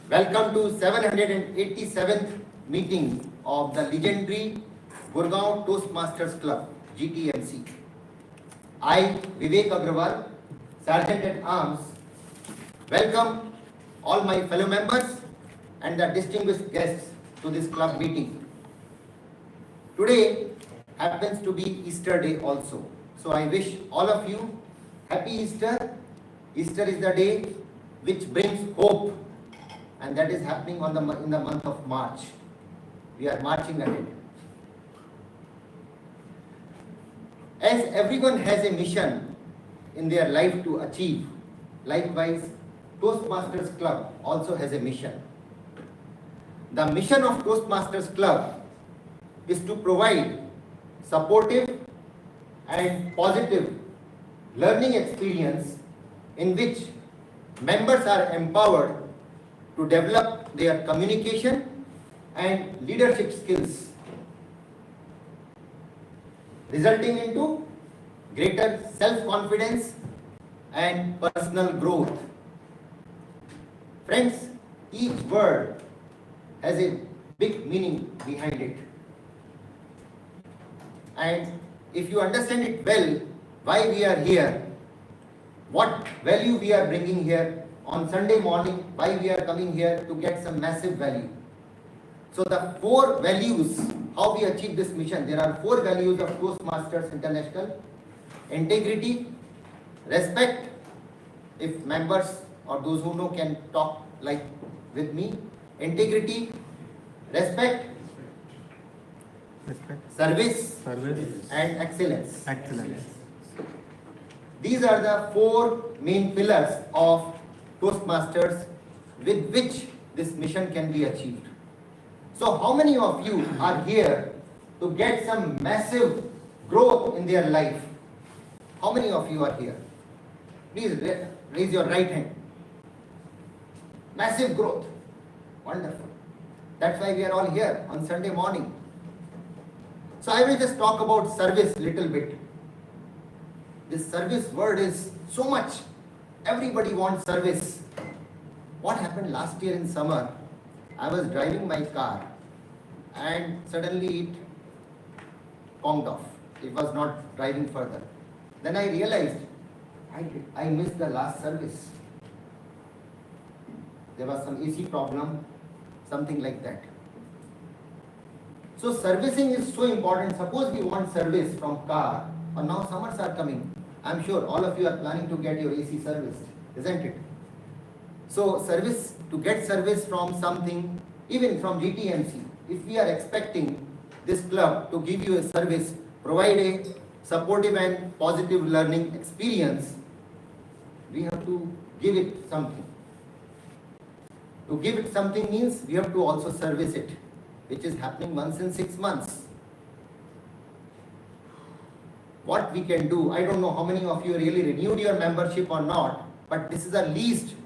Welcome to 787th meeting of the legendary Gurgaon Toastmasters Club, GTMC. I, Vivek Agrawal, Sergeant at Arms, welcome all my fellow members and the distinguished guests to this club meeting. Today happens to be Easter Day also. So I wish all of you happy Easter. Easter is the day which brings hope, and that is happening in the month of March. We are marching ahead. As everyone has a mission in their life to achieve, likewise Toastmasters Club also has a mission. The mission of Toastmasters Club is to provide supportive and positive learning experience in which members are empowered to develop their communication and leadership skills, resulting into greater self-confidence and personal growth. Friends, each word has a big meaning behind it. And if you understand it well, why we are here, what value we are bringing here on Sunday morning, why we are coming here to get some massive value. So the 4 values, how we achieve this mission, there are 4 values of Toastmasters International: integrity, respect, if members or those who know can talk like with me, integrity, respect, service, and excellence. These are the 4 main pillars of Toastmasters with which this mission can be achieved. So how many of you are here to get some massive growth in their life? How many of you are here? Please raise your right hand. Massive growth. Wonderful. That's why we are all here on Sunday morning. So I will just talk about service little bit. This service word is so much. Everybody wants service. What happened last year in summer? I was driving my car and suddenly it conked off. It was not driving further. Then I realized I missed the last service. There was some AC problem, something like that. So servicing is so important. Suppose we want service from car, or now summers are coming. I'm sure all of you are planning to get your AC serviced, isn't it? So service, to get service from something, even from GTMC, if we are expecting this club to give you a service, provide a supportive and positive learning experience, we have to give it something. To give it something means we have to also service it, which is happening once in 6 months. What we can do, I don't know how many of you really renewed your membership or not, but this is the least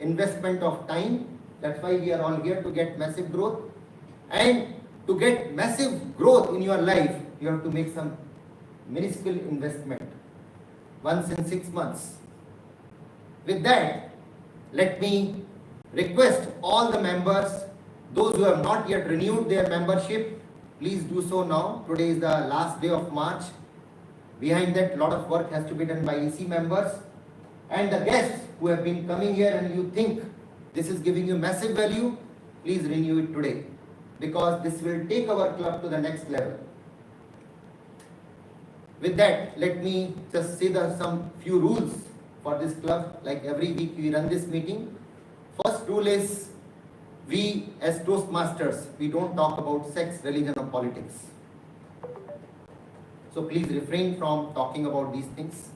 investment of time. That's why we are all here, to get massive growth. And to get massive growth in your life, you have to make some minuscule investment once in 6 months. With that, let me request all the members, those who have not yet renewed their membership, please do so now. Today is the last day of March. Behind that, a lot of work has to be done by EC members. And the guests who have been coming here and you think this is giving you massive value, please renew it today, because this will take our club to the next level. With that, let me just say some few rules for this club. Like every week we run this meeting. First rule is, we as Toastmasters, we don't talk about sex, religion or politics. So please refrain from talking about these things.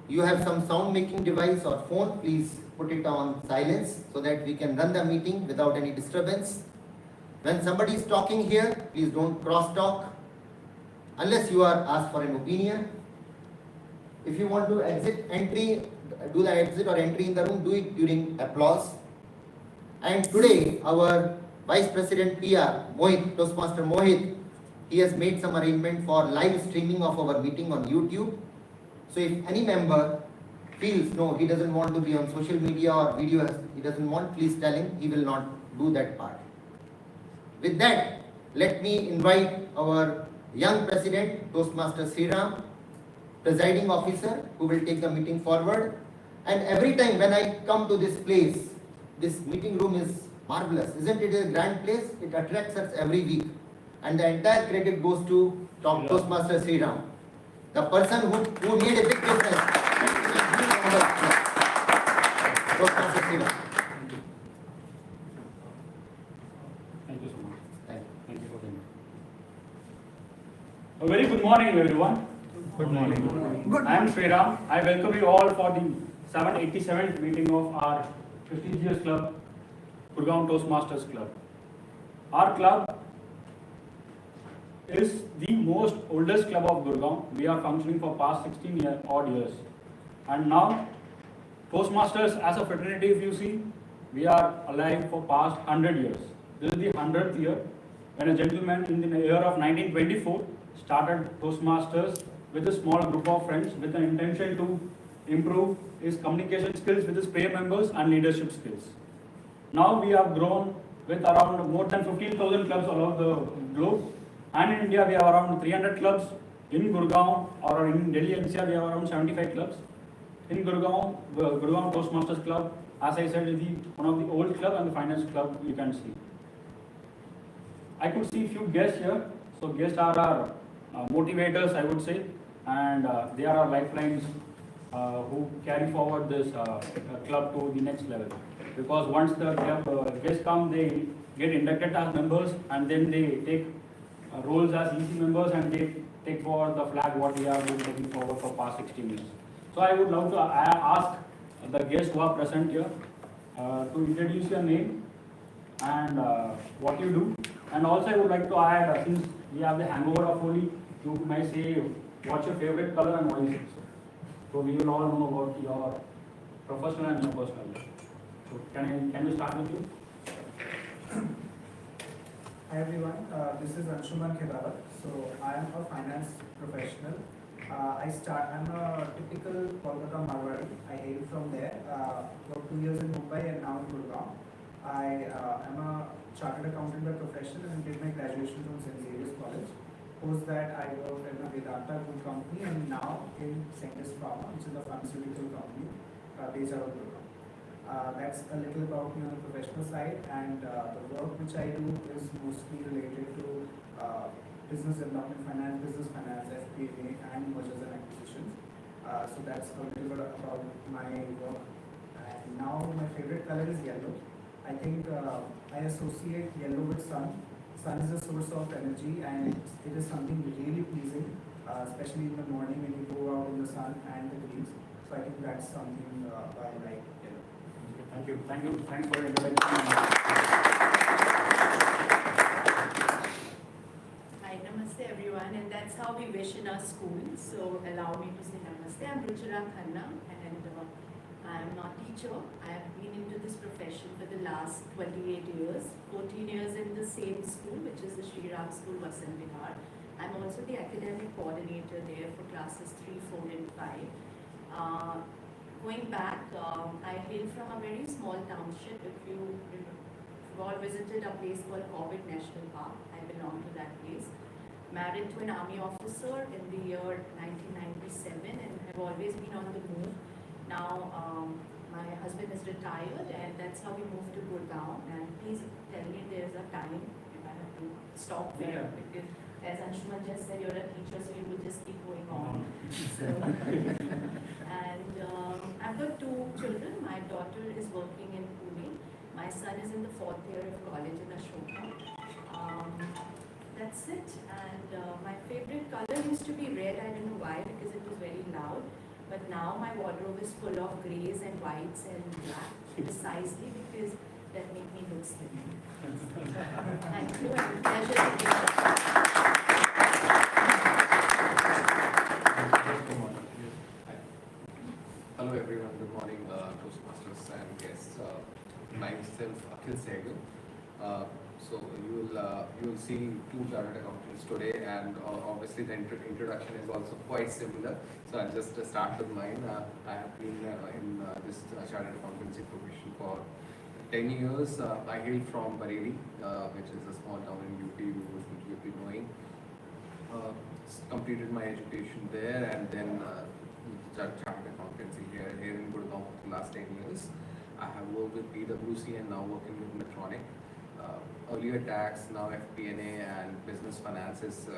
You have some sound making device or phone, please put it on silence so that we can run the meeting without any disturbance. When somebody is talking here, please don't cross talk unless you are asked for an opinion. If you want to do the exit or entry in the room, do it during applause. And today our Vice President PR, Mohit, Toastmaster Mohit, he has made some arrangement for live streaming of our meeting on YouTube. So if any member feels no, he doesn't want to be on social media or videos, he doesn't want, please tell him he will not do that part. With that, let me invite our young president, Toastmasters Sriram, presiding officer, who will take the meeting forward. And every time when I come to this place, this meeting room is marvelous. Isn't it a grand place? It attracts us every week. And the entire credit goes to Toastmaster Sriram, the person who made a big difference. Toastmaster Sriram. Thank you so much. Thank you. Thank you for being here. A very good morning, everyone. Good morning. I am Sriram. I welcome you all for the 787th meeting of our prestigious club, Gurgaon Toastmasters Club. Our club is the most oldest club of Gurgaon. We are functioning for past 16 odd years. And now, Toastmasters as a fraternity, if you see, we are alive for past 100 years. This is the 100th year when a gentleman in the year of 1924 started Toastmasters with a small group of friends with an intention to improve his communication skills with his prayer members and leadership skills. Now we have grown with around more than 15,000 clubs all over the globe, and in India we have around 300 clubs. In Gurgaon or in Delhi NCR we have around 75 clubs. In Gurgaon, Gurgaon Toastmasters Club, as I said, is one of the old club and the finest club you can see. I could see few guests here. So guests are our motivators, I would say, and they are our lifelines who carry forward this club to the next level. Because once the club guests come, they get inducted as members, and then they take roles as EC members, and they take forward the flag what we have been taking forward for past 16 years. So I would love to ask the guests who are present here to introduce your name and what you do. And also I would like to add, since we have the hangover of Holi, you may say what's your favorite color and what is it. So we will all know about your professional and your personal life. So can we start with you? Hi everyone, this is Anshuman Khedawat. So I am a finance professional. I'm a typical Kolkata Marwari. I hail from there. Worked 2 years in Mumbai and now in Gurgaon. I am a chartered accountant by profession and did my graduation from St. Xavier's College. Post that I worked in a Vedanta group company and now in Saintis Pharma, which is a pharmaceutical company based out of Gurgaon. That's a little about me on the professional side, and the work which I do is mostly related to business development, business finance, FP&A, and mergers and acquisitions. So that's a little bit about my work. And now my favorite color is yellow. I think I associate yellow with sun. Sun is a source of energy, and it is something really pleasing, especially in the morning when you go out in the sun and the breeze. So I think that's something I like yellow. Thank you. Thanks for your introduction. Hi, namaste everyone, and that's how we wish in our school. So allow me to say namaste. I'm Ruchira Khanna, and I'm not a teacher. I have been into this profession for the last 28 years, 14 years in the same school, which is the Sri Ram School, Vasant Vihar. I'm also the academic coordinator there for classes 3, 4, and 5. Going back, I hail from a very small township. If you've all visited a place called Corbett National Park, I belong to that place. Married to an army officer in the year 1997, and have always been on the move. Now, my husband is retired, and that's how we moved to Gurgaon. And please tell me there's a time if I have to stop there, because as Anshuman just said, you're a teacher, so you will just keep going on. So, and I've got 2 children. My daughter is working in Pune. My son is in the 4th year of college in Ashoka. That's it. And my favorite color used to be red. I don't know why, because it was very loud. But now my wardrobe is full of greys and whites and black, precisely because that make me look slim. Thank you, and a pleasure to be here. Hello everyone, good morning Toastmasters and guests. Myself Akhil Sehgal. So you will see two chartered accountants today, and obviously the introduction is also quite similar. So I'll just start with mine. I have been in this chartered accountancy profession for 10 years. I hail from Bareilly, which is a small town in UP. You would be knowing. Completed my education there, and then chartered accountancy here in Gurgaon for the last 10 years. I have worked with PwC and now working with Medtronic. Earlier tax, now FP&A and business finance is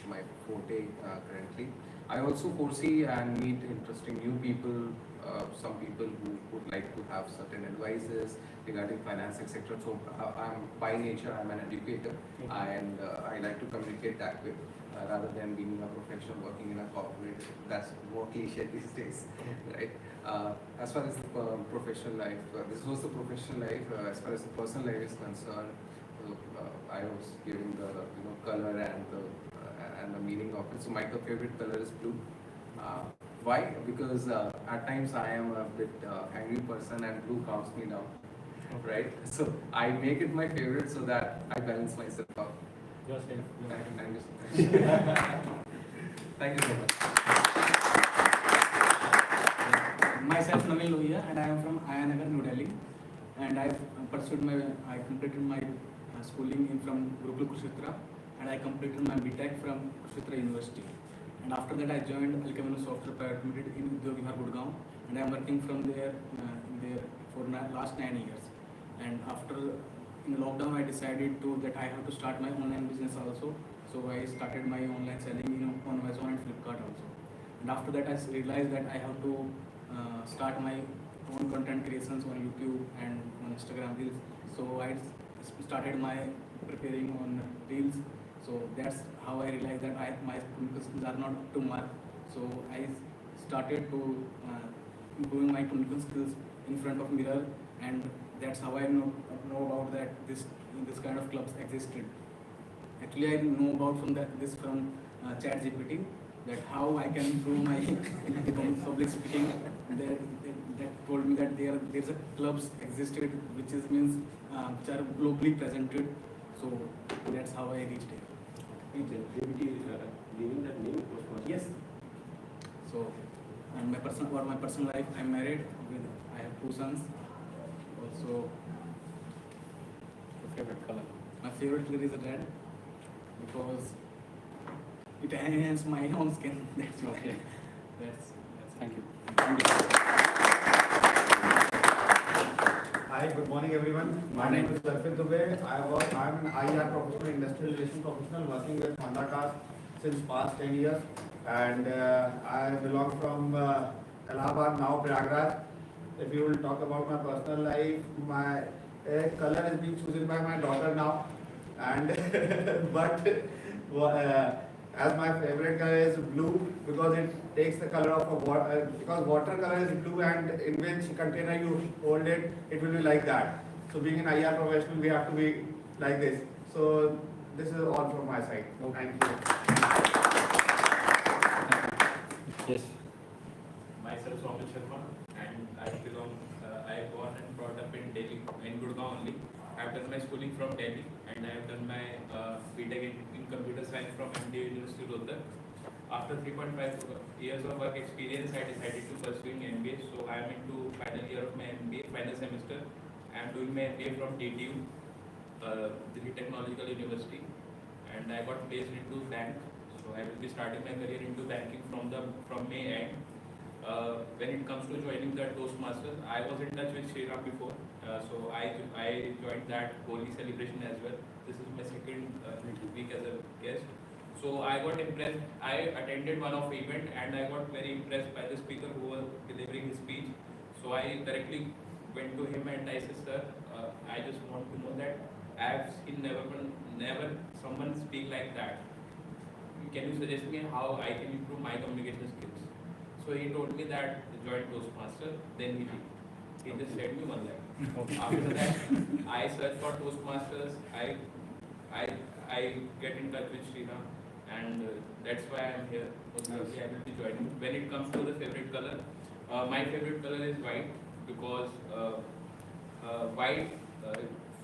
my forte currently. I also foresee and meet interesting new people, some people who would like to have certain advices regarding finance, etc. So I'm by nature, I'm an educator, and I like to communicate that way rather than being a professional working in a corporate. That's more cliche these days, right? As far as the professional life, this was the professional life. As far as the personal life is concerned, I was giving the color and the meaning of it. So my favorite color is blue. Why? Because at times I am a bit angry person and blue calms me down, right? So I make it my favorite so that I balance myself out. Thank you. Thank you so much. Myself Naveen Lohia, and I am from Ayanagar, New Delhi, and I completed my schooling from Gurgaon Toastmasters, and I completed my BTech from Toastmasters University. And after that, I joined Alchemy Software Private Limited in Gurgaon, and I am working from there for last 9 years. And after in lockdown, I decided that I have to start my online business also. So I started my online selling on Amazon and Flipkart also. And after that, I realized that I have to start my own content creations on YouTube and on Instagram Reels. So I started my preparing on Reels. So that's how I realized that my communications are not up to mark. So I started to improving my communication skills in front of mirror, and that's how I know about that this kind of clubs existed. Actually, I know about from ChatGPT that how I can improve my public speaking. That told me that there's a clubs existed which are globally presented. So that's how I reached it. Giving that name Toastmasters? Yes. So, and my personal life, I'm married. I have 2 sons. Also, Favorite color? my favorite color is red because it enhances my own skin. That's okay. That's Thank you. Hi, good morning everyone. My name is Arpit Dubey. I am an IR professional, industrial relations professional working with Honda Cars since past 10 years. And I belong from Allahabad, now Prayagraj. If you will talk about my personal life, my color is being chosen by my daughter now. And but as my favorite color is blue because it takes the color of a water, because water color is blue, and in which container you hold it, it will be like that. So being an IR professional, we have to be like this. So this is all from my side. Thank you. Yes. Myself, Swami Sharma, and I born and brought up in Delhi, in Gurgaon only. I have done my schooling from Delhi, and I have done my BTech in computer science from MD University, Rohtak. After 3.5 years of work experience, I decided to pursue MBA. So I am into final year of my MBA, final semester. I am doing my MBA from DTU, Delhi Technological University, and I got placed into bank. So I will be starting my career into banking from May end. When it comes to joining the Toastmasters, I was in touch with Sriram before, so I joined that Holi celebration as well. This is my second week as a guest. So I got impressed. I attended one of the event and I got very impressed by the speaker who was delivering his speech. So I directly went to him and I said, sir, I just want to know that I have seen never someone speak like that. Can you suggest me how I can improve my communication skills? So he told me that join Toastmasters. Then he just said me one line. After that, I searched for Toastmasters. I get in touch with Sriram, and that's why I am here. I will be joining. When it comes to the favorite color, my favorite color is white because white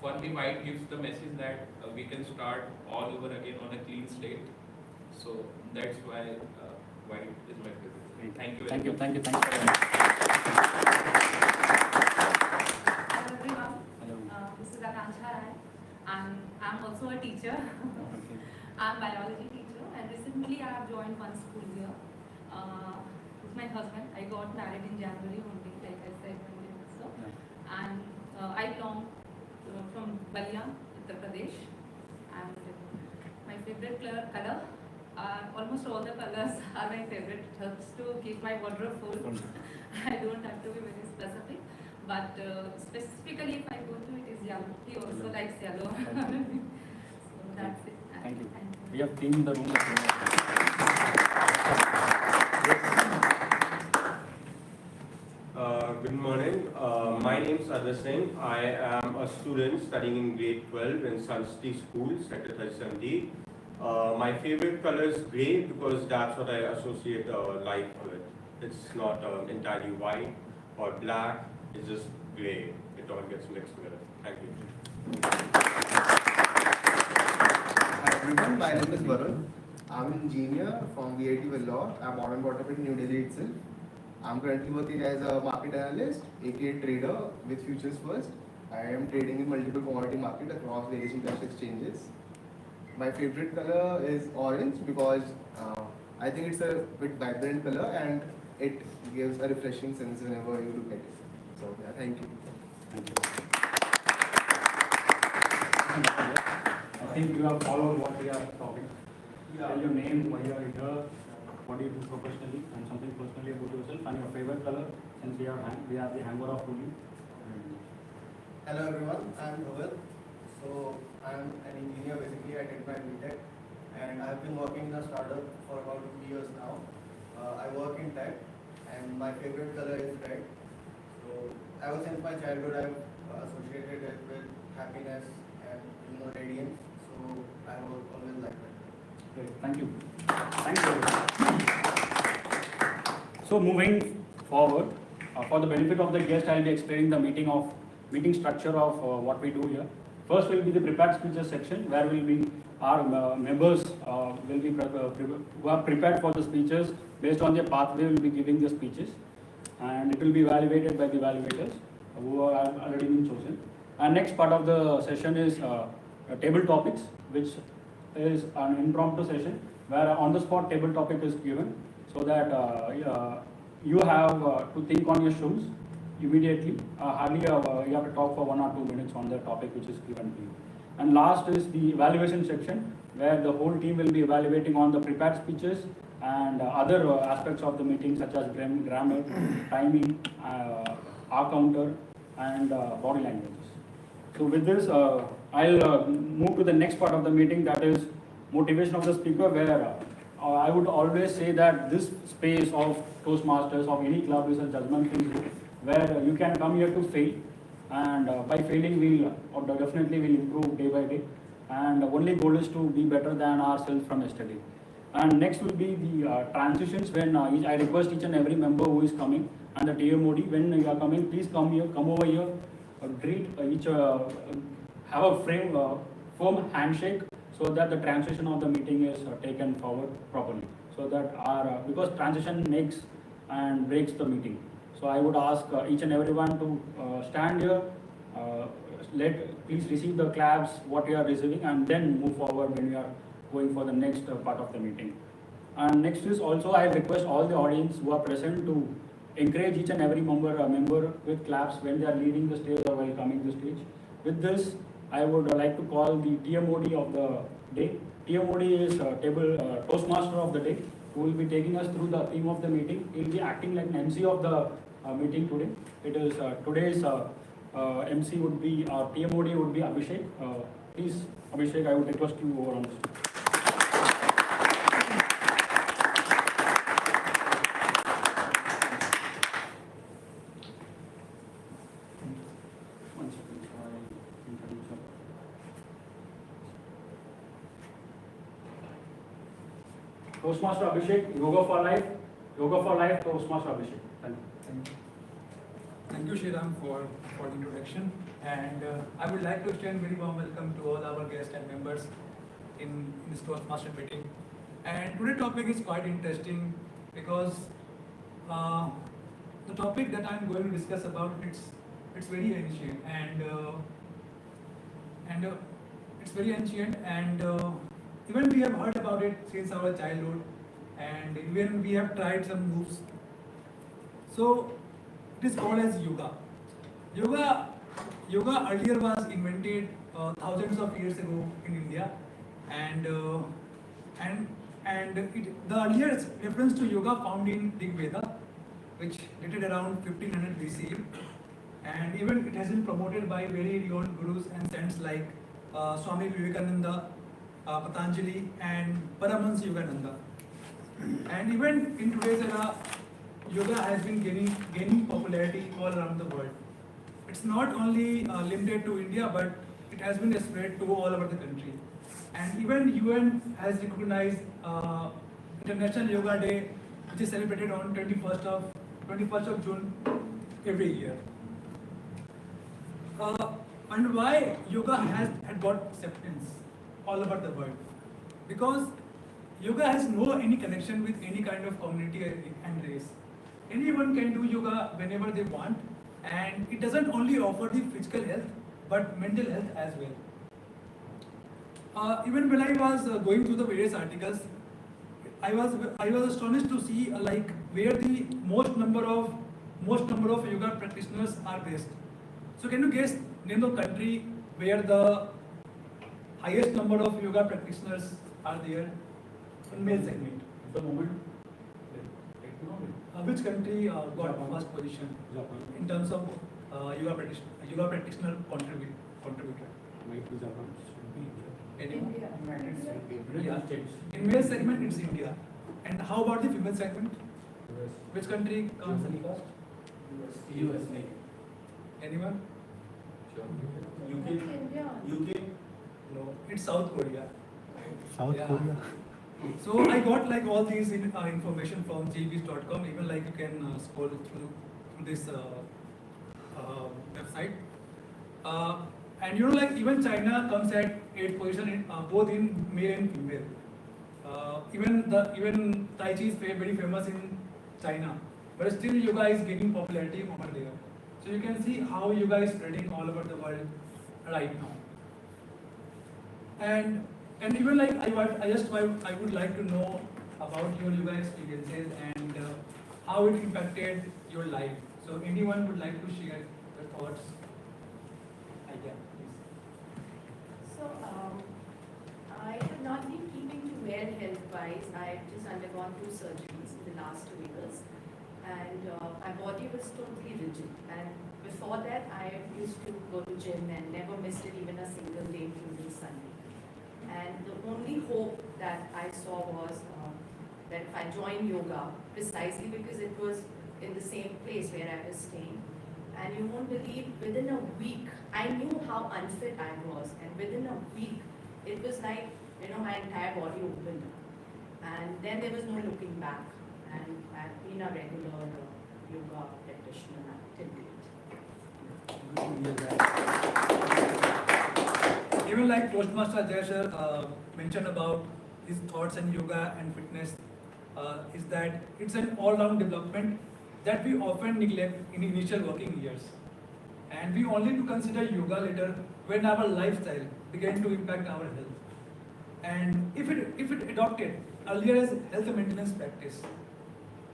for me, white gives the message that we can start all over again on a clean slate. So that's why white is my favorite. Thank you. Thank you. Thank you. Thank you. Hello everyone. This is Akansha Rai, and I'm also a teacher. I'm a biology teacher, and recently I have joined one school here with my husband. I got married in January only, like I said earlier also. And I belong from Balia, Uttar Pradesh. And my favorite color, almost all the colors are my favorite. It helps to keep my wardrobe full. I don't have to be very specific. But specifically, if I go to it, is yellow. He also likes yellow. So that's it. Thank you. We have cleaned the room. Good morning. My name is Adar Singh. I am a student studying in grade 12 in Sunstry School, Sector 37D. My favorite color is grey because that's what I associate life with. It's not entirely white or black, it's just grey. It all gets mixed together. Thank you. Hi everyone, my name is Varun. I'm an engineer from VIT Vellore. I'm born and brought up in New Delhi itself. I'm currently working as a market analyst, aka trader with Futures First. I am trading in multiple commodity markets across various international exchanges. My favorite color is orange because I think it's a bit vibrant color and it gives a refreshing sense whenever you look at it. So yeah, thank you. Thank you. I think you have followed what we are talking. Tell your name, why you are here, what do you do professionally, and something personally about yourself, and your favorite color, since we have the hanger of ruling. Hello everyone, I'm Dhaval. So I'm an engineer basically. I did my BTech and I've been working in a startup for about 2 years now. I work in tech and my favorite color is red. So ever since my childhood I've associated it with happiness and radiance. So I will always like that. Great, thank you. Thank you. So moving forward, for the benefit of the guest, I'll be explaining the meeting structure of what we do here. First will be the prepared speeches section, where will be our members will be who are prepared for the speeches based on their pathway will be giving the speeches, and it will be evaluated by the evaluators who are already been chosen. And next part of the session is table topics, which is an impromptu session where on the spot table topic is given, so that you have to think on your shoes immediately. Hardly you have to talk for 1 or 2 minutes on the topic which is given to you. And last is the evaluation section, where the whole team will be evaluating on the prepared speeches and other aspects of the meeting, such as grammar, timing, R counter, and body languages. So with this, I'll move to the next part of the meeting, that is motivation of the speaker, where I would always say that this space of Toastmasters, of any club, is a judgment-free zone, where you can come here to fail, and by failing we'll definitely will improve day by day, and the only goal is to be better than ourselves from yesterday. And next will be the transitions, when I request each and every member who is coming and the TMOD, when you are coming, please come over here, greet each, have a firm handshake, so that the transition of the meeting is taken forward properly, so that because transition makes and breaks the meeting. So I would ask each and everyone to stand here, please receive the claps what you are receiving, and then move forward when you are going for the next part of the meeting. And next is also, I request all the audience who are present to encourage each and every member with claps when they are leaving the stage or while coming to the stage. With this, I would like to call the TMOD of the day. TMOD is Toastmaster of the day, who will be taking us through the theme of the meeting. He will be acting like an MC of the meeting today. It is today's MC would be, TMOD would be Abhishek. Please, Abhishek, I would request you over on this. Toastmaster Abhishek, Yoga for Life, Toastmaster Abhishek. Thank you. Thank you you, Shriram, for the introduction. And I would like to extend very warm welcome to all our guests and members in this Toastmaster meeting. And today's topic is quite interesting because the topic that I'm going to discuss about, it's very ancient and it's very ancient and even we have heard about it since our childhood and even we have tried some moves. So it is called as yoga. Yoga earlier was invented thousands of years ago in India, and the earliest reference to yoga found in Rig Veda, which dated around 1500 BCE, and even it has been promoted by very renowned gurus and saints like Swami Vivekananda, Patanjali, and Paramahansa Yogananda. And even in today's era, yoga has been gaining popularity all around the world. It's not only limited to India, but it has been spread to all over the country. And even UN has recognized International Yoga Day, which is celebrated on 21st of June every year. And why yoga had got acceptance all over the world? Because yoga has no any connection with any kind of community and race. Anyone can do yoga whenever they want, and it doesn't only offer the physical health but mental health as well. Even when I was going through the various articles, I was astonished to see like where the most number of yoga practitioners are based. So can you guess name the country where the highest number of yoga practitioners are there in male segment? The moment. Which country got first position in terms of yoga practitioner contributor? Anyone? United States. In male segment, it's India. And how about the female segment? Which country comes in first? USA. Anyone? UK. No, it's South Korea. South Yeah. Korea. So I got like all these information from gbs.com. Even like you can scroll through this website. And you know, like even China comes at 8th position in, both in male and female. Even Tai Chi is very famous in China, but still yoga is gaining popularity over there. So you can see how yoga is spreading all over the world right now. And even like I would like to know about your yoga experiences and how it impacted your life. So anyone would like to share their thoughts? Yeah, please. So, I have not been keeping too well health-wise. I've just undergone 2 surgeries in the last 2 years. And my body was totally rigid. And before that, I used to go to gym and never missed it even a single day, including Sunday. And the only hope that I saw was that if I joined yoga, precisely because it was in the same place where I was staying, and you won't believe, within a week, I knew how unfit I was, and within a week, it was like, you know, my entire body opened up. And then there was no looking back, and I've been a regular yoga practitioner till date. Even like Toastmaster Jay mentioned about his thoughts on yoga and fitness, is that it's an all-round development that we often neglect in initial working years. And we only to consider yoga later when our lifestyle began to impact our health. And if it adopted earlier as health maintenance practice,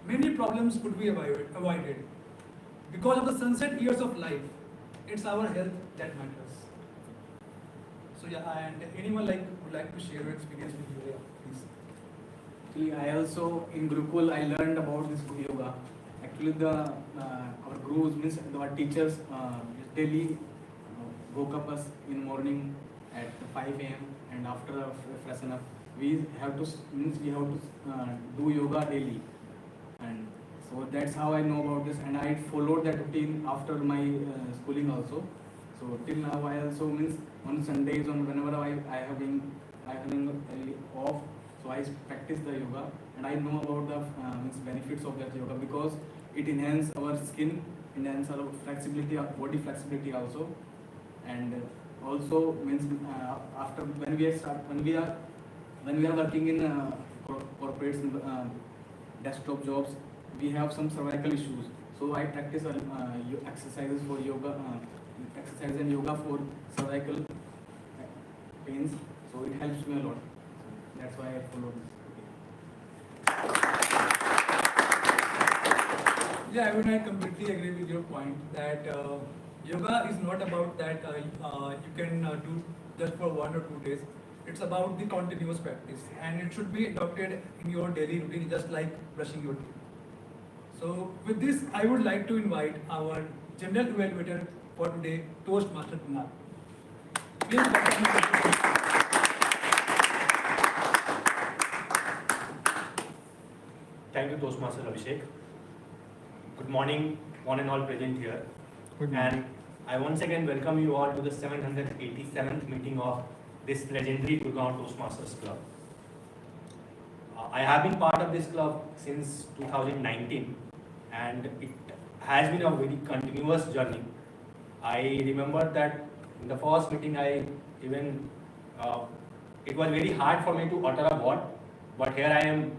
many problems could be avoided. Because of the sunset years of life, it's our health that matters. So yeah, and anyone would like to share your experience with yoga, please? Actually, I also in Gurukul I learned about this yoga. Actually, our gurus means our teachers daily woke up us in morning at 5 a.m. and after freshen up, we have to do yoga daily, and so that's how I know about this, and I followed that routine after my schooling also. So till now I also means on Sundays, on whenever I have been off, so I practice the yoga, and I know about the means benefits of that yoga because it enhances our skin, enhance our flexibility, body flexibility also, and also means after when we are working in corporates, desktop jobs, we have some cervical issues. So I practice exercises for yoga, exercise and yoga for cervical pains. So it helps me a lot. So that's why I follow this. Yeah, I mean, I completely agree with your point that yoga is not about that you can do just for 1 or 2 days. It's about the continuous practice, and it should be adopted in your daily routine, just like brushing your teeth. So, with this, I would like to invite our general evaluator for today, Toastmaster Kunal. Please welcome Mr. Thank you, Toastmaster Abhishek. Good morning, one and all present here. And I once again welcome you all to the 787th meeting of this legendary Gurgaon Toastmasters Club. I have been part of this club since 2019, and it has been a very continuous journey. I remember that in the first meeting, it was very hard for me to utter a word, but here I am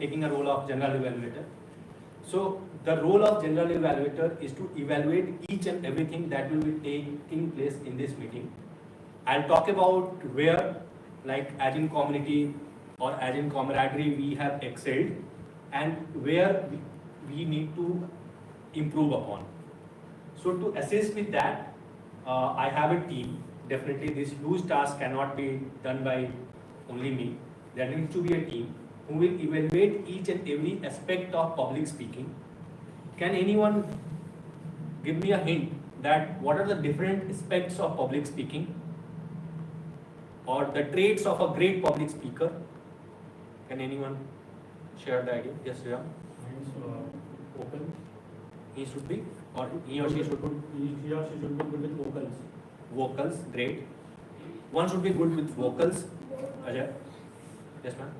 taking a role of general evaluator. So the role of general evaluator is to evaluate each and everything that will be taking place in this meeting. I'll talk about where, like as in community or as in camaraderie, we have excelled, and where we need to improve upon. So to assist with that, I have a team. Definitely this huge task cannot be done by only me. There needs to be a team who will evaluate each and every aspect of public speaking. Can anyone give me a hint that what are the different aspects of public speaking or the traits of a great public speaker? Can anyone share the idea? Yes, Ram. Open. He should be, or he or she should be. He or she should be good with vocals. Vocals, great. One should be good with vocals. Ajay. Yes, ma'am.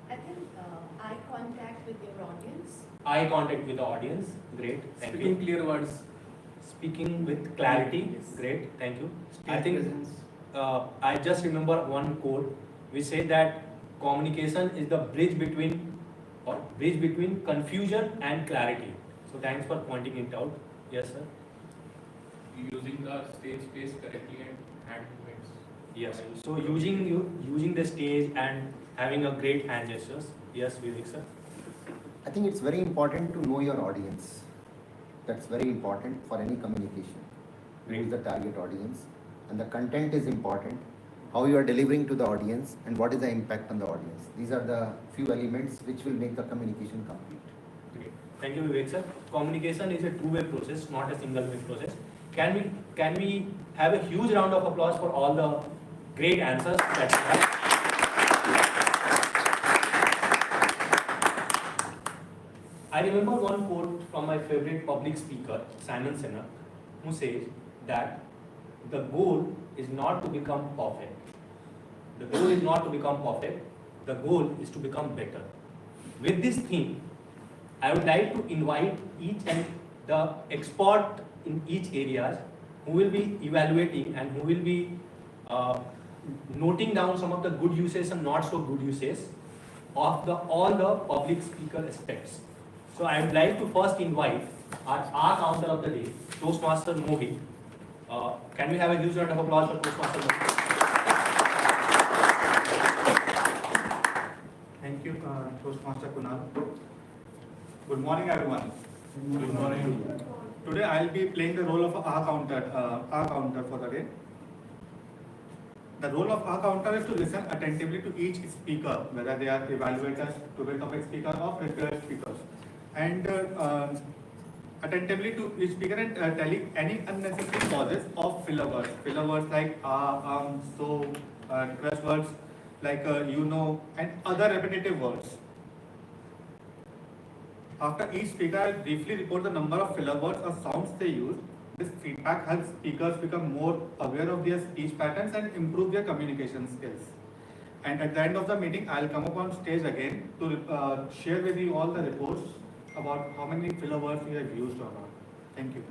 I think eye contact with your audience. Eye contact with the audience, great. Thank Speaking you. clear words. Speaking with clarity, great. Thank you. I Stage think presence. I just remember one quote which said that communication is the bridge between confusion and clarity. So thanks for pointing it out. Yes, sir. Using the stage space correctly and hand movements. Yes. So using the stage and having a great hand gestures. Yes, Vivek sir. I think it's very important to know your audience. That's very important for any communication. Who is the target audience? And the content is important. How you are delivering to the audience and what is the impact on the audience. These are the few elements which will make the communication complete. Great. Thank you, Vivek sir. Communication is a two-way process, not a single-way process. Can we have a huge round of applause for all the great answers that you have? I remember one quote from my favorite public speaker, Simon Sinek, who says that the goal is not to become perfect. The goal is not to become perfect. The goal is to become better. With this theme, I would like to invite each and the expert in each areas who will be evaluating and who will be noting down some of the good uses and not so good uses of all the public speaker aspects. So I would like to first invite our counter of the day, Toastmaster Mohit. Can we have a huge round of applause for Toastmaster Mohit? Thank you, Toastmaster Kunal. Good morning, everyone. Good morning. Today I'll be playing the role of R counter for the day. The role of R counter is to listen attentively to each speaker, whether they are evaluators, two-way topic speaker or prepared speakers, and attentively to each speaker and telling any unnecessary pauses of filler words. Filler words like so, request words like and other repetitive words. After each speaker, I briefly report the number of filler words or sounds they use. This feedback helps speakers become more aware of their speech patterns and improve their communication skills. And at the end of the meeting, I'll come up on stage again to share with you all the reports about how many filler words we have used or not. Thank you.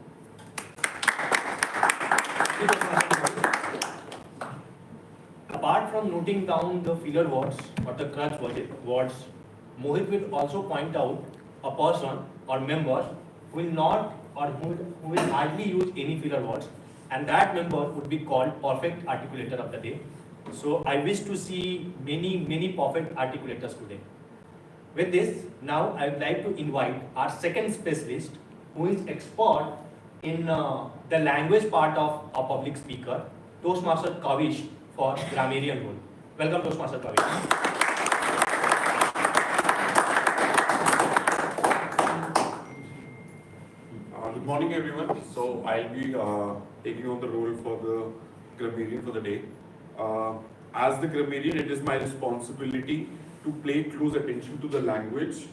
Apart from noting down the filler words or the crutch words, Mohit will also point out a person or member who will not or who will hardly use any filler words, and that member would be called perfect articulator of the day. So I wish to see many perfect articulators today. With this, now I would like to invite our second specialist, who is expert in the language part of a public speaker, Toastmaster Kavish, for grammarian role. Welcome, Toastmaster Kavish. Good morning, everyone. So I'll be taking on the role for the grammarian for the day. As the grammarian, it is my responsibility to pay close attention to the language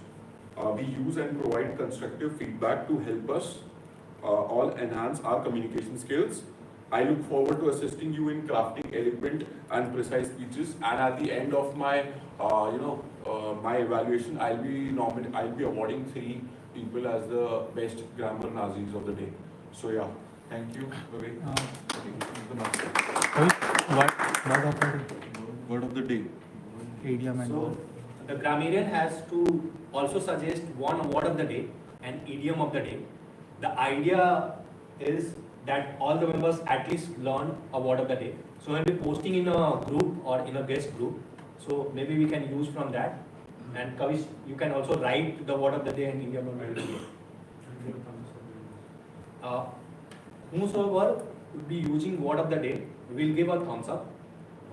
we use and provide constructive feedback to help us all enhance our communication skills. I look forward to assisting you in crafting eloquent and precise speeches. And at the end of my, my evaluation, I'll be awarding 3 people as the best grammar Nazis of the day. So yeah, thank you. Word of the day. So the grammarian has to also suggest one word of the day and idiom of the day. The idea is that all the members at least learn a word of the day. So when we're posting in a group or in a guest group, so maybe we can use from that. And Kavish, you can also write the word of the day and idiom of the day. Whosoever would be using word of the day will give a thumbs up.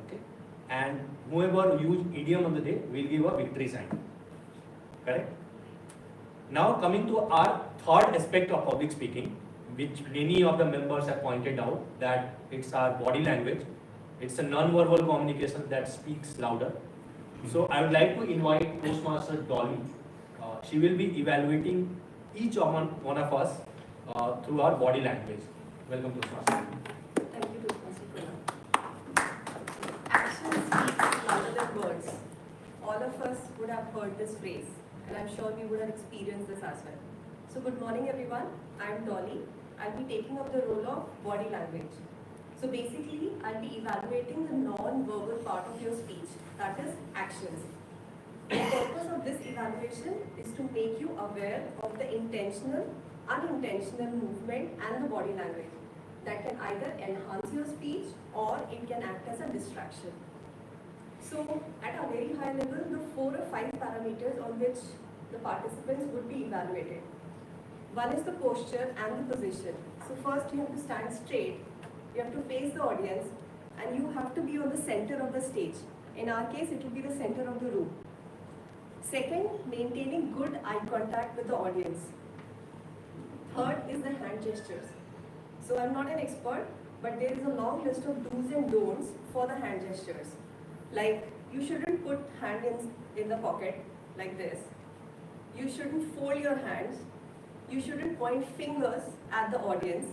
Okay? And whoever use idiom of the day will give a victory sign. Correct? Now coming to our third aspect of public speaking, which many of the members have pointed out, that it's our body language. It's a non-verbal communication that speaks louder. So I would like to invite Toastmaster Dolly. She will be evaluating each one of us through our body language. Welcome, Toastmaster. Thank you, Toastmaster. Actions speak louder than words. All of us would have heard this phrase, and I'm sure we would have experienced this as well. So good morning, everyone. I'm Dolly. I'll be taking up the role of body language. So basically, I'll be evaluating the non-verbal part of your speech, that is actions. The purpose of this evaluation is to make you aware of the intentional, unintentional movement and the body language that can either enhance your speech or it can act as a distraction. So at a very high level, the 4 or 5 parameters on which the participants would be evaluated. One is the posture and the position. So first you have to stand straight, you have to face the audience, and you have to be on the center of the stage. In our case, it will be the center of the room. Second, maintaining good eye contact with the audience. Third is the hand gestures. So I'm not an expert, but there is a long list of do's and don'ts for the hand gestures. Like, you shouldn't put hand in the pocket like this. You shouldn't fold your hands. You shouldn't point fingers at the audience.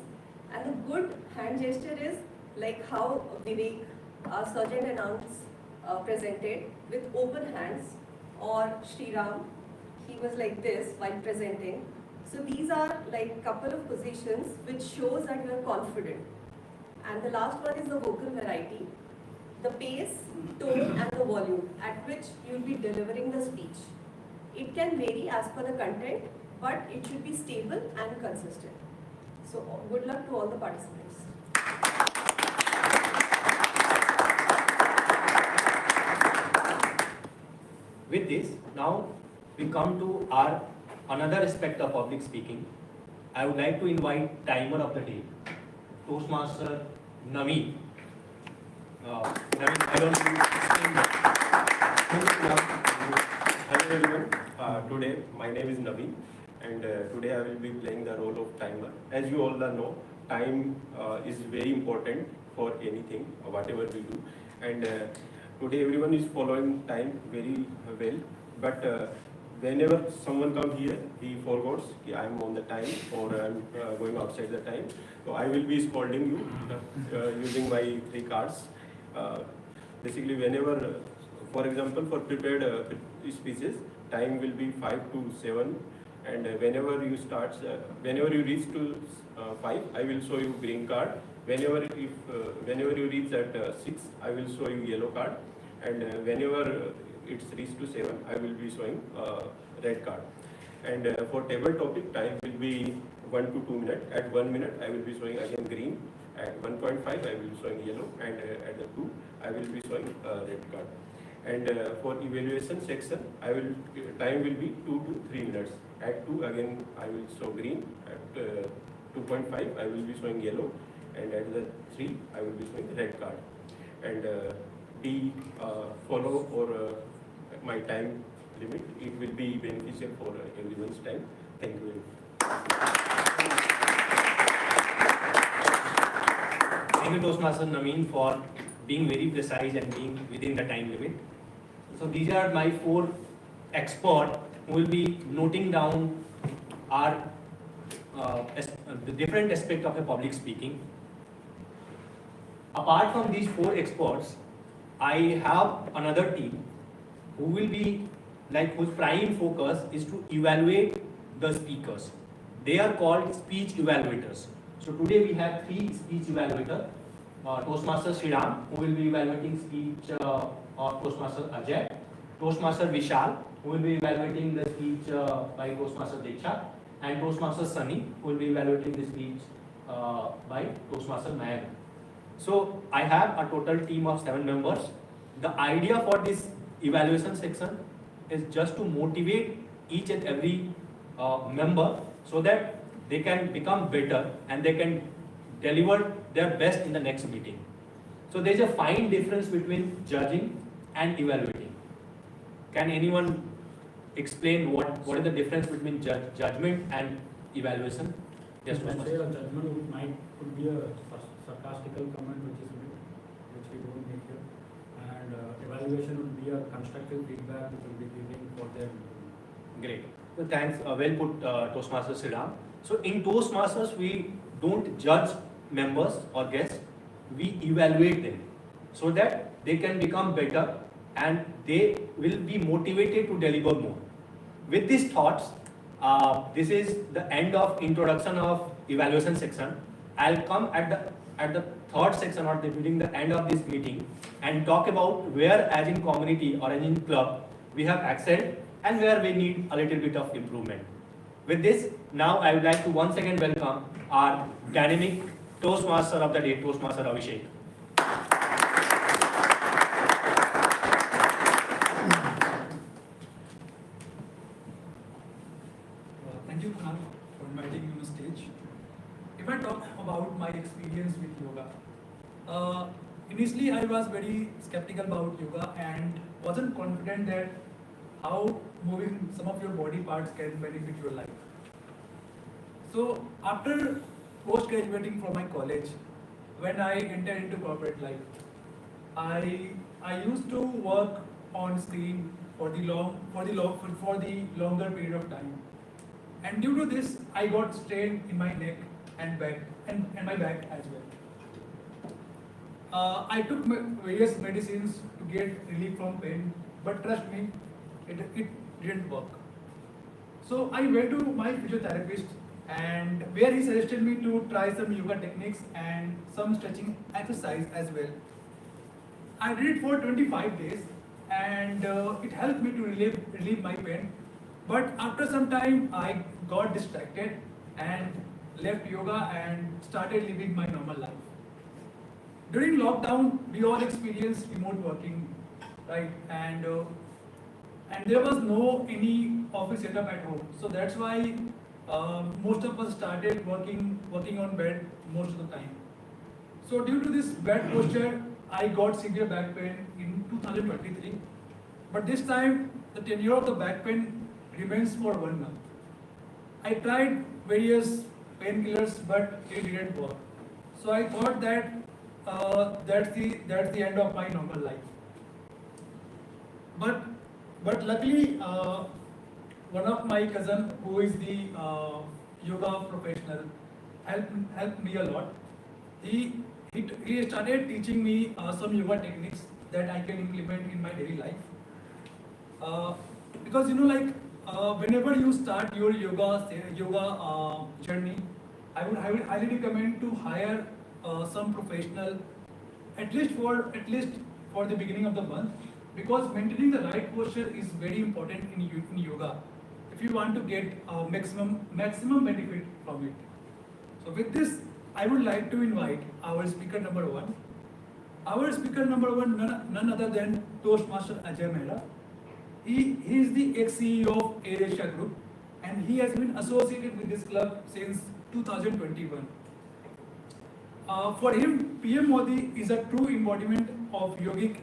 And the good hand gesture is like how Vivek, our Surgeon Announce, presented with open hands, or Sriram, he was like this while presenting. So these are like couple of positions which shows that you are confident. And the last one is the vocal variety, the pace, tone and the volume at which you will be delivering the speech. It can vary as per the content, but it should be stable and consistent. So good luck to all the participants. With this, now we come to our another aspect of public speaking. I would like to invite timer of the day, Toastmaster Naveen. Naveen, I don't Hello everyone. Today my name is Naveen, and today I will be playing the role of timer. As you all know, time is very important for anything, whatever we do, and today everyone is following time very well. But whenever someone comes here, he forgets I am on the time or I am going outside the time. So I will be scolding you using my 3 cards. Basically, whenever, for example, for prepared speeches, time will be 5 to 7 And whenever you reach to 5, I will show you green card. Whenever you reach at 6, I will show you yellow card. And whenever it's reached to 7, I will be showing red card. And for table topic, time will be 1 to 2 minutes. At 1 minute, I will be showing again green. At 1.5, I will be showing yellow. And at the 2, I will be showing red card. And for evaluation section, time will be 2 to 3 minutes. At 2, again, I will show green. At 2.5, I will be showing yellow. And at the 3, I will be showing red card. And follow or my time limit. It will be beneficial for everyone's time. Thank you very much. Thank you, Toastmaster Naveen, for being very precise and being within the time limit. So these are my 4 experts who will be noting down our the different aspect of a public speaking. Apart from these 4 experts, I have another team who will be whose prime focus is to evaluate the speakers. They are called speech evaluators. So today we have 3 speech evaluators. Toastmaster Sriram, who will be evaluating speech of Toastmaster Ajay. Toastmaster Vishal, who will be evaluating the speech by Toastmaster Diksha. And Toastmaster Sunny, who will be evaluating the speech by Toastmaster Nayak. So I have a total team of 7 members. The idea for this evaluation section is just to motivate each and every member so that they can become better and they can deliver their best in the next meeting. So there is a fine difference between judging and evaluating. Can anyone explain what is the difference between judgment and evaluation? Yes, You can say a judgment could be a sarcastical comment which we don't make here, and evaluation would be a constructive feedback which will be giving for their improvement. Great. So thanks. Well put, Toastmaster Sriram. So in Toastmasters, we don't judge members or guests. We evaluate them so that they can become better and they will be motivated to deliver more. With these thoughts, this is the end of introduction of evaluation section. I'll come at the third section or during the end of this meeting and talk about where as in community or as in club we have excelled and where we need a little bit of improvement. With this, now I would like to once again welcome our dynamic Toastmaster of the day, Toastmaster Abhishek. Thank you, Kunal, for inviting me on the stage. If I talk about my experience with yoga, initially I was very skeptical about yoga and wasn't confident that how moving some of your body parts can benefit your life. So after post-graduating from my college, when I entered into corporate life, I used to work on screen for the longer period of time. And due to this, I got strain in my neck and back and my back as well. I took various medicines to get relief from pain, but trust me, it didn't work. So I went to my physiotherapist, and where he suggested me to try some yoga techniques and some stretching exercise as well. I did it for 25 days, and it helped me to relieve my pain. But after some time, I got distracted and left yoga and started living my normal life. During lockdown, we all experienced remote working, right? And there was no any office setup at home. So that's why most of us started working on bed most of the time. So due to this bad posture, I got severe back pain in 2023. But this time, the tenure of the back pain remains for 1 month. I tried various painkillers, but it didn't work. So I thought that that's the end of my normal life. But luckily, one of my cousin, who is the yoga professional, helped me a lot. He started teaching me some yoga techniques that I can implement in my daily life. Because whenever you start your yoga journey, I would highly recommend to hire some professional, at least for the beginning of the month, because maintaining the right posture is very important in yoga. If you want to get maximum benefit from it. So with this, I would like to invite our speaker number one. Our speaker number one, none other than Toastmaster Ajay Mehra. He is the ex-CEO of AirAsia Group, and he has been associated with this club since 2021. For him, PM Modi is a true embodiment of yogic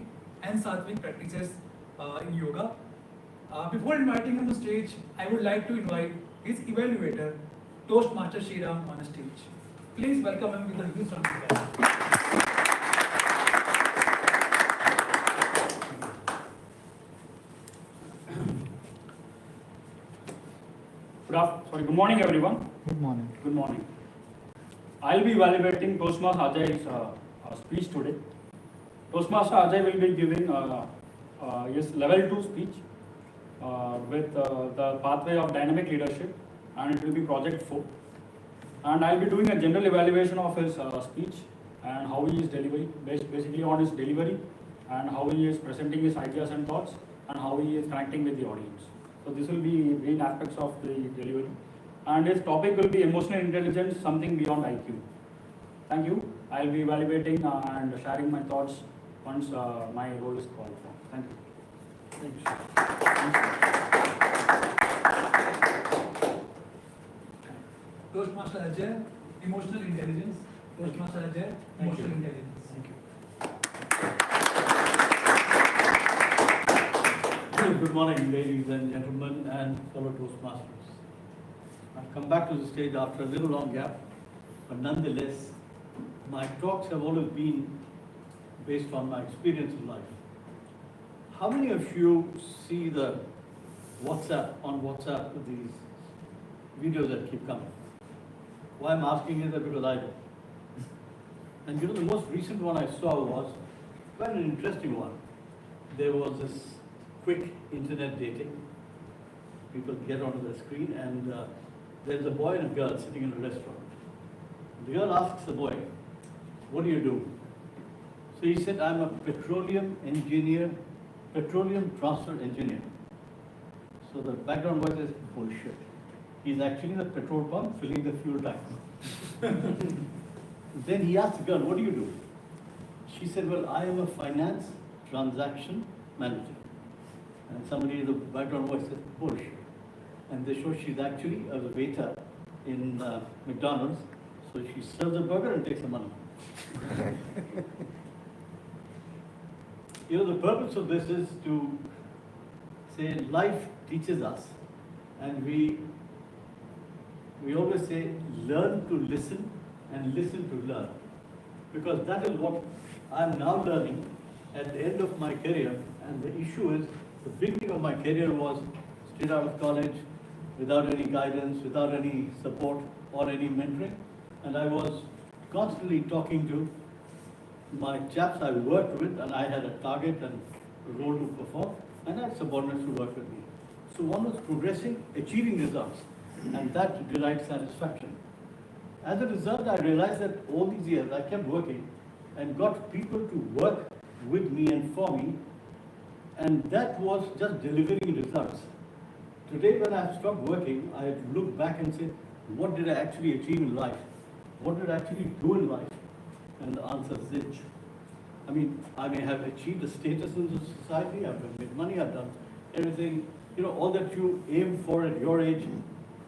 and sattvic practices in yoga. Before inviting him on stage, I would like to invite his evaluator, Toastmaster Shriram, on stage. Please welcome him with a huge round of applause. Good morning, everyone. Good morning. Good morning. I'll be evaluating Toastmaster Ajay's speech today. Toastmaster Ajay will be giving his level 2 speech with the pathway of dynamic leadership, and it will be project 4. And I'll be doing a general evaluation of his speech and how he is delivering, basically on his delivery, and how he is presenting his ideas and thoughts, and how he is connecting with the audience. So this will be main aspects of the delivery. And his topic will be emotional intelligence, something beyond IQ. Thank you. I'll be evaluating and sharing my thoughts once my role is called for. Thank you. Thank you. Toastmaster Ajay, emotional intelligence. Toastmaster Ajay, emotional intelligence. Thank you. Good morning, ladies and gentlemen, and fellow Toastmasters. I've come back to the stage after a little long gap, but nonetheless, my talks have always been based on my experience in life. How many of you see the WhatsApp with these videos that keep coming? Why I'm asking is that because I do. And the most recent one I saw was quite an interesting one. There was this quick internet dating. People get onto the screen, and there's a boy and a girl sitting in a restaurant. The girl asks the boy, "What do you do?" So he said, "I'm a petroleum transfer engineer." So the background voice is, "Bullshit. He's actually the petrol pump filling the fuel tank." Then he asked the girl, "What do you do?" She said, "Well, I am a finance transaction manager." And somebody in the background voice said, "Bullshit." And they show she's actually a waiter in McDonald's. So she serves the burger and takes the money. The purpose of this is to say life teaches us, and we always say learn to listen and listen to learn, because that is what I'm now learning at the end of my career. And the issue is, the beginning of my career was straight out of college, without any guidance, without any support or any mentoring, and I was constantly talking to my chaps I worked with, and I had a target and a role to perform, and I had subordinates who worked with me. So one was progressing, achieving results, and that derived satisfaction. As a result, I realized that all these years I kept working and got people to work with me and for me, and that was just delivering results. Today, when I've stopped working, I look back and say, what did I actually achieve in life? What did I actually do in life? And the answer is zilch. I mean, I may have achieved a status in the society, I've made money, I've done everything, all that you aim for at your age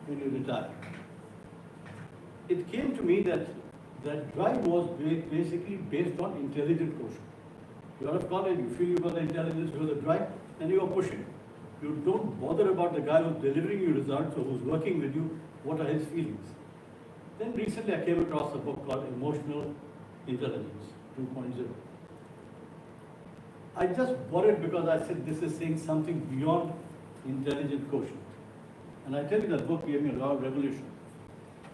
when you retire. It came to me that drive was basically based on intelligent quotient. You're out of college, you feel you've got the intelligence, you've got the drive, and you are pushing. You don't bother about the guy who's delivering you results or who's working with you, what are his feelings. Then recently I came across a book called Emotional Intelligence 2.0. I just bought it because I said this is saying something beyond intelligent quotient. And I tell you, that book gave me a lot of revolution.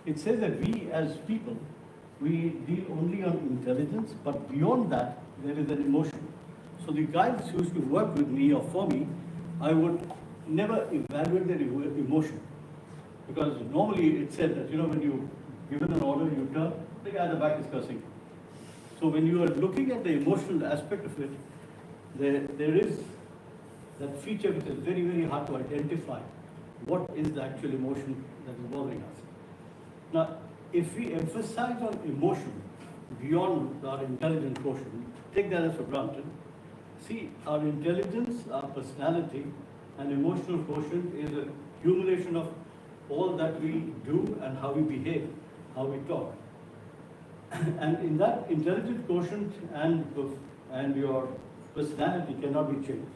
It says that we as people, we deal only on intelligence, but beyond that, there is an emotion. So the guys who used to work with me or for me, I would never evaluate their emotion. Because normally it's said that, when you given an order, you turn, the guy at the back is cursing. So when you are looking at the emotional aspect of it, there is that feature which is very, very hard to identify. What is the actual emotion that is bothering us? Now, if we emphasize on emotion beyond our intelligent quotient, take that as for granted. See, our intelligence, our personality, and emotional quotient is a accumulation of all that we do and how we behave, how we talk. And in that intelligent quotient and your personality cannot be changed.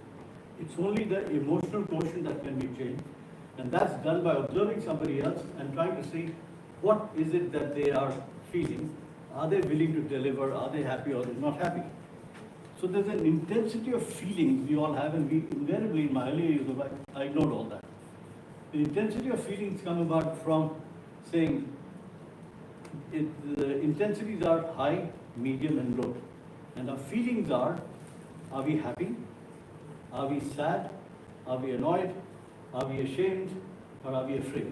It's only the emotional quotient that can be changed. And that's done by observing somebody else and trying to see what is it that they are feeling. Are they willing to deliver? Are they happy or they're not happy? So there's an intensity of feelings we all have, and we invariably in my earlier years of life, I ignored all that. The intensity of feelings come about from saying the intensities are high, medium, and low. And our feelings are we happy? Are we sad? Are we annoyed? Are we ashamed? Or are we afraid?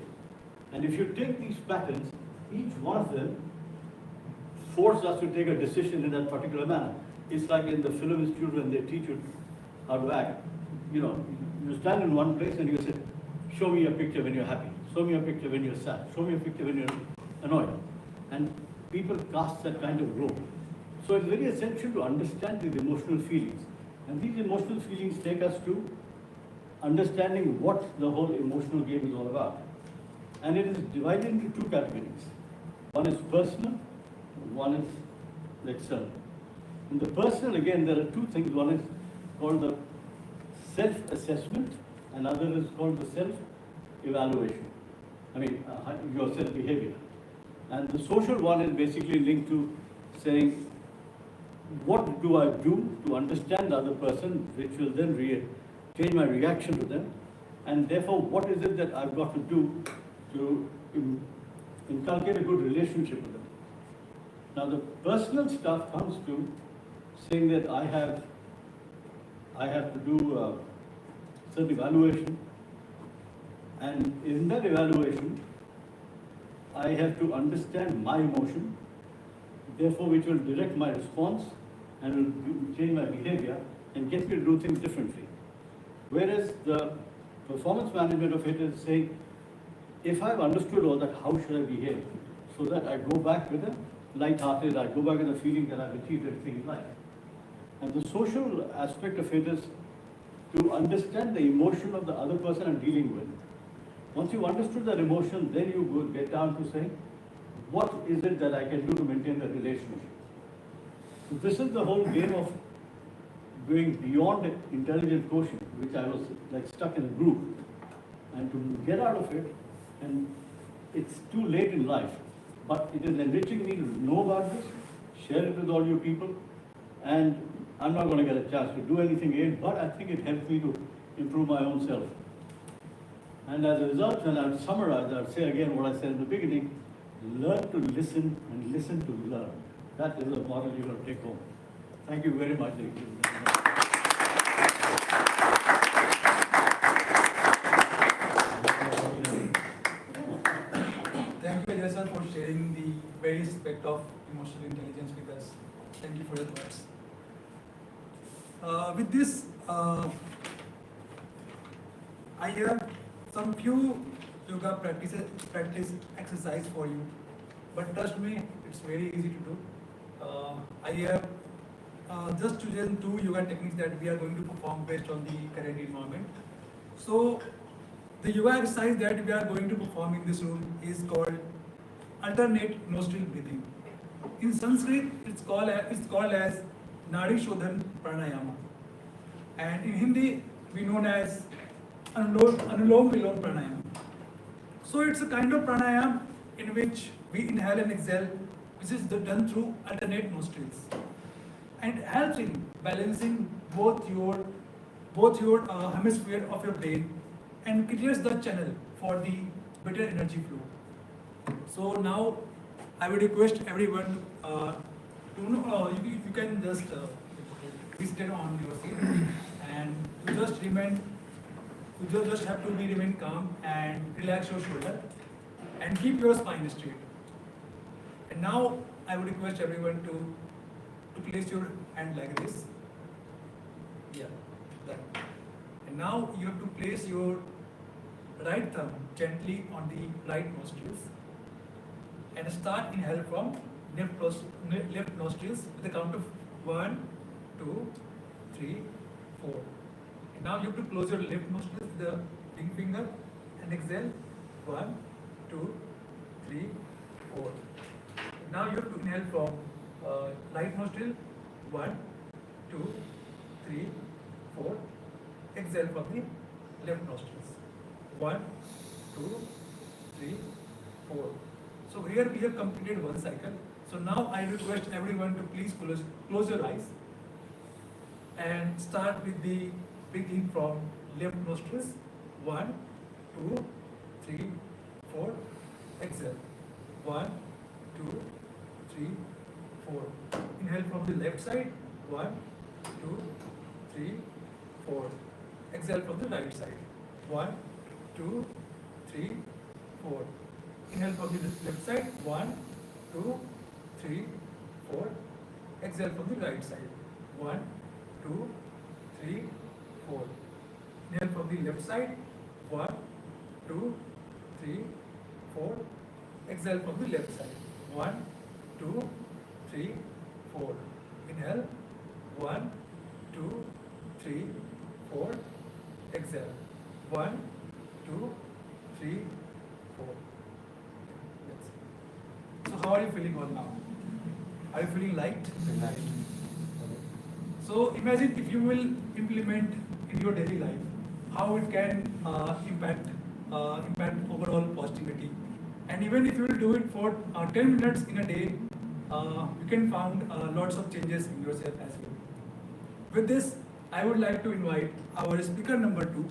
And if you take these patterns, each one of them forces us to take a decision in that particular manner. It's like in the film institute when they teach you how to act. You stand in one place and you say, show me a picture when you're happy. Show me a picture when you're sad. Show me a picture when you're annoyed. And people cast that kind of role. So it's very essential to understand these emotional feelings. And these emotional feelings take us to understanding what the whole emotional game is all about. And it is divided into two categories. One is personal, one is the external. In the personal, again, there are two things. One is called the self-assessment, and other is called the self-evaluation. Your self-behavior. And the social one is basically linked to saying, what do I do to understand the other person, which will then change my reaction to them, and therefore what is it that I've got to do to inculcate a good relationship with them. Now the personal stuff comes to saying that I have to do certain evaluation, and in that evaluation I have to understand my emotion, therefore which will direct my response and will change my behavior and get me to do things differently. Whereas the performance management of it is saying, if I've understood all that, how should I behave? So that I go back with a light-hearted, I go back with a feeling that I've achieved everything in life. And the social aspect of it is to understand the emotion of the other person I'm dealing with. Once you've understood that emotion, then you get down to saying, what is it that I can do to maintain the relationship? So this is the whole game of going beyond intelligent quotient, which I was like stuck in a groove. And to get out of it, and it's too late in life, but it is enriching me to know about this, share it with all you people, and I'm not going to get a chance to do anything again, but I think it helps me to improve my own self. And as a result, when I summarize, I'll say again what I said in the beginning, learn to listen and listen to learn. That is a model you're going to take home. Thank you very much. Thank you, Ajay sir, for sharing the various aspects of emotional intelligence with us. Thank you for your thoughts. With this, I have some few yoga practice exercise for you. But trust me, it's very easy to do. I have just chosen 2 yoga techniques that we are going to perform based on the current environment. So, the yoga exercise that we are going to perform in this room is called alternate nostril breathing. In Sanskrit, it's called as Nadi Shodhan Pranayama. And in Hindi, we known as Anulom Vilom Pranayama. So it's a kind of pranayama in which we inhale and exhale, which is done through alternate nostrils, and it helps in balancing both your hemisphere of your brain and clears the channel for the better energy flow. So now I would request everyone to know you can just be seated on your seat and to just remain You just have to remain calm and relax your shoulder and keep your spine straight. And now I would request everyone to place your hand like this. Yeah, that. And now you have to place your right thumb gently on the right nostrils and start inhale from left nostrils with a count of 1, 2, 3, 4. And now you have to close your left nostrils with the ring finger and exhale 1, 2, 3, 4. Now you have to inhale from right nostril 1, 2, 3, 4. Exhale from the left nostrils 1, 2, 3, 4. So here we have completed one cycle. So now I request everyone to please close your eyes and start with the breathing from left nostrils 1, 2, 3, 4. Exhale 1, 2, 3, 4. Inhale from the left side 1, 2, 3, 4. Exhale from the right side 1, 2, 3, 4. Inhale from the left side 1, 2, 3, 4. Exhale from the right side 1, 2, 3, 4. Inhale from the left side 1, 2, 3, 4. Exhale from the left side 1, 2, 3, 4. Inhale 1, 2, 3, 4. Exhale 1, 2, 3, 4. So how are you feeling on now? Are you feeling light? Light. So imagine if you will implement in your daily life, how it can impact overall positivity. And even if you will do it for 10 minutes in a day, you can find lots of changes in yourself as well. With this, I would like to invite our speaker number 2,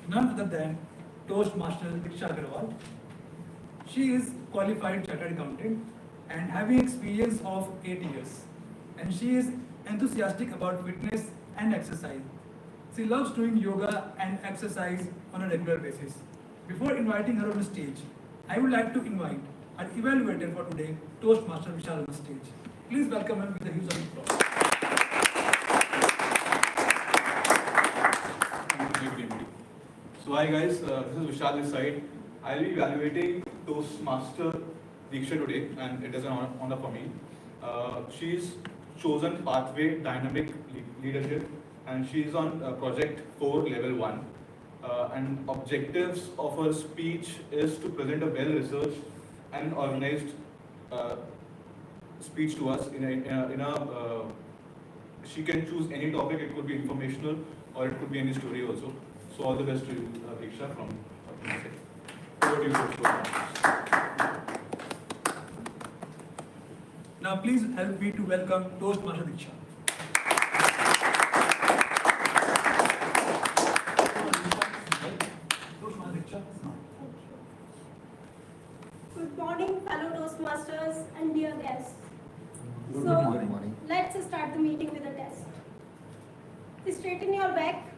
none other than Toastmaster Diksha Agarwal. She is qualified chartered accountant and having experience of 8 years. And she is enthusiastic about fitness and exercise. She loves doing yoga and exercise on a regular basis. Before inviting her on the stage, I would like to invite our evaluator for today, Toastmaster Vishal, on the stage. Please welcome him with a huge round of applause. Good evening. So hi guys, this is Vishal this side. I'll be evaluating Toastmaster Diksha today, and it is an honor for me. She's chosen Pathway Dynamic Leadership, and she's on Project 4 Level 1. And objectives of her speech is to present a well-researched and organized speech to us. She can choose any topic. It could be informational or it could be any story also. So all the best to you, Diksha, from my side. Over to you. Now please help me to welcome Toastmaster Diksha. Good morning, fellow Toastmasters and dear guests. Good morning. Let's start the meeting with a test. Straighten your back,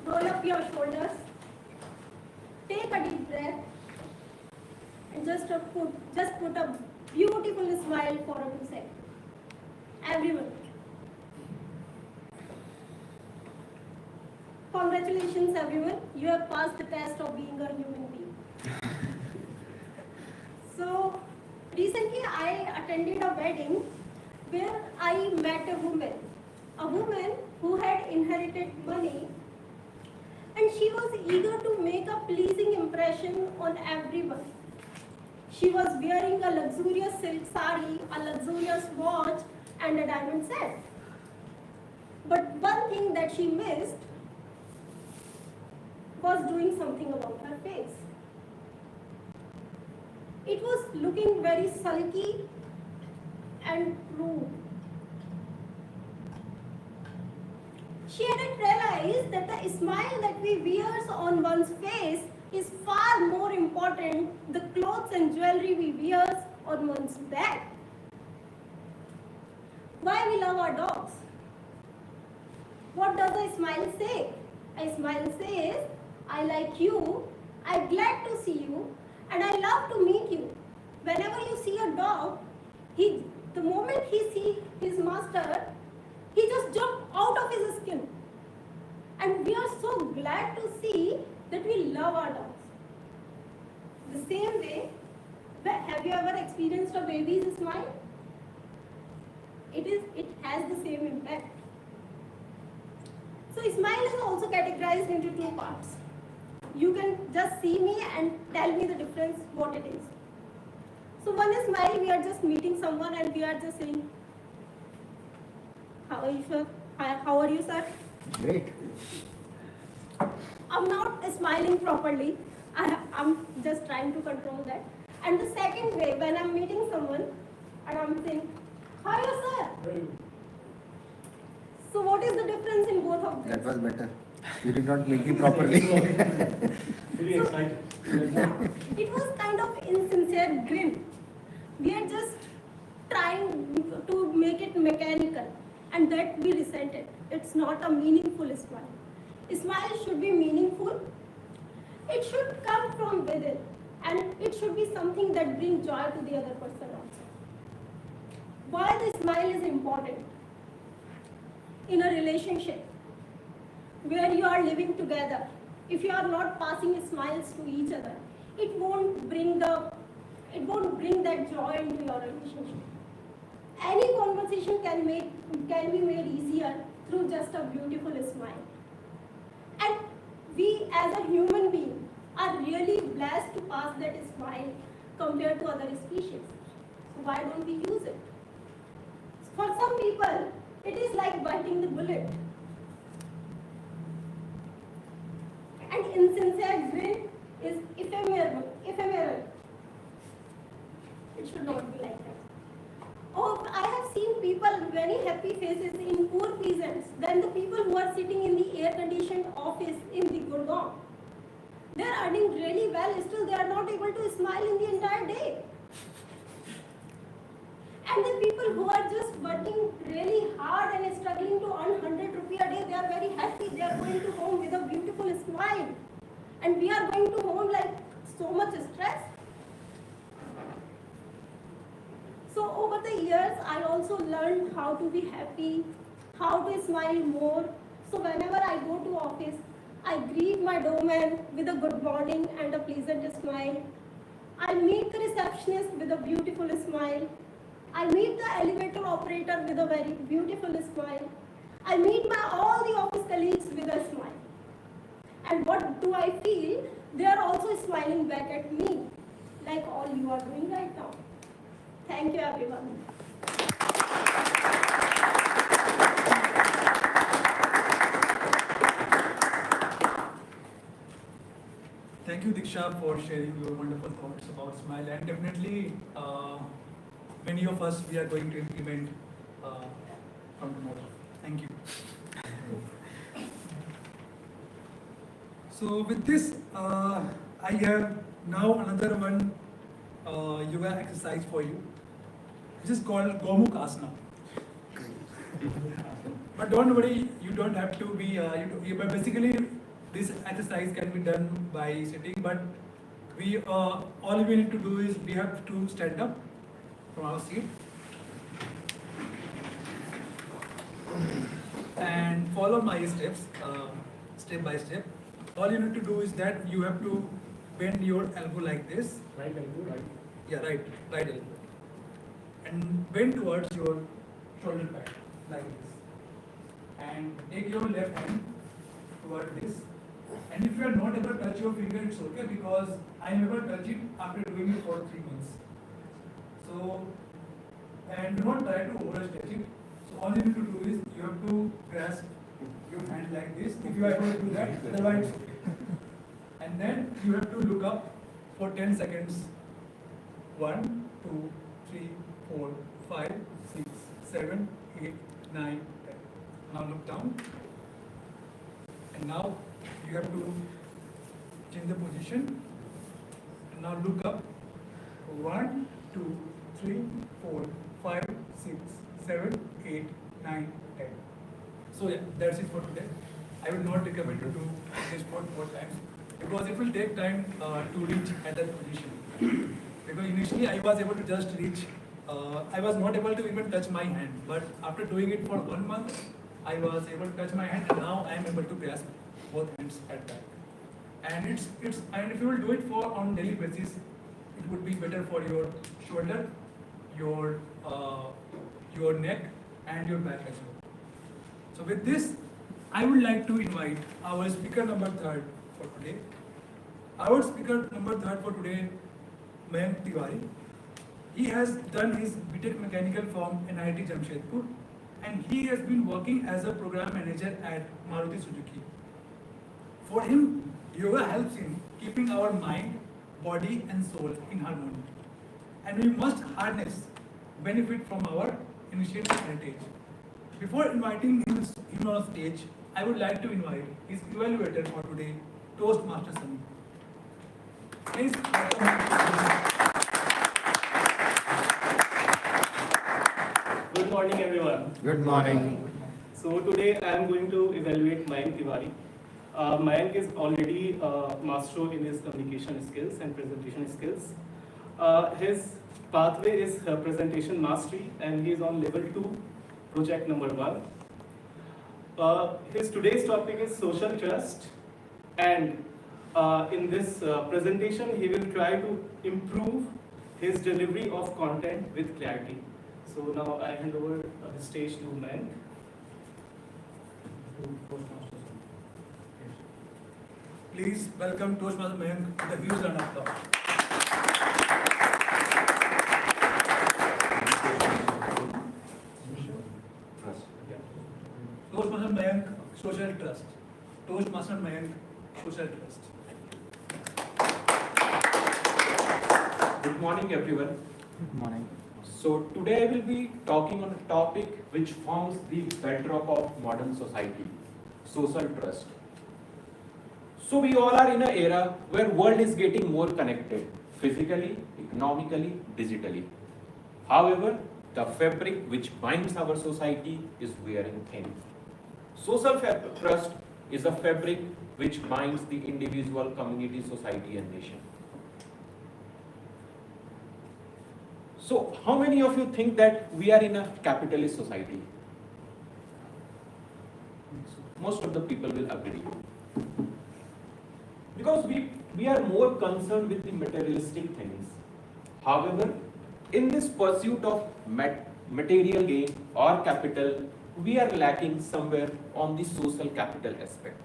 roll up your shoulders, take a deep breath, and just put a beautiful smile for a 2 seconds. Everyone. Congratulations, everyone. You have passed the test of being a human being. So, recently I attended a wedding where I met a woman who had inherited money, and she was eager to make a pleasing impression on everyone. She was wearing a luxurious silk sari, a luxurious watch, and a diamond set. But one thing that she missed was doing something about her face. It was looking very sulky and rude. She hadn't realized that the smile that we wear on one's face is far more important than the clothes and jewelry we wear on one's back. Why we love our dogs? What does a smile say? A smile says, I like you, I'm glad to see you, and I love to meet you. Whenever you see a dog, the moment he sees his master, he just jumps out of his skin. And we are so glad to see that we love our dogs. The same way, have you ever experienced a baby's smile? It has the same impact. So smile is also categorized into two parts. You can just see me and tell me the difference, what it is. So one is smile, we are just meeting someone and we are just saying, how are you, sir? How are you, sir? Great. I'm not smiling properly. I'm just trying to control that. And the second way, when I'm meeting someone and I'm saying, how are you, sir? So what is the difference in both of them? That was better. You did not make it properly. Very excited. It was kind of insincere grin. We are just trying to make it mechanical, and that we resented. It's not a meaningful smile. A smile should be meaningful. It should come from within, and it should be something that brings joy to the other person also. Why the smile is important? In a relationship where you are living together, if you are not passing smiles to each other, it won't bring that joy into your relationship. Any conversation can be made easier through just a beautiful smile. And we as a human being are really blessed to pass that smile compared to other species. So why don't we use it? For some people, it is like biting the bullet. And insincere grin is ephemeral. It should not be like that. Oh, I have seen people very happy faces in poor peasants than the people who are sitting in the air-conditioned office in the Gurgaon. They are earning really well, still they are not able to smile in the entire day. And the people who are just working really hard and struggling to earn 100 rupees a day, they are very happy. They are going to home with a beautiful smile. And we are going to home like so much stress. So over the years, I also learned how to be happy, how to smile more. So whenever I go to office, I greet my doorman with a good morning and a pleasant smile. I meet the receptionist with a beautiful smile. I meet the elevator operator with a very beautiful smile. I meet all the office colleagues with a smile. And what do I feel? They are also smiling back at me, like all you are doing right now. Thank you, everyone. Thank you, Diksha, for sharing your wonderful thoughts about Smile. And definitely, many of us, we are going to implement from tomorrow. Thank you. So with this, I have now another one yoga exercise for you, which is called Gomukh Asana. But don't worry, you don't have to be, but basically this exercise can be done by sitting, but all we need to do is we have to stand up from our seat and follow my steps, step by step. All you need to do is that you have to bend your elbow like this. Right elbow, right? Yeah, right elbow. And bend towards your shoulder pad like this. And take your left hand toward this. And if you are not able to touch your finger, it's okay, because I am able to touch it after doing it for 3 months. So, and do not try to overstretch it. So all you need to do is you have to grasp your hand like this. If you are able to do that, otherwise it's okay. And then you have to look up for 10 seconds. 1, 2, 3, 4, 5, 6, 7, 8, 9, 10. Now look down. And now you have to change the position. And now look up. 1, 2, 3, 4, 5, 6, 7, 8, 9, 10. So yeah, that's it for today. I will not recommend you to do this four times because it will take time to reach at that position. Because initially I was able to just reach, I was not able to even touch my hand, but after doing it for 1 month, I was able to touch my hand, and now I am able to grasp both hands at back. And and if you will do it for on daily basis, it would be better for your shoulder, your neck, and your back as well. So with this, I would like to invite our speaker number 3 for today. Our speaker number 3 for today, Mayank Tiwari. He has done his BTech Mechanical from NIT Jamshedpur, and he has been working as a program manager at Maruti Suzuki. For him, yoga helps in keeping our mind, body and soul in harmony. And we must harness benefit from our ancient heritage. Before inviting him on stage, I would like to invite his evaluator for today, Toastmasters Summit. Please welcome. Good morning, everyone. Good morning. So today I am going to evaluate Mayank Tiwari. Mayank is already a master in his communication skills and presentation skills. His pathway is presentation mastery, and he is on level 2, project number 1. His today's topic is social trust, and in this presentation he will try to improve his delivery of content with clarity. So now I hand over the stage to Mayank. Please welcome Toastmaster Mayank with a huge round of applause. Toastmaster Mayank, Social Trust. Toastmaster Mayank, Social Trust. Good morning, everyone. Good morning. So today I will be talking on a topic which forms the bedrock of modern society, social trust. So we all are in an era where world is getting more connected, physically, economically, digitally. However, the fabric which binds our society is wearing thin. Social trust is a fabric which binds the individual, community, society and nation. So, how many of you think that we are in a capitalist society? Most of the people will agree. Because we are more concerned with the materialistic things. However, in this pursuit of material gain or capital, we are lacking somewhere on the social capital aspect.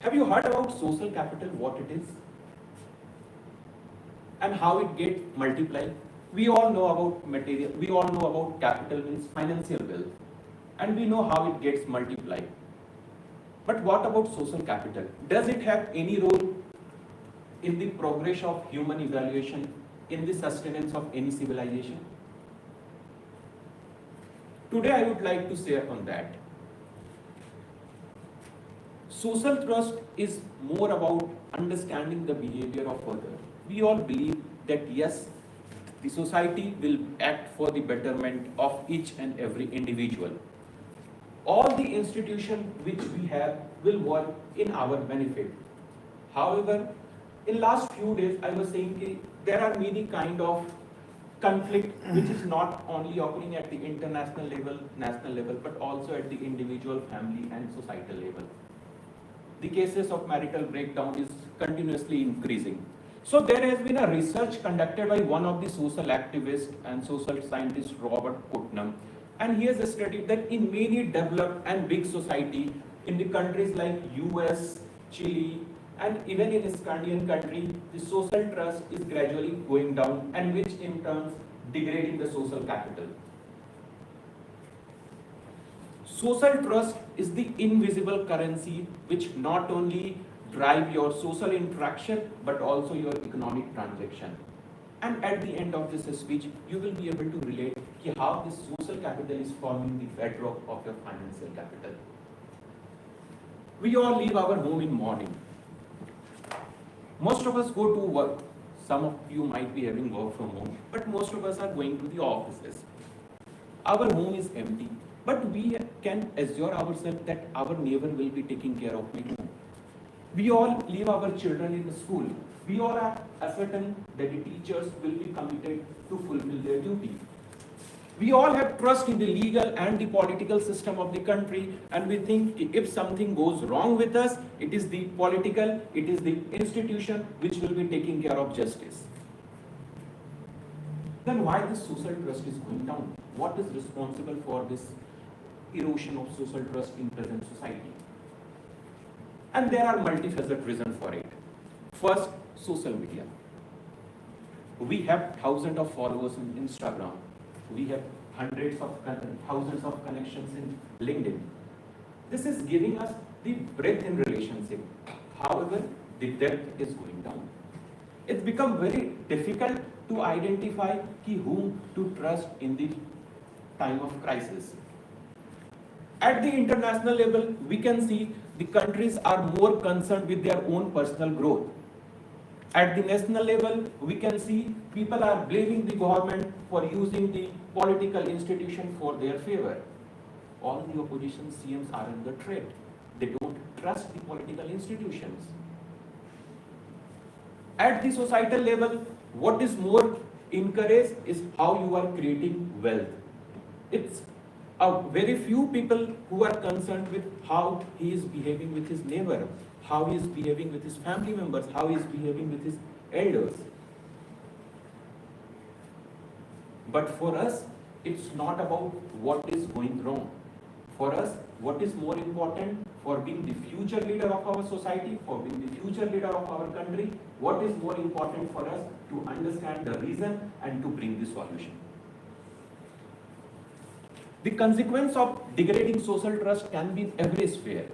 Have you heard about social capital, what it is? And how it gets multiplied? We all know about material, we all know about capital means financial wealth, and we know how it gets multiplied. But what about social capital? Does it have any role in the progress of human evaluation, in the sustenance of any civilization? Today I would like to share on that. Social trust is more about understanding the behavior of others. We all believe that yes, the society will act for the betterment of each and every individual. All the institutions which we have will work in our benefit. However, in last few days I was saying that there are many kind of conflict which is not only occurring at the international level, national level, but also at the individual, family and societal level. The cases of marital breakdown is continuously increasing. So there has been a research conducted by one of the social activists and social scientist, Robert Putnam, and he has studied that in many developed and big society, in the countries like US, Chile, and even in Scandinavian country, the social trust is gradually going down, and which in turn degrading the social capital. Social trust is the invisible currency which not only drive your social interaction but also your economic transaction. And at the end of this speech, you will be able to relate how this social capital is forming the bedrock of your financial capital. We all leave our home in morning. Most of us go to work. Some of you might be having work from home, but most of us are going to the offices. Our home is empty. but we can assure ourselves that our neighbor will be taking care of me too. We all leave our children in the school. We all are certain that the teachers will be committed to fulfill their duty. We all have trust in the legal and the political system of the country, and we think if something goes wrong with us, it is the political, it is the institution which will be taking care of justice. Then why this social trust is going down? What is responsible for this erosion of social trust in present society? And there are multifaceted reasons for it. First, social media. We have thousands of followers on Instagram. We have thousands of connections in LinkedIn. This is giving us the breadth in relationship. However, the depth is going down. It's become very difficult to identify whom to trust in the time of crisis. At the international level, we can see the countries are more concerned with their own personal growth. At the national level, we can see people are blaming the government for using the political institution for their favor. All the opposition CMs are in the threat. They don't trust the political institutions. At the societal level, what is more encouraged is how you are creating wealth. It's very few people who are concerned with how he is behaving with his neighbor, how he is behaving with his family members, how he is behaving with his elders. But for us, it's not about what is going wrong. For us, what is more important for being the future leader of our society, for being the future leader of our country, what is more important for us to understand the reason and to bring the solution. The consequence of degrading social trust can be in every sphere.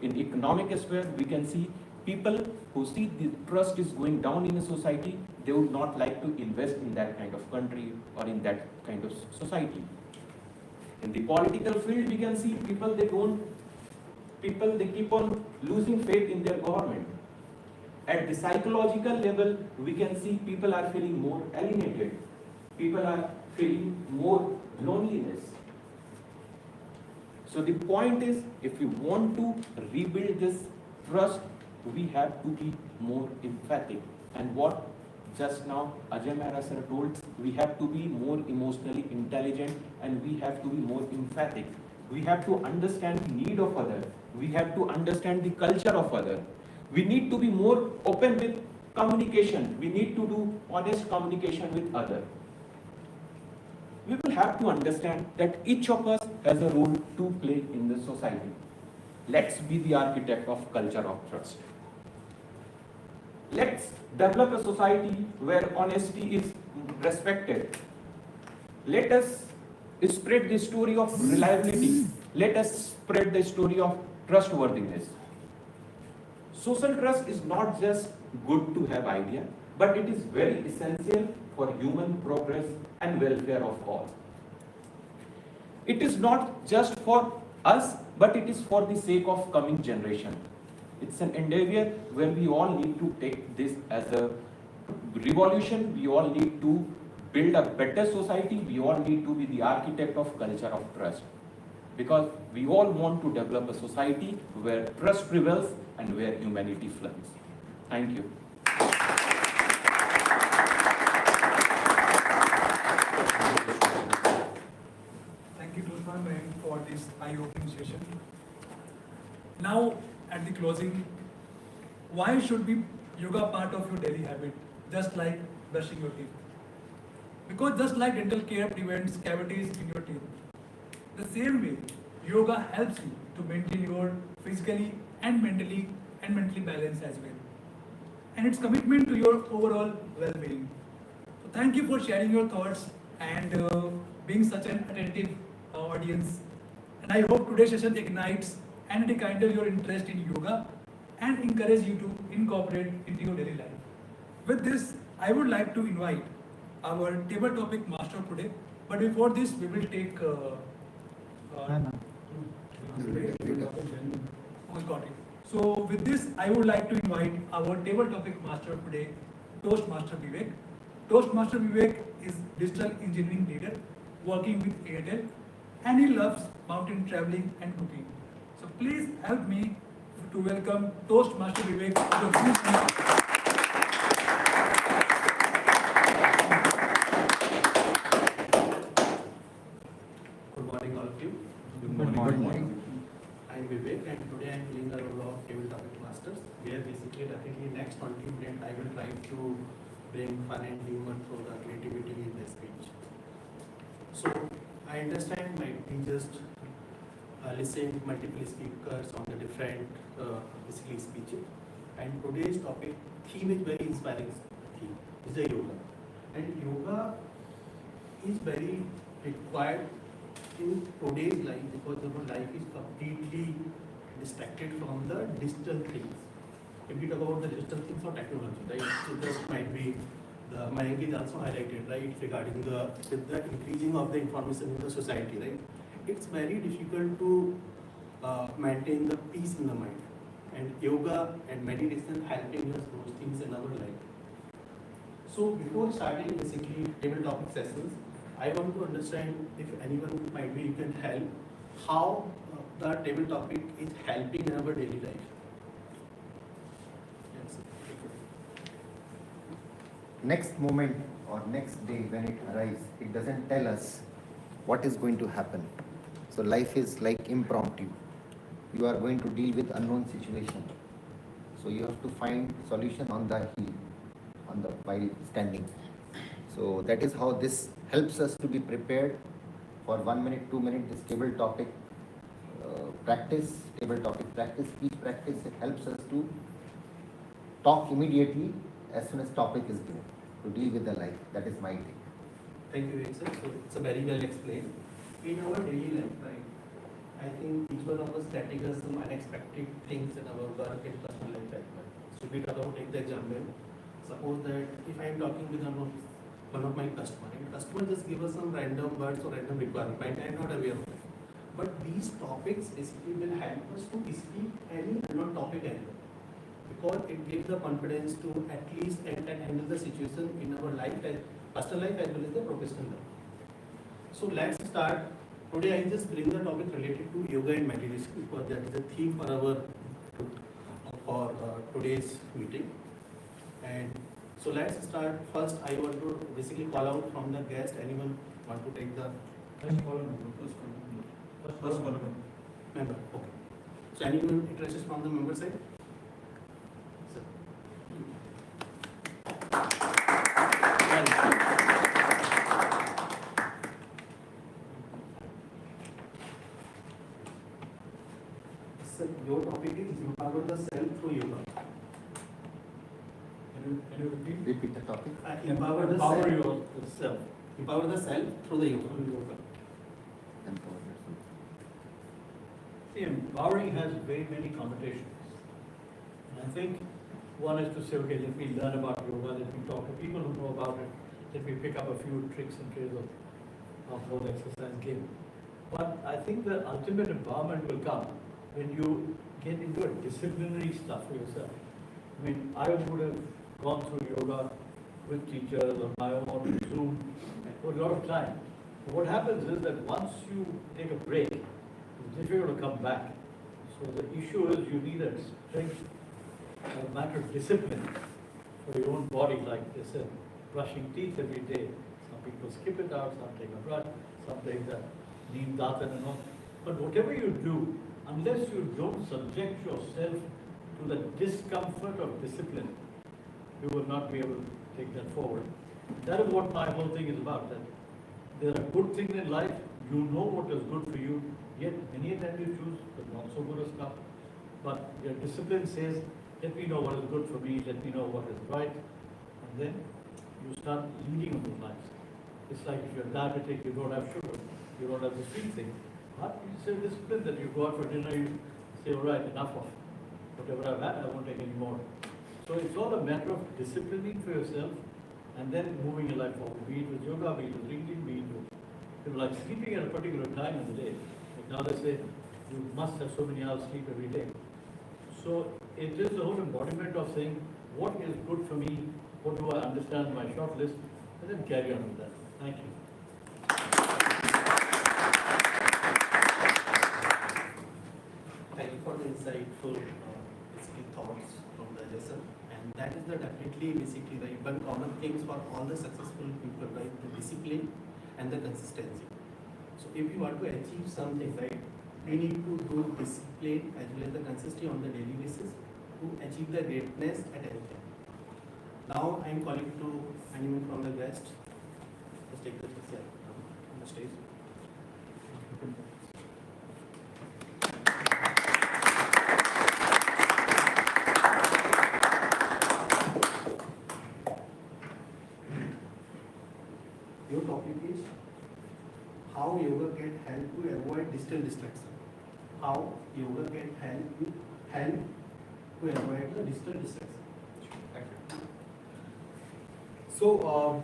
In economic sphere, we can see people who see the trust is going down in a society, they would not like to invest in that kind of country or in that kind of society. In the political field, we can see people they keep on losing faith in their government. At the psychological level, we can see people are feeling more alienated. People are feeling more loneliness. So the point is, if we want to rebuild this trust, we have to be more emphatic. And what just now Ajay Mehra sir told, we have to be more emotionally intelligent and we have to be more emphatic. We have to understand the need of others. We have to understand the culture of others. We need to be more open with communication. We need to do honest communication with others. We will have to understand that each of us has a role to play in the society. Let's be the architect of culture of trust. Let's develop a society where honesty is respected. Let us spread the story of reliability. Let us spread the story of trustworthiness. Social trust is not just good to have idea, but it is very essential for human progress and welfare of all. It is not just for us, but it is for the sake of coming generation. It's an endeavor where we all need to take this as a revolution. We all need to build a better society. We all need to be the architect of culture of trust. Because we all want to develop a society where trust prevails and where humanity flourishes. Thank you. Thank you, Toastman, for this eye-opening session. Now, at the closing, why should be yoga part of your daily habit, just like brushing your teeth? Because just like dental care prevents cavities in your teeth, the same way, yoga helps you to maintain your physically and mentally balance as well. And its commitment to your overall well-being. So thank you for sharing your thoughts and being such an attentive audience. And I hope today's session ignites and rekindle your interest in yoga and encourage you to incorporate into your daily life. With this, I would like to invite our table topic master today. But before this, we will take got it. So with this, I would like to invite our table topic master today, Toastmaster Vivek. Toastmaster Vivek is digital engineering leader working with Airtel. and he loves mountain traveling and cooking. So please help me to welcome Toastmaster Vivek to the food. Good morning, all of you. Good morning. I'm Vivek, and today I'm playing the role of Table Topic Masters, where basically, definitely next 20 minutes, I will try to bring fun and humor through the creativity in this speech. So, I understand might be just listen to multiple speakers on the different basically speeches, and today's topic theme is very inspiring theme, is the yoga. And yoga is very required in today's life because our life is completely distracted from the digital things. If we talk about the digital things or technology, right? So this might be the Mayank is also highlighted, right, regarding with the increasing of the information in the society, right? It's very difficult to maintain the peace in the mind, and yoga and meditation helping us those things in our life. So before starting basically table topic sessions, I want to understand if anyone might be you can help how the table topic is helping in our daily life. Yes. Next moment or next day when it arrives, it doesn't tell us what is going to happen. So life is like impromptu. You are going to deal with unknown situation. So you have to find solution on the heel, while standing. So that is how this helps us to be prepared for 1 minute, 2 minute, this table topic practice, speech practice. It helps us to talk immediately as soon as topic is given, to deal with the life. That is my take. Thank you, Vivek sir. So it's a very well explained. In our daily life, right, I think each one of us getting us some unexpected things in our work and personal life as well. So we talk about, take the example, suppose that if I am talking with one of my customers, and customer just give us some random words or random requirement, I am not aware of it. But these topics basically will help us to speak any unknown topic as well, because it gives the confidence to at least handle the situation in our life, personal life as well as the professional life. So let's start. Today I just bring the topic related to yoga and meditation because that is the theme for today's meeting. And so let's start. First, I want to basically call out from the guest. Anyone want to take the first member? Okay. So anyone interested from the member side? So your topic is empower the self through yoga. Can you repeat the topic? Empower the self. Empower the self through the yoga. See, empowering has very many connotations. And I think one is to say, okay, let me learn about yoga, let me talk to people who know about it, let me pick up a few tricks and trades of how the exercise game. But I think the ultimate empowerment will come when you get into a disciplinary stuff for yourself. I mean, I would have gone through yoga with teachers on my own, Zoom, for a lot of time. But what happens is that once you take a break, it's difficult to come back. So the issue is you need a strength, a matter of discipline for your own body, like they said, brushing teeth every day. Some people skip it out, some take a brush, some take the neem datan and all. But whatever you do, unless you don't subject yourself to the discomfort of discipline, you will not be able to take that forward. That is what my whole thing is about, that there are good things in life, you know what is good for you, yet many a time you choose the not so good stuff. But your discipline says, let me know what is good for me, let me know what is right, and then you start leading on those lines. It's like if you're diabetic, you don't have sugar, you don't have the sweet thing. But you say discipline that you go out for dinner, you say, all right, enough of whatever I've had, I won't take any more. So it's all a matter of disciplining for yourself and then moving your life forward. Be it with yoga, be it with reading, be it with, like sleeping at a particular time in the day. Like now they say you must have so many hours sleep every day. So it is the whole embodiment of saying what is good for me, what do I understand in my short list, and then carry on with that. Thank you. insightful basically thoughts from the lesson, and that is the definitely basically the one common things for all the successful people, right? The discipline and the consistency. So if you want to achieve something, right, we need to do discipline as well as the consistency on the daily basis to achieve the greatness at anything. Now I am calling to anyone from the guest. Let's take the on the stage. Your topic is how yoga can help you avoid digital distraction. How yoga can help to avoid the digital distraction. So,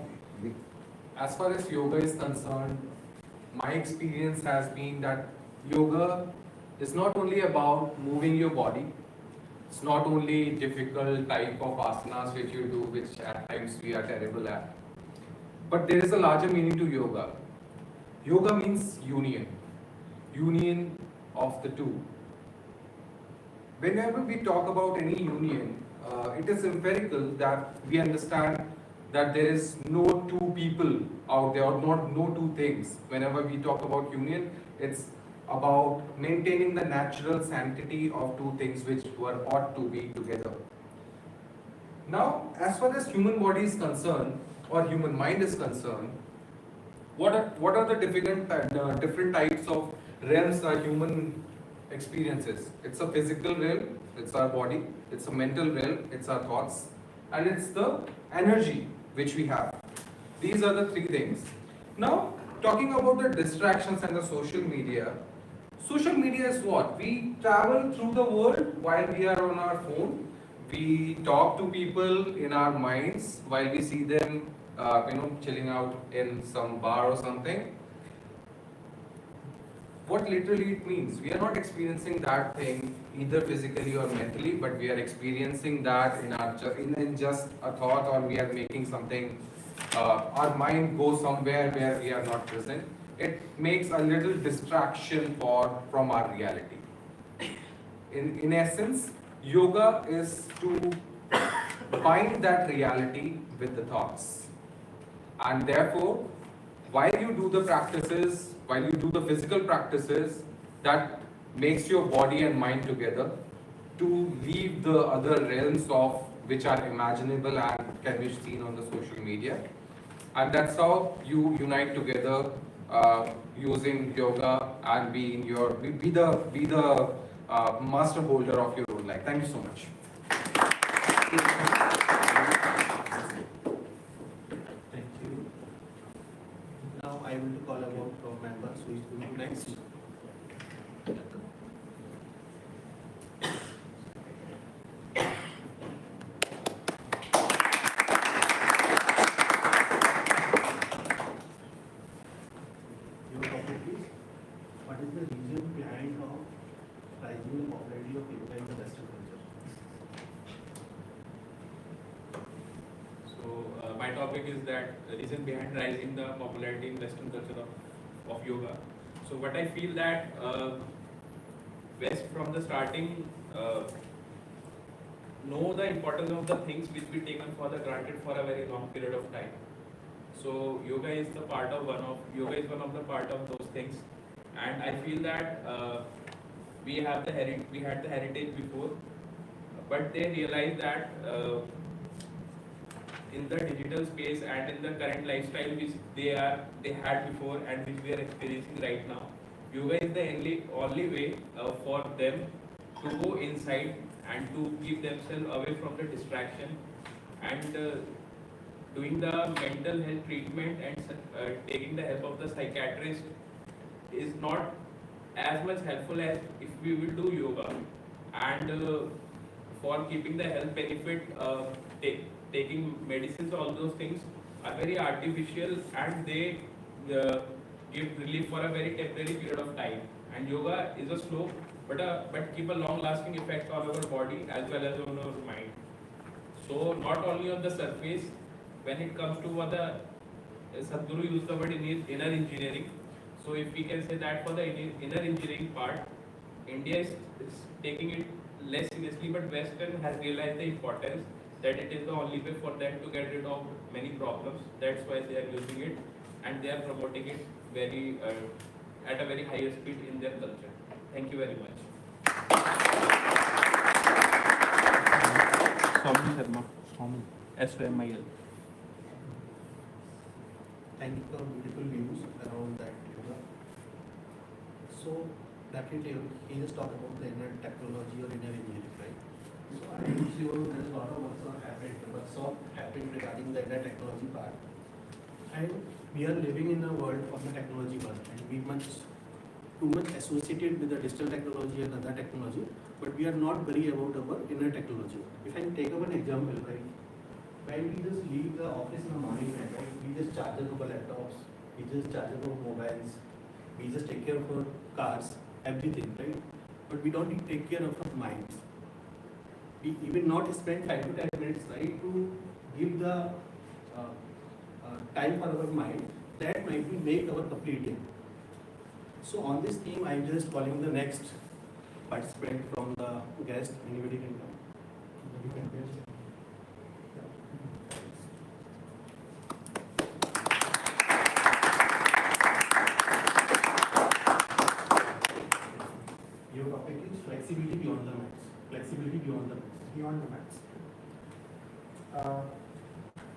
as far as yoga is concerned, my experience has been that yoga is not only about moving your body, it's not only difficult type of asanas which you do, which at times we are terrible at, but there is a larger meaning to yoga. Yoga means union of the two. Whenever we talk about any union, it is empirical that we understand that there is no two people out there, or no two things. Whenever we talk about union, it's about maintaining the natural sanctity of two things which were ought to be together. Now, as far as human body is concerned, or human mind is concerned, what are the different types of realms our human experiences? It's a physical realm, it's our body. It's a mental realm, it's our thoughts, and it's the energy which we have. These are the three things. Now, talking about the distractions and the social media is what? We travel through the world while we are on our phone. We talk to people in our minds while we see them chilling out in some bar or something. What literally it means, we are not experiencing that thing either physically or mentally, but we are experiencing that in just a thought, or we are making something, our mind goes somewhere where we are not present. It makes a little distraction from our reality. In essence, yoga is to bind that reality with the thoughts. And therefore, while you do the practices, while you do the physical practices, that makes your body and mind together to leave the other realms of which are imaginable and can be seen on the social media. And that's how you unite together using yoga and be the master holder of your own life. Thank you so much. Thank you. Now I will call about our members who is going next. Your topic is, what is the reason behind of rising the popularity of yoga in the Western culture? So my topic is that the reason behind rising the popularity in Western culture of yoga. So what I feel that West from the starting know the importance of the things which we taken for the granted for a very long period of time. So yoga is one of the part of those things, and I feel that we had the heritage before, but they realized that in the digital space and in the current lifestyle which they had before and which we are experiencing right now, yoga is the only way for them to go inside and to keep themselves away from the distraction, and doing the mental health treatment and taking the help of the psychiatrist is not as much helpful as if we will do yoga. And for keeping the health benefit, taking medicines, all those things are very artificial, and they give relief for a very temporary period of time. And yoga is a slow but keep a long-lasting effect on our body as well as on our mind. So not only on the surface, when it comes to what the Sadhguru used the word inner engineering. So if we can say that for the inner engineering part, India is taking it less seriously, but Western has realized the importance that it is the only way for them to get rid of many problems. That's why they are using it, and they are promoting it very at a very higher speed in their culture. Thank you very much. Soumya Sharma, SYMIL. Thank you for beautiful views around that yoga. So definitely he just talked about the inner technology or inner engineering, right? So I usually want to there's a lot of workshop happening regarding the inner technology part. And we are living in a world of the technology world, and we too much associated with the digital technology and other technology, but we are not very about our inner technology. If I take up an example, right? When we just leave the office in the morning, right? We just charge up our laptops, we just charge up our mobiles, we just take care of our cars, everything, right? But we don't take care of our minds. We even not spend 5 to 10 minutes, right, to give the time for our mind. That might be make our complete day. So on this theme, I'm just calling the next participant from the guest. Anybody can come. You can guess. Your topic is flexibility beyond the maths. Flexibility beyond the maths. Beyond the maths.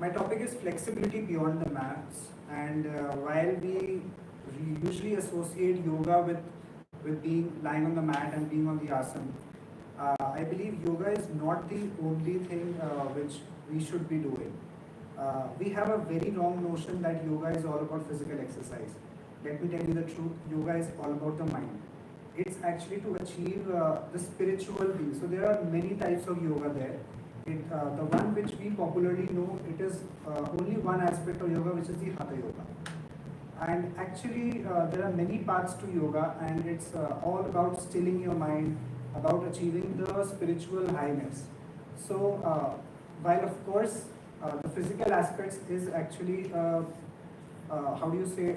My topic is flexibility beyond the maths, and while we usually associate yoga with being lying on the mat and being on the asana, I believe yoga is not the only thing which we should be doing. We have a very wrong notion that yoga is all about physical exercise. Let me tell you the truth, yoga is all about the mind. It's actually to achieve the spiritual being. So there are many types of yoga there. The one which we popularly know, it is only one aspect of yoga, which is the Hatha Yoga. And actually, there are many parts to yoga, and it's all about stilling your mind, about achieving the spiritual highness. So, while of course, the physical aspects is actually, how do you say,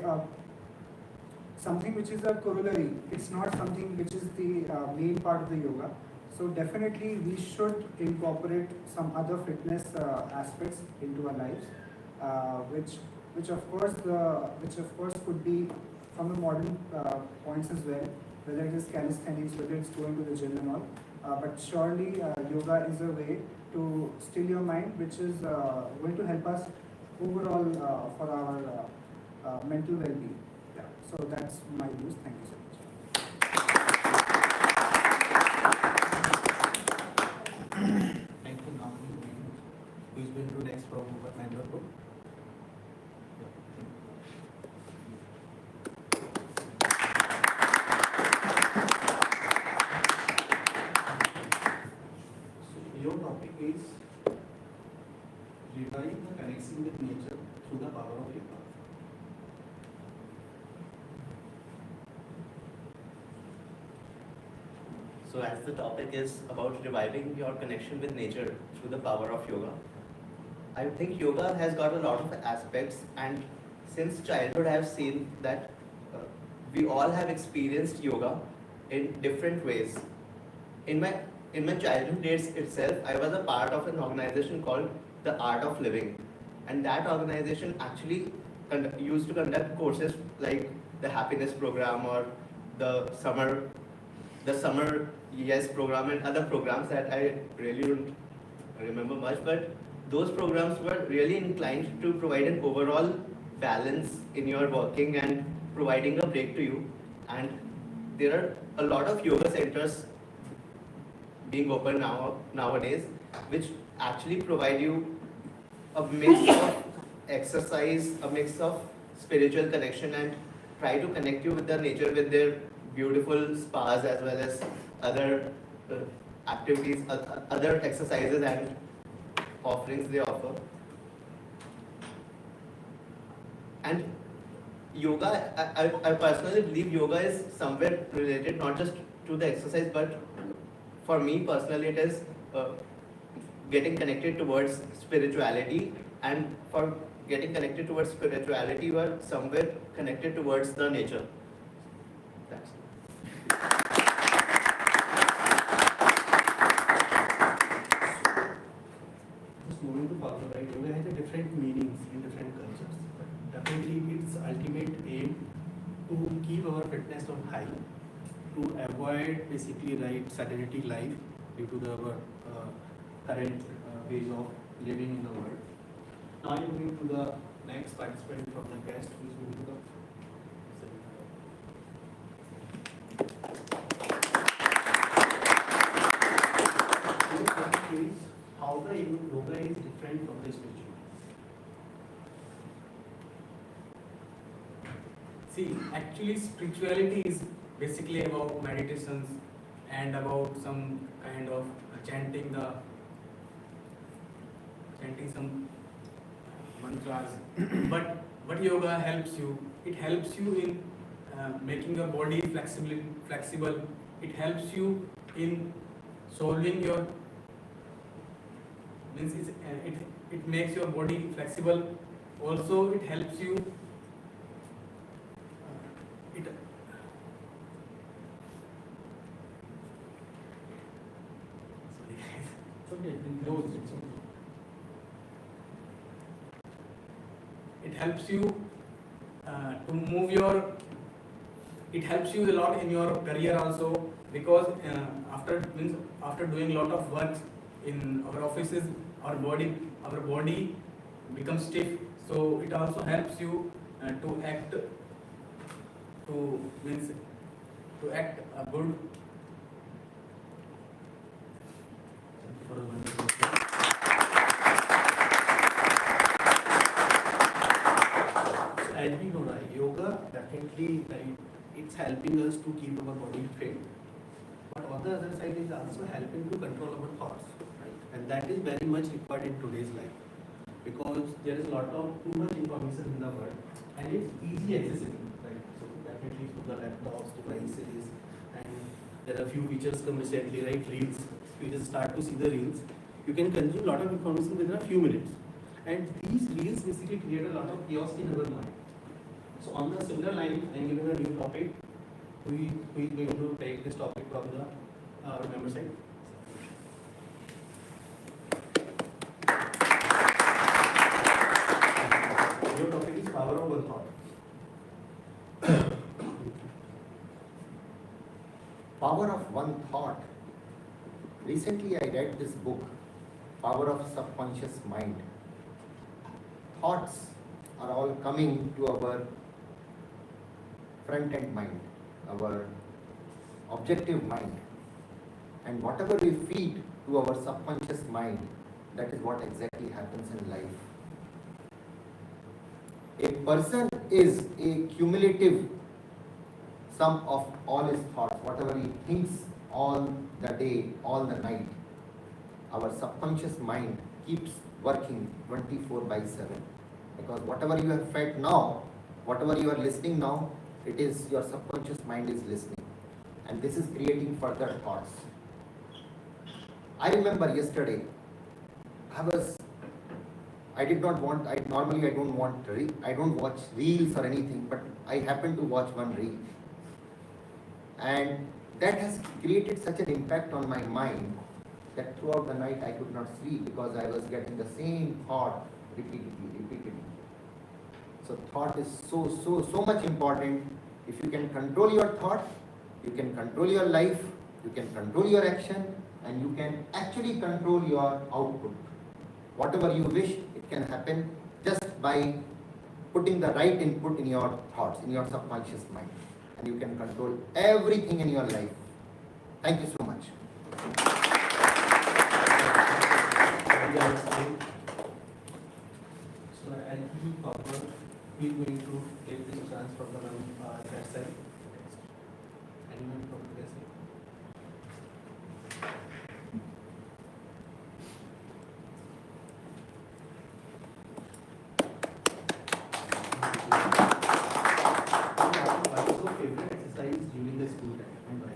something which is a corollary. It's not something which is the main part of the yoga. So definitely we should incorporate some other fitness aspects into our lives, which of course could be from the modern points as well, whether it is calisthenics, whether it's going to the gym and all. But surely yoga is a way to still your mind, which is going to help us overall for our mental well-being. Yeah. So that's my views. Thank you so much. Thank you. Now, who is going to next from Mangalore Group? So your topic is reviving the connection with nature through the power of yoga. So as the topic is about reviving your connection with nature through the power of yoga, I think yoga has got a lot of aspects, and since childhood I have seen that we all have experienced yoga in different ways. In my childhood days itself, I was a part of an organization called the Art of Living, and that organization actually used to conduct courses like the happiness program or the summer yes program and other programs that I really don't remember much, but those programs were really inclined to provide an overall balance in your working and providing a break to you. And there are a lot of yoga centers being open nowadays, which actually provide you a mix of exercise, a mix of spiritual connection, and try to connect you with the nature with their beautiful spas as well as other activities, other exercises and offerings they offer. And yoga, I personally believe yoga is somewhere related not just to the exercise, but for me personally it is getting connected towards spirituality, and for getting connected towards spirituality you are somewhere connected towards the nature. That's it. ultimate aim to keep our fitness on high, to avoid basically sedentary life due to our current ways of living in the world. Now I'm moving to the next participant from the guest, who is moving to the how the yoga is different from the spiritual. See, actually spirituality is basically about meditations and about some kind of chanting some mantras. but yoga helps you. It helps you in making your body flexible. It helps you in solving your it makes your body flexible. Also, it helps you. It helps you to move your. It helps you a lot in your career also, because after doing a lot of work in our offices, our body becomes stiff. So it also helps you to act a good. As we know, yoga definitely it's helping us to keep our body fit, but on the other side is also helping to control our thoughts, right? And that is very much required in today's life, because there is a lot of too much information in the world, and it's easy accessible, right? So definitely through the laptops, devices, and there are few features come recently, right? Reels. You just start to see the reels. You can consume a lot of information within a few minutes, and these reels basically create a lot of chaos in our mind. So on the similar line, I am giving a new topic. Who is going to take this topic from the member side? Your topic is power of one thought. Power of one thought. Recently I read this book, Power of Subconscious Mind. Thoughts are all coming to our front-end mind, our objective mind. And whatever we feed to our subconscious mind, that is what exactly happens in life. A person is a cumulative sum of all his thoughts, whatever he thinks all the day, all the night. Our subconscious mind keeps working 24/7. Because whatever you have fed now, whatever you are listening now, it is your subconscious mind is listening. And this is creating further thoughts. I remember yesterday, I don't watch reels or anything, but I happened to watch one reel. And that has created such an impact on my mind that throughout the night I could not sleep, because I was getting the same thought repeatedly. So thought is so much important. If you can control your thought, you can control your life, you can control your action, and you can actually control your output. Whatever you wish, it can happen just by putting the right input in your thoughts, in your subconscious mind. And you can control everything in your life. Thank you so much. So as we move forward, we are going to take this chance from the that side. Anyone from that side? What is your favorite exercise during the school time and why?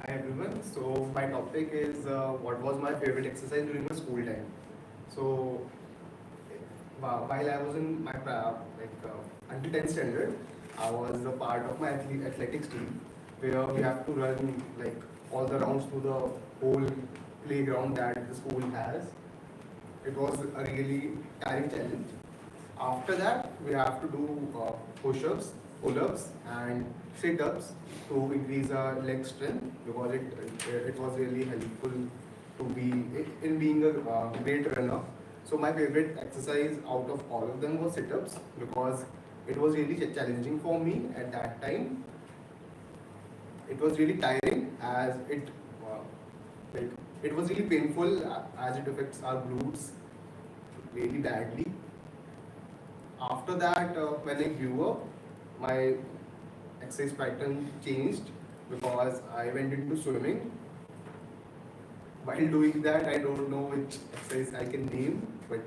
Hi everyone. So my topic is what was my favorite exercise during my school time. So while I was in my until 10th standard, I was a part of my athletics team, where we have to run all the rounds through the whole playground that the school has. it was a really tiring challenge. After that, we have to do push-ups, pull-ups, and sit-ups to increase our leg strength because it was really helpful to be in being a great runner. So my favorite exercise out of all of them was sit-ups because it was really challenging for me at that time. It was really tiring as like it was really painful as it affects our glutes really badly. After that, when I grew up, my exercise pattern changed because I went into swimming. While doing that, I don't know which exercise I can name, but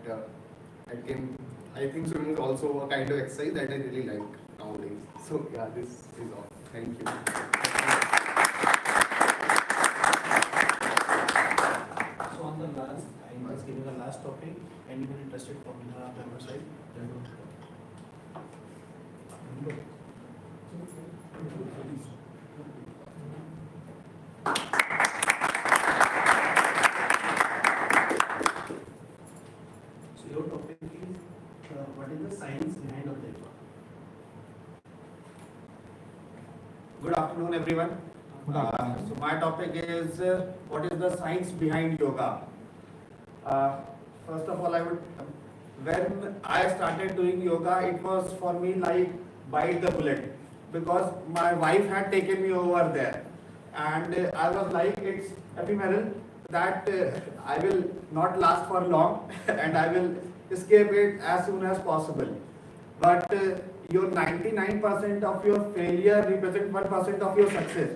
I think swimming is also a kind of exercise that I really like nowadays. So yeah, this is all. Thank you. So on the last, I was giving the last topic. Anyone interested from the member side? So your topic is what is the science behind of yoga? Good afternoon, everyone. So my topic is what is the science behind yoga? First of all, when I started doing yoga, it was for me like bite the bullet because my wife had taken me over there, and I was like, it's ephemeral that I will not last for long and I will escape it as soon as possible. But your 99% of your failure represent 1% of your success.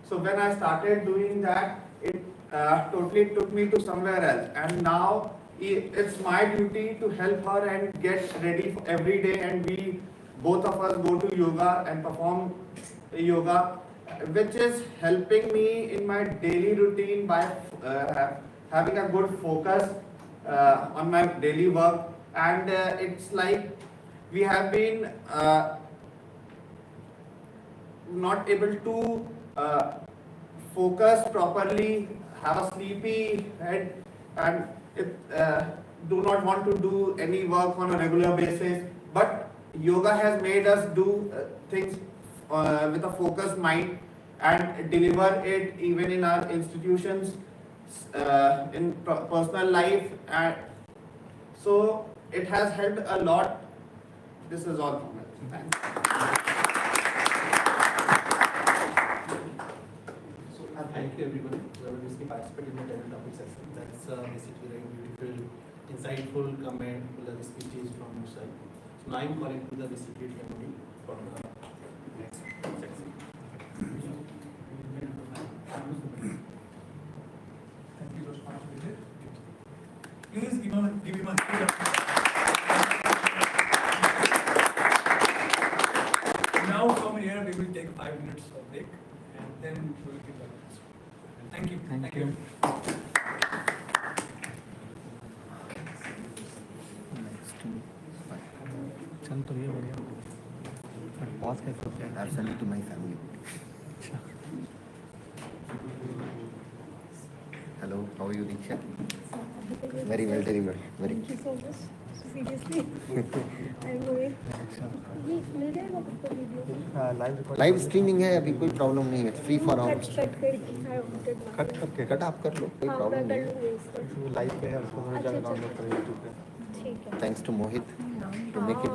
So when I started doing that, it totally took me to somewhere else. And now it's my duty to help her and get ready for every day. And we both of us go to yoga and perform yoga, which is helping me in my daily routine by having a good focus on my daily work. And it's like we have been not able to focus properly, have a sleepy head, and do not want to do any work on a regular basis. But yoga has made us do things with a focused mind and deliver it even in our institutions, in personal life, and so it has helped a lot. This is all from me. Thanks. Thank you everyone who have basically participated in the 10 topic session. That's basically very beautiful, insightful comment, the speeches from your side. So now I'm calling to the basically Modi for the next section. Thank you so much, Vijay. Please give him a hand. Now from here we will take 5 minutes of break and then we will give the next. Thank you. Thank you. चल तो ये बढ़िया but pause कैसे होता है I send to my family hello how are you Diksha very well very well very Thank you so much. Seriously, I'm going. ये मिल जाएगा आपको वीडियो? लाइव स्ट्रीमिंग है अभी कोई प्रॉब्लम नहीं है फ्री फॉर ऑल कट करके कट करके कट आप कर लो कोई हाँ, प्रॉब्लम मैं नहीं कर लूँगी इसको। लाइव पे है उसको अच्छा, जाकर अच्छा, डाउनलोड करें यूट्यूब पे ठीक है। Thanks to Mohit to make it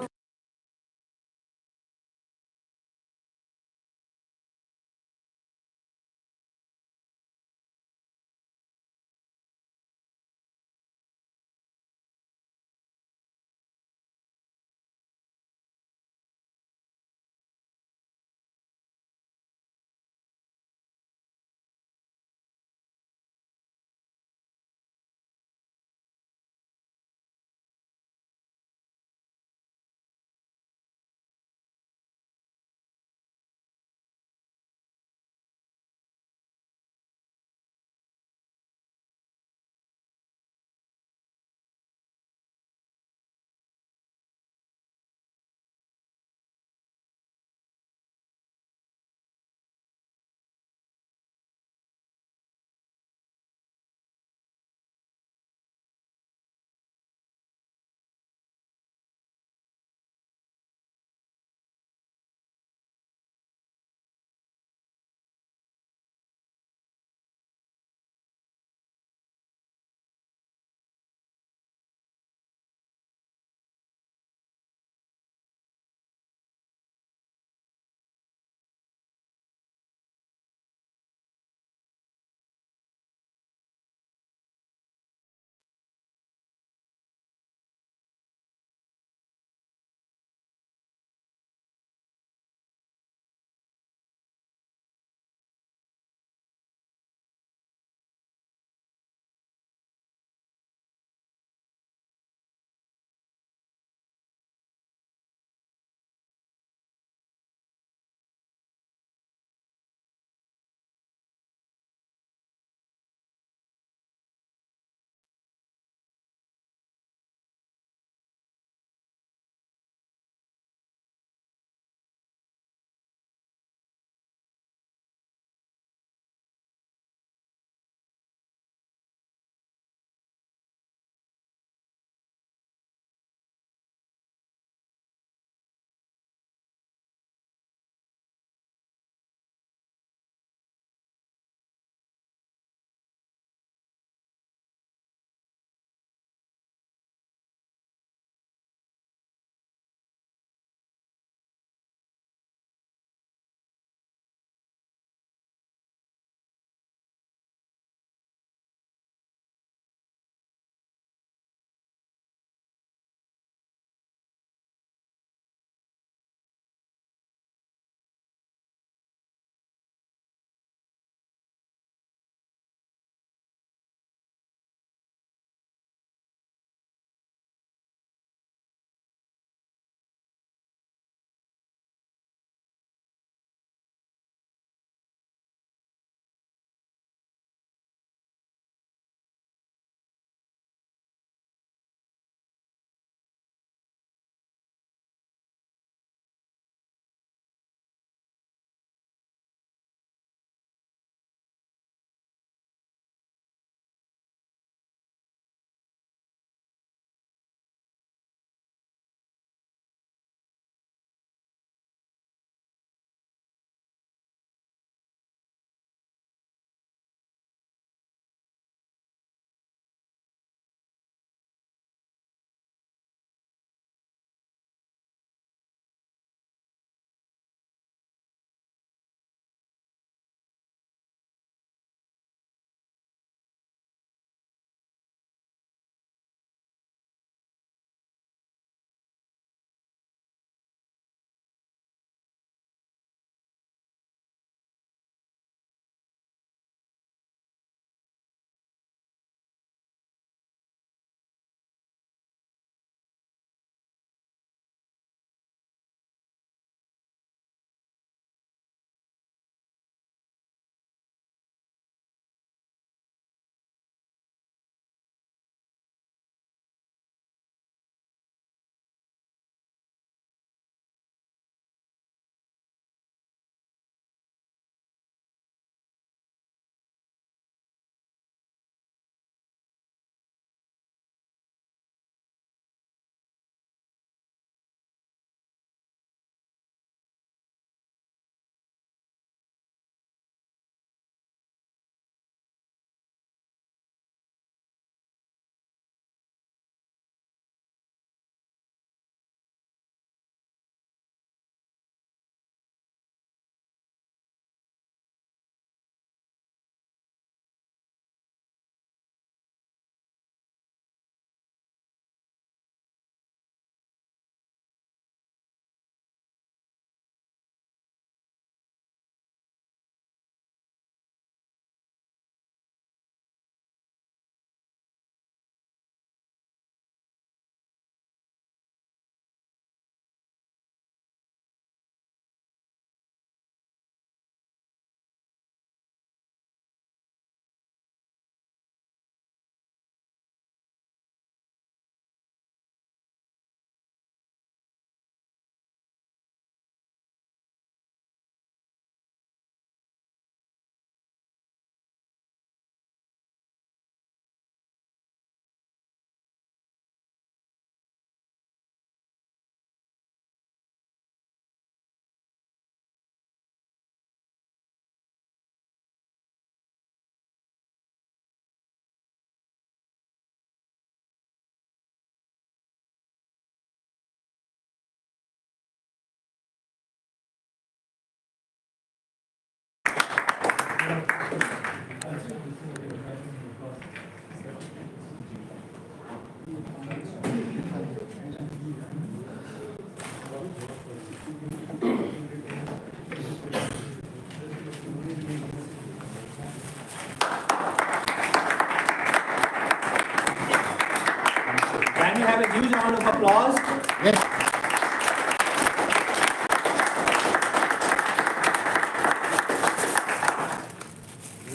a huge round of applause. Yes.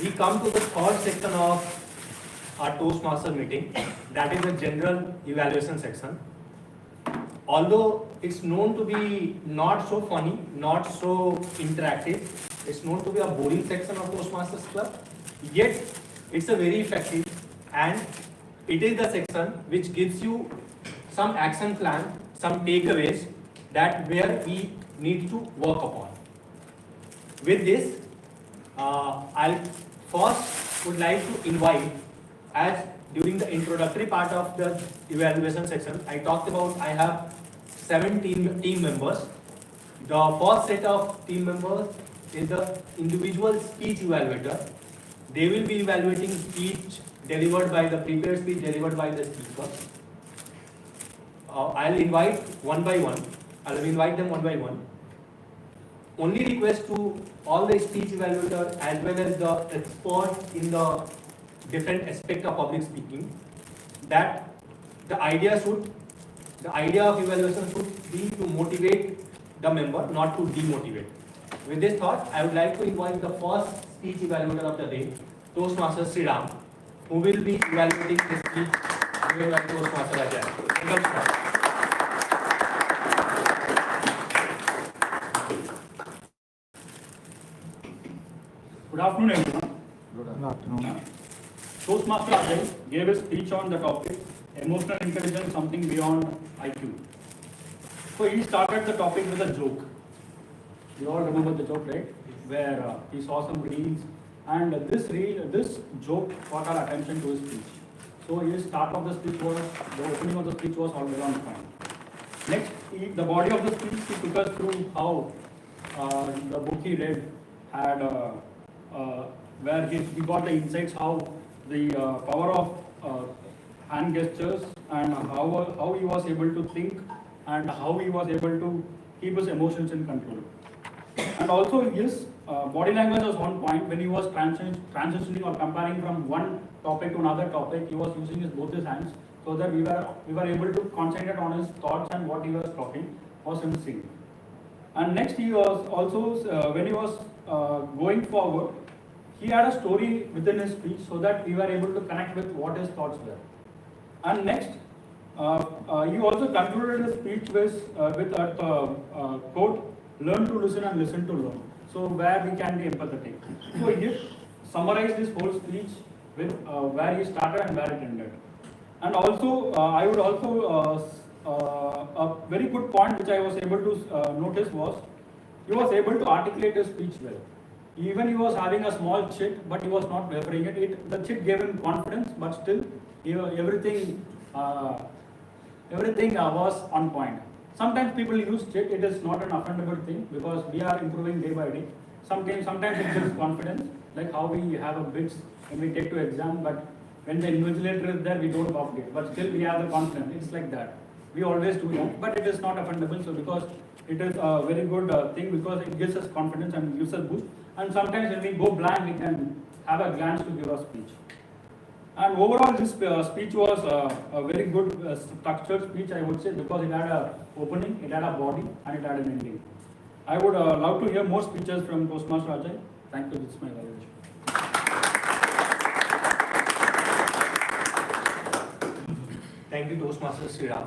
We come to the third section of our Toastmaster meeting, that is the general evaluation section. Although it's known to be not so funny, not so interactive, it's known to be a boring section of Toastmasters Club, yet it's a very effective, and it is the section which gives you some action plan, some takeaways that where we need to work upon. With this, I'll first would like to invite, as during the introductory part of the evaluation section, I talked about I have 7 team members. The first set of team members is the individual speech evaluator. They will be evaluating speech delivered by the prepared speech delivered by the speaker. I'll invite one by one. I'll invite them one by one. Only request to all the speech evaluators as well as the experts in the different aspect of public speaking that the idea of evaluation should be to motivate the member, not to demotivate. With this thought, I would like to invite the first speech evaluator of the day, Toastmaster Sriram, who will be evaluating the speech given by Toastmaster Ajay. Good afternoon, everyone. Good afternoon. Toastmaster Ajay gave a speech on the topic emotional intelligence, something beyond IQ. So he started the topic with a joke. You all remember the joke, right? Where he saw some reels, and this joke got our attention to his speech. So his start of the speech was, the opening of the speech was all well on point. Next, the body of the speech, he took us through how the book he read had, where he got the insights how the power of hand gestures and how he was able to think and how he was able to keep his emotions in control. And also his body language was on point when he was transitioning or comparing from one topic to another topic. He was using both his hands so that we were able to concentrate on his thoughts, and what he was talking was in sync. And next, he was also when he was going forward, he had a story within his speech so that we were able to connect with what his thoughts were. And next, he also concluded his speech with a quote, "Learn to listen and listen to learn." So where we can be empathetic. So he summarized his whole speech with where he started and where it ended. And also, I would also a very good point which I was able to notice was he was able to articulate his speech well. Even he was having a small chit, but he was not wavering it. The chit gave him confidence, but still everything was on point. Sometimes people use chit, it is not an offendable thing because we are improving day by day. Sometimes it gives confidence, like how we have a bits when we take to exam, but when the invigilator is there, we don't copy it, but still we have the confidence. It's like that. We always do that, but it is not offendable. So because it is a very good thing because it gives us confidence and gives us boost. And sometimes when we go blank, we can have a glance to give a speech. And overall, this speech was a very good structured speech, I would say, because it had an opening, it had a body, and it had an ending. I would love to hear more speeches from Toastmaster Ajay. Thank you. This is my evaluation. Thank you, Toastmaster Sriram.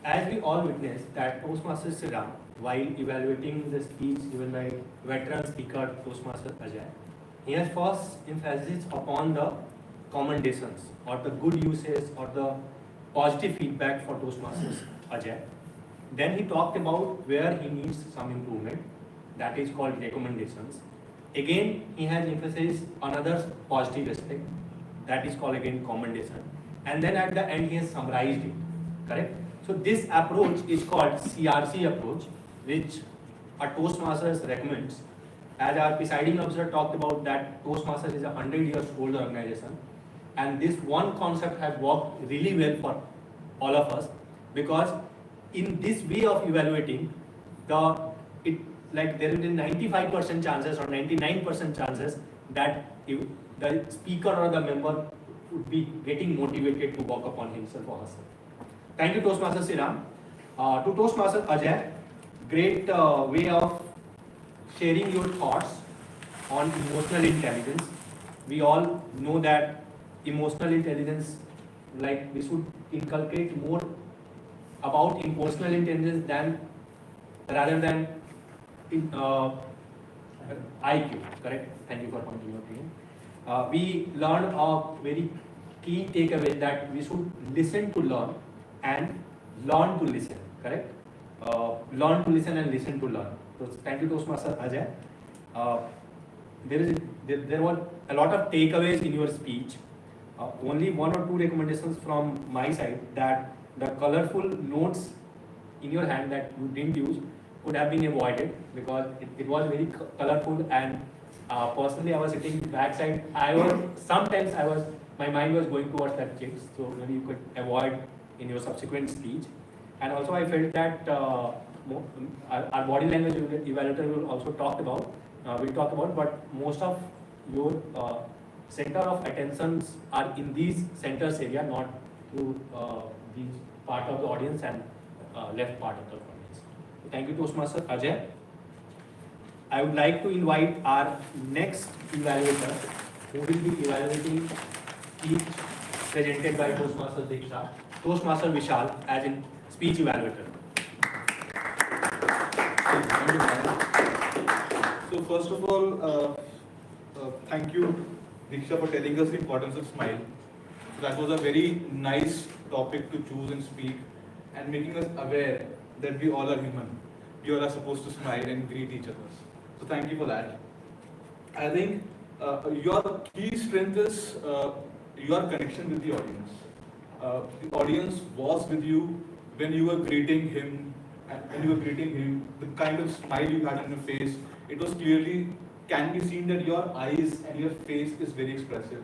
As we all witnessed that Toastmaster Sriram, while evaluating the speech given by veteran speaker Toastmaster Ajay, he has first emphasis upon the commendations or the good uses or the positive feedback for Toastmasters Ajay. Then he talked about where he needs some improvement, that is called recommendations. Again, he has emphasized another positive aspect, that is called again commendation. And then at the end he has summarized it, correct? So this approach is called CRC approach, which a Toastmasters recommends. As our presiding officer talked about that Toastmasters is a 100-year-old organization, and this one concept has worked really well for all of us because in this way of evaluating, there is a 95% chances or 99% chances that the speaker or the member would be getting motivated to work upon himself or herself. thank you Toastmaster Siram. To Toastmaster Ajay, great way of sharing your thoughts on emotional intelligence. We all know that emotional intelligence, like we should inculcate more about emotional intelligence than rather than IQ, correct? Thank you for pointing your opinion. We learned a very key takeaway that we should listen to learn and learn to listen, correct? Learn to listen and listen to learn. So thank you Toastmaster Ajay. There were a lot of takeaways in your speech. Only one or two recommendations from my side, that the colorful notes in your hand that you didn't use could have been avoided, because it was very colorful, and personally I was sitting backside. My mind was going towards that chicks, so maybe you could avoid in your subsequent speech. And also I felt that our body language evaluator will also talk about, but most of your center of attentions are in these centers area, not to these part of the audience and left part of the audience. Thank you Toastmaster Ajay. I would like to invite our next evaluator, who will be evaluating speech presented by Toastmaster Diksha, Toastmaster Vishal, as in speech evaluator. So first of all, thank you Diksha for telling us the importance of smile. So that was a very nice topic to choose and speak, and making us aware that we all are human. We all are supposed to smile and greet each other. So thank you for that. I think your key strength is your connection with the audience. The audience was with you when you were greeting him, the kind of smile you had on your face, it was clearly can be seen that your eyes and your face is very expressive.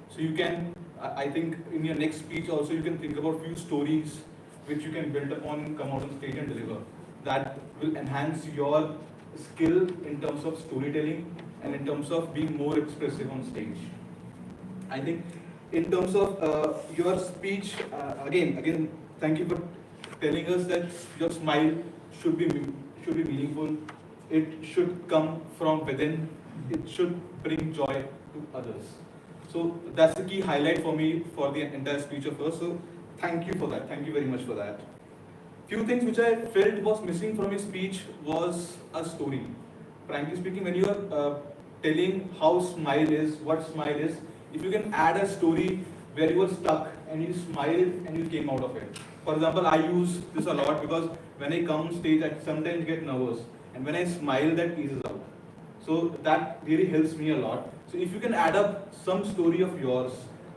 So you can, I think in your next speech also you can think about few stories which you can build upon and come out on stage and deliver. That will enhance your skill in terms of storytelling and in terms of being more expressive on stage. I think in terms of your speech, again, thank you for telling us that your smile should be meaningful. It should come from within. It should bring joy to others. So that's the key highlight for me for the entire speech of yours. So thank you for that. Thank you very much for that. Few things which I felt was missing from your speech was a story. Frankly speaking, when you are telling how smile is, what smile is, if you can add a story where you were stuck and you smiled and you came out of it. For example, I use this a lot because when I come on stage, I sometimes get nervous. And when I smile, that eases out. So that really helps me a lot. So if you can add up some story of yours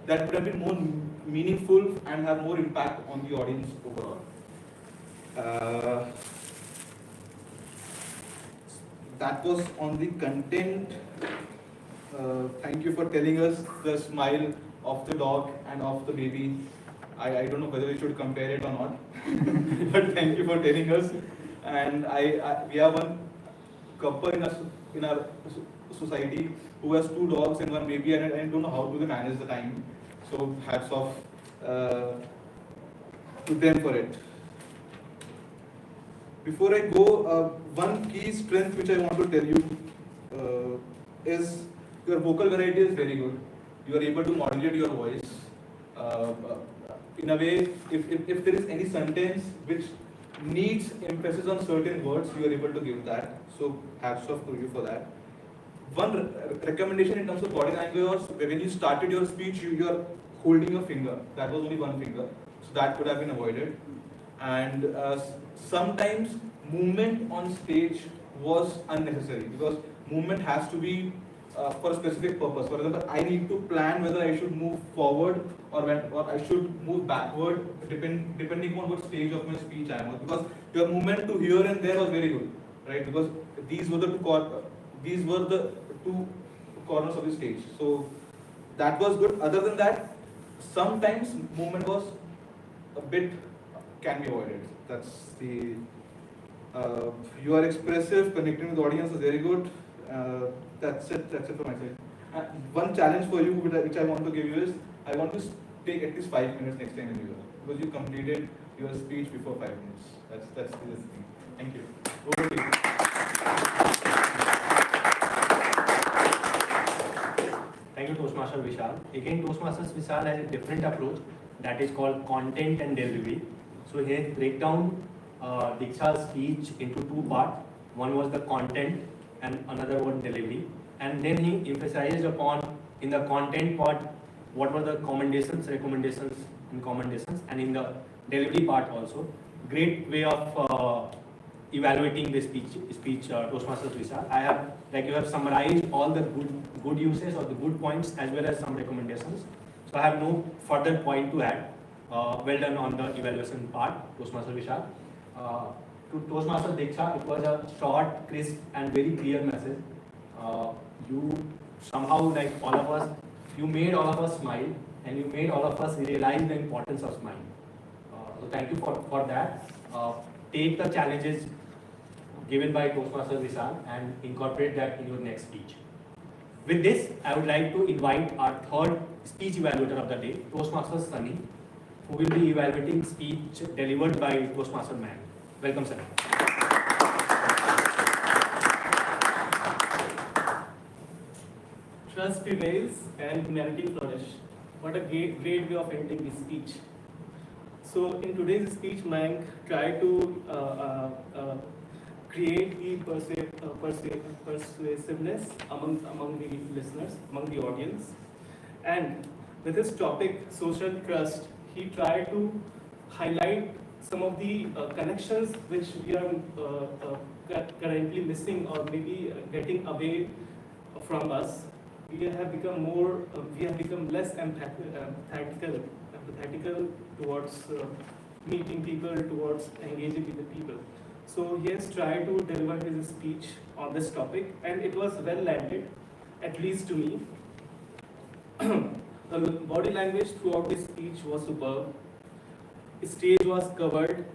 that would have been more meaningful and have more impact on the audience overall. That was on the content. Thank you for telling us the smile of the dog and of the baby. I don't know whether we should compare it or not, but thank you for telling us. And we have one couple in our society who has 2 dogs and 1 baby, and I don't know how do they manage the time. So hats off to them for it. Before I go, one key strength which I want to tell you is your vocal variety is very good. You are able to modulate your voice. In a way, if there is any sentence which needs emphasis on certain words, you are able to give that. So hats off to you for that. One recommendation in terms of body language was when you started your speech, you are holding your finger. That was only 1 finger. So that could have been avoided. And sometimes movement on stage was unnecessary because movement has to be for a specific purpose. For example, I need to plan whether I should move forward or I should move backward depending on what stage of my speech I am on. Because your movement to here and there was very good, right? Because these were the two corners of the stage. So that was good. Other than that, sometimes movement was a bit can be avoided. That's the you are expressive, connecting with the audience is very good. That's it for my side. One challenge for you which I want to give you is I want to take at least 5 minutes next time in New York because you completed your speech before 5 minutes. That's the thing. Thank you. Over to you. Thank you, Toastmaster Vishal. Again, Toastmasters Vishal has a different approach that is called content and delivery. So here break down Diksha's speech into two parts. One was the content and another one delivery. And then he emphasized upon in the content part what were the commendations, recommendations, and commendations, and in the delivery part also. Great way of evaluating the speech Toastmasters Vishal. I have, like you have summarized all the good uses or the good points as well as some recommendations. So I have no further point to add. Well done on the evaluation part, Toastmaster Vishal. To Toastmaster Diksha, it was a short, crisp, and very clear message. You somehow, like all of us, you made all of us smile, and you made all of us realize the importance of smile. So thank you for that. Take the challenges given by Toastmaster Vishal and incorporate that in your next speech. With this, I would like to invite our third speech evaluator of the day, Toastmaster Sunny, who will be evaluating speech delivered by Toastmaster Man. Welcome, Sunny. Trust prevails and humanity flourish. What a great way of ending this speech. So in today's speech, Mayank tried to create the persuasiveness among the listeners, among the audience. And with his topic, social trust, he tried to highlight some of the connections which we are currently missing or maybe getting away from us. We have become less empathetical towards meeting people, towards engaging with the people. So he has tried to deliver his speech on this topic, and it was well landed, at least to me. The body language throughout his speech was superb. His stage was covered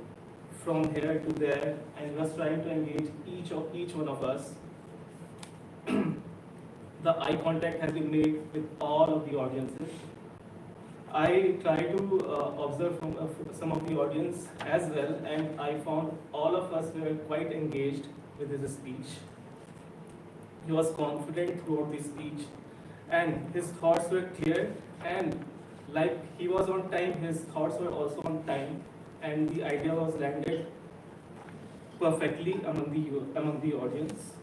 from here to there, and he was trying to engage each one of us. The eye contact has been made with all of the audiences. I tried to observe from some of the audience as well, and I found all of us were quite engaged with his speech. He was confident throughout the speech, and his thoughts were clear, and like he was on time, his thoughts were also on time, and the idea was landed perfectly among the audience.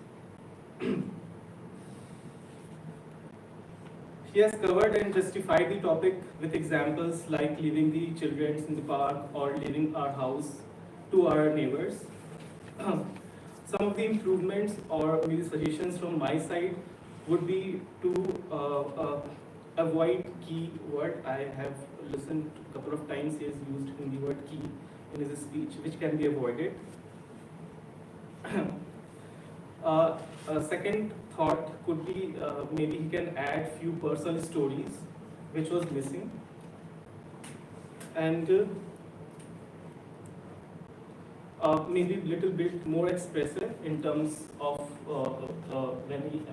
He has covered and justified the topic with examples like leaving the children in the park or leaving our house to our neighbors. Some of the improvements or maybe suggestions from my side would be to avoid key word. I have listened a couple of times he has used in the word key in his speech, which can be avoided. A second thought could be maybe he can add few personal stories which was missing, and maybe a little bit more expressive in terms of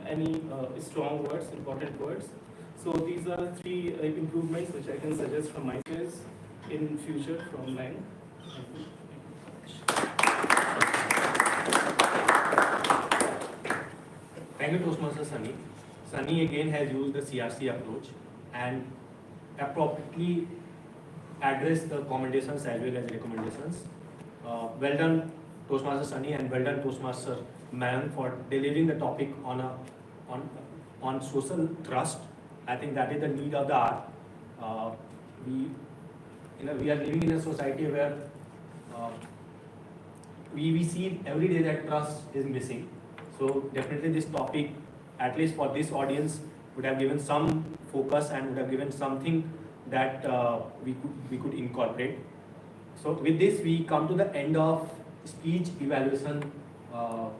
any strong words, important words. So these are three improvements which I can suggest from my case in future from mine. Thank you, Toastmaster Sunny. Sunny again has used the CRC approach and appropriately addressed the commendations as well as recommendations. Well done, Toastmaster Sunny, and well done, Toastmaster Man, for delivering the topic on social trust. I think that is the need of the hour. We are living in a society where we see every day that trust is missing. So definitely this topic, at least for this audience, would have given some focus and would have given something that we could incorporate. So with this, we come to the end of speech evaluation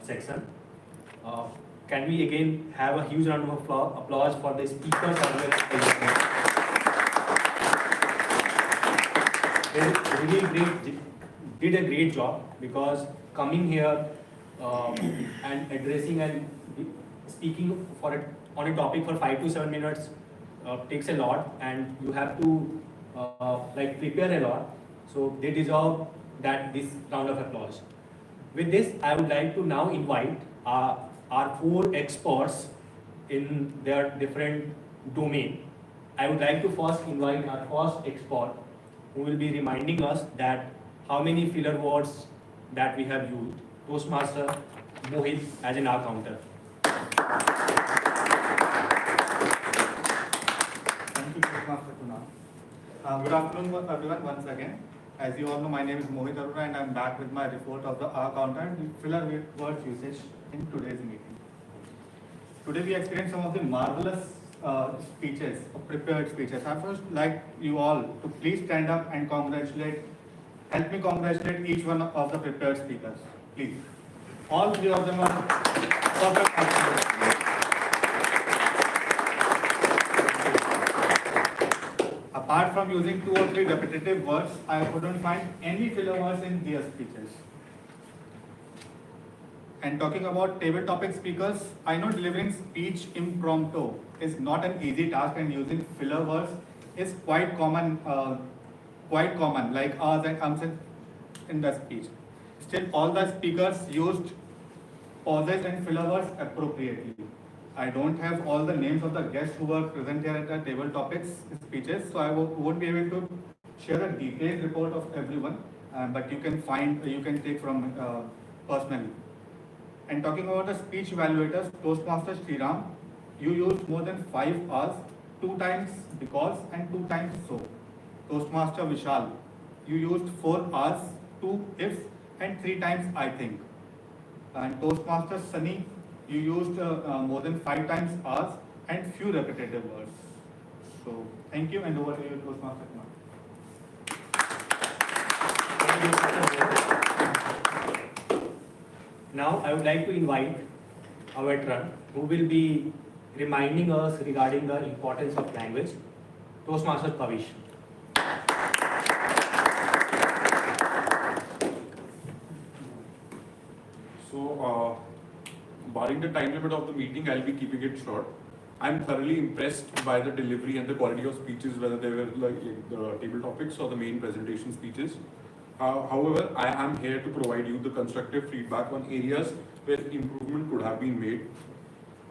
section. Can we again have a huge round of applause for the speakers as well as they really did a great job, because coming here and addressing and speaking on a topic for 5 to 7 minutes takes a lot, and you have to like prepare a lot. So they deserve this round of applause. With this, I would like to now invite our 4 experts in their different domain. I would like to first invite our first expert, who will be reminding us that how many filler words that we have used. Toastmaster Mohit as an our counter. Thank you, Toastmaster Kunal. Good afternoon, everyone, once again. As you all know, my name is Mohit Arora and I'm back with my report of the R counter and filler words usage in today's meeting. Today we experienced some of the marvelous speeches, prepared speeches. I first like you all to please stand up and help me congratulate each one of the prepared speakers, please. All 3 of them are perfect. Apart from using 2 or 3 repetitive words, I couldn't find any filler words in their speeches. And talking about table topic speakers, I know delivering speech impromptu is not an easy task, and using filler words is quite common, like ours and comes in the speech. Still, all the speakers used pauses and filler words appropriately. I don't have all the names of the guests who were present here at the table topics speeches, so I won't be able to share a detailed report of everyone, but you can take from personally. And talking about the speech evaluators, Toastmaster Sriram, you used more than 5 hours, 2 times because and 2 times so. Toastmaster Vishal, you used 4 hours, 2 ifs and 3 times I think. And Toastmaster Sunny, you used more than 5 times hours and few repetitive words. So thank you, and over to you, Toastmaster Kumar. Now I would like to invite a veteran who will be reminding us regarding the importance of language, Toastmaster Kavish. So, barring the time limit of the meeting, I'll be keeping it short. I'm thoroughly impressed by the delivery and the quality of speeches, whether they were like the table topics or the main presentation speeches. However, I am here to provide you the constructive feedback on areas where improvement could have been made.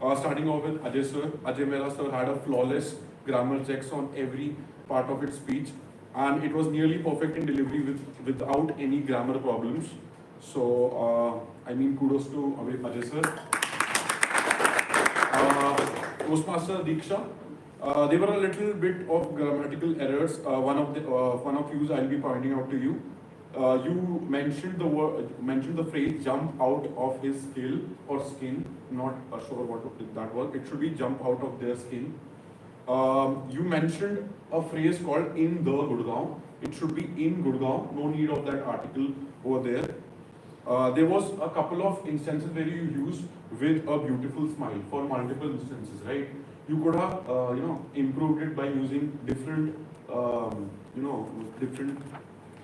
Starting off with Ajay sir. Ajay Mera sir had a flawless grammar checks on every part of its speech, and it was nearly perfect in delivery without any grammar problems. So, I mean, kudos to Ajay sir. Toastmaster Diksha, there were a little bit of grammatical errors. One of you I'll be pointing out to you. You mentioned the phrase "jump out of his skill" or "skin." Not sure what that was. It should be "jump out of their skin." You mentioned a phrase called "in the Gurgaon." It should be "in Gurgaon." No need of that article over there. There was a couple of instances where you used "with a beautiful smile" for multiple instances, right? You could have, improved it by using different, different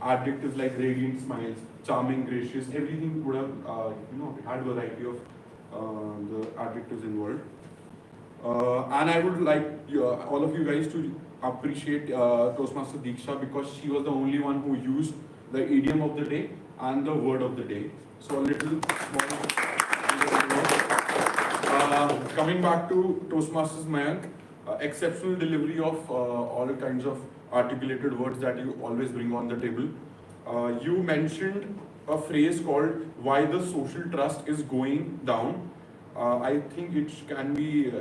adjectives like radiant smiles, charming, gracious. Everything would have, had variety of the adjectives involved. And I would like all of you guys to appreciate Toastmaster Diksha, because she was the only one who used the idiom of the day and the word of the day. So a little small. Coming back to Toastmasters Mayank, exceptional delivery of all kinds of articulated words that you always bring on the table. You mentioned a phrase called "why the social trust is going down." I think it can be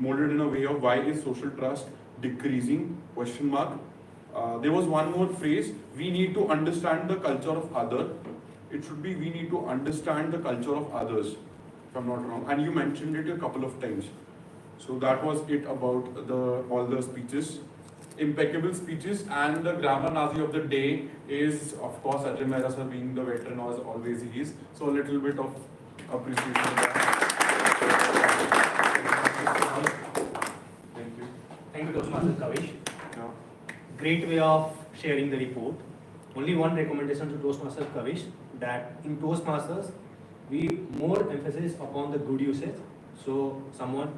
molded in a way of "why is social trust decreasing?" ? There was one more phrase: "we need to understand the culture of other." It should be "we need to understand the culture of others," if I'm not wrong. And you mentioned it a couple of times. So that was it about all the speeches. Impeccable speeches. And the grammar Nazi of the day is, of course, Ajay Mehra sir, being the veteran as always he is. So a little bit of appreciation for that. Thank you. Thank you, Toastmaster Kavish. Great way of sharing the report. Only one recommendation to Toastmaster Kavish, that in Toastmasters, we more emphasis upon the good usage. So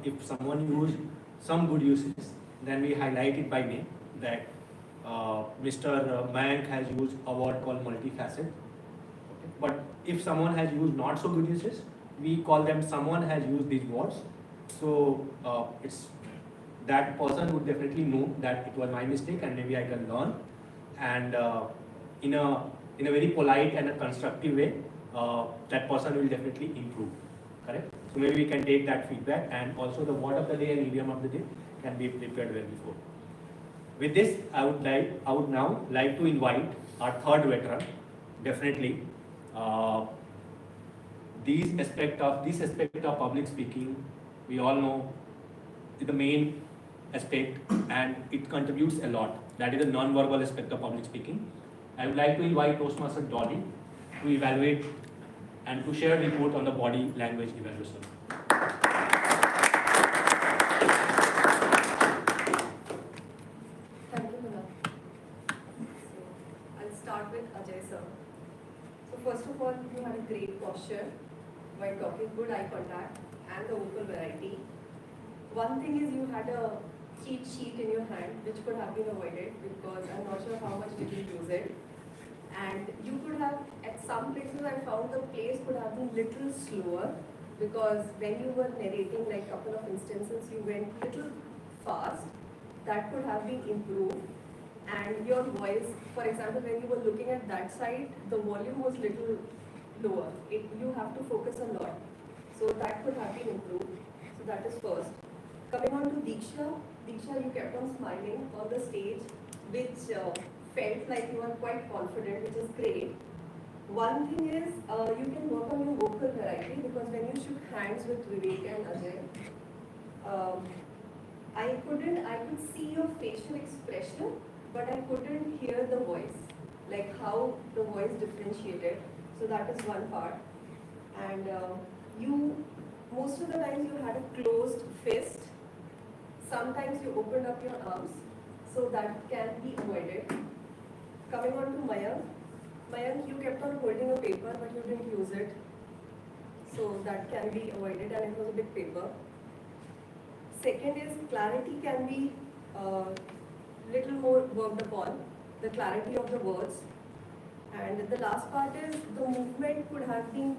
if someone used some good usage, then we highlight it by name, that Mr. Mayank has used a word called multifaceted. Okay. But if someone has used not so good uses, we call them someone has used these words. So it's that person would definitely know that it was my mistake and maybe I can learn. And in a very polite and a constructive way, that person will definitely improve. Correct? So maybe we can take that feedback, and also the word of the day and idiom of the day can be prepared well before. With this, I would now like to invite our third veteran. Definitely, this aspect of public speaking, we all know is the main aspect, and it contributes a lot. That is the non-verbal aspect of public speaking. I would like to invite Toastmaster Dolly to evaluate and to share a report on the body language evaluation. Thank you, Kunal. So, I'll start with Ajay sir. So first of all, you had a great posture while talking, good eye contact and the vocal variety. One thing is you had a cheat sheet in your hand which could have been avoided because I'm not sure how much did you use it. And you could have, at some places I found the pace could have been little slower because when you were narrating like a couple of instances you went little fast. That could have been improved. And your voice, for example, when you were looking at that side, the volume was little lower. You have to focus a lot. So that could have been improved. So that is first. Coming on to Diksha, you kept on smiling on the stage, which felt like you were quite confident, which is great. One thing is, you can work on your vocal variety because when you shook hands with Vivek and Ajay, I could see your facial expression, but I couldn't hear the voice, like how the voice differentiated. So that is one part. And most of the times you had a closed fist. Sometimes you opened up your arms, so that can be avoided. Coming on to Mayank, you kept on holding a paper, but you didn't use it. So that can be avoided, and it was a big paper. Second is clarity can be little more worked upon, the clarity of the words. And the last part is the movement could have been,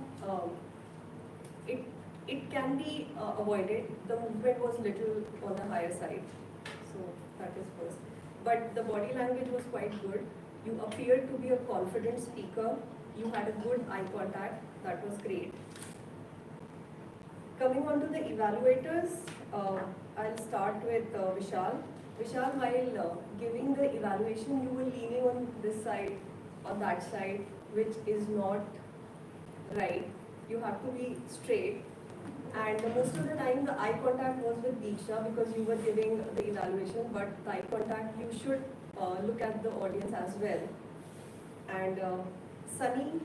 it can be avoided. The movement was little on the higher side. So that is first. But the body language was quite good. You appeared to be a confident speaker. You had a good eye contact. That was great. Coming on to the evaluators, I'll start with Vishal. Vishal, while giving the evaluation, you were leaning on this side, on that side, which is not right. You have to be straight. And most of the time, the eye contact was with Diksha because you were giving the evaluation, but the eye contact, you should look at the audience as well. And Sunny,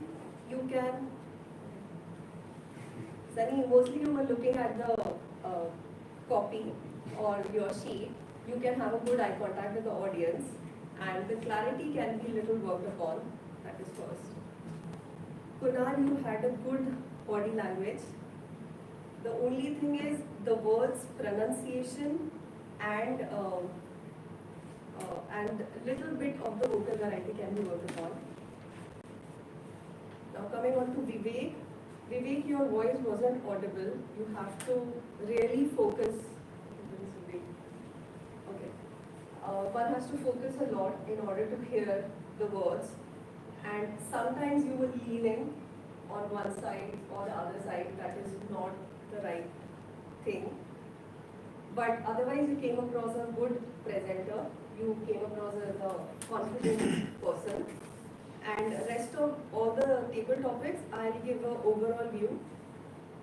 mostly you were looking at the copy or your sheet. You can have a good eye contact with the audience, and the clarity can be little worked upon. That is first. Kunal, you had a good body language. The only thing is the words pronunciation and little bit of the vocal variety can be worked upon. Now coming on to Vivek. Vivek, your voice wasn't audible. You have to really focus. Okay. One has to focus a lot in order to hear the words. And sometimes you were leaning on one side or the other side. That is not the right thing. But otherwise you came across a good presenter. You came across as a confident person. And rest of all the table topics, I'll give an overall view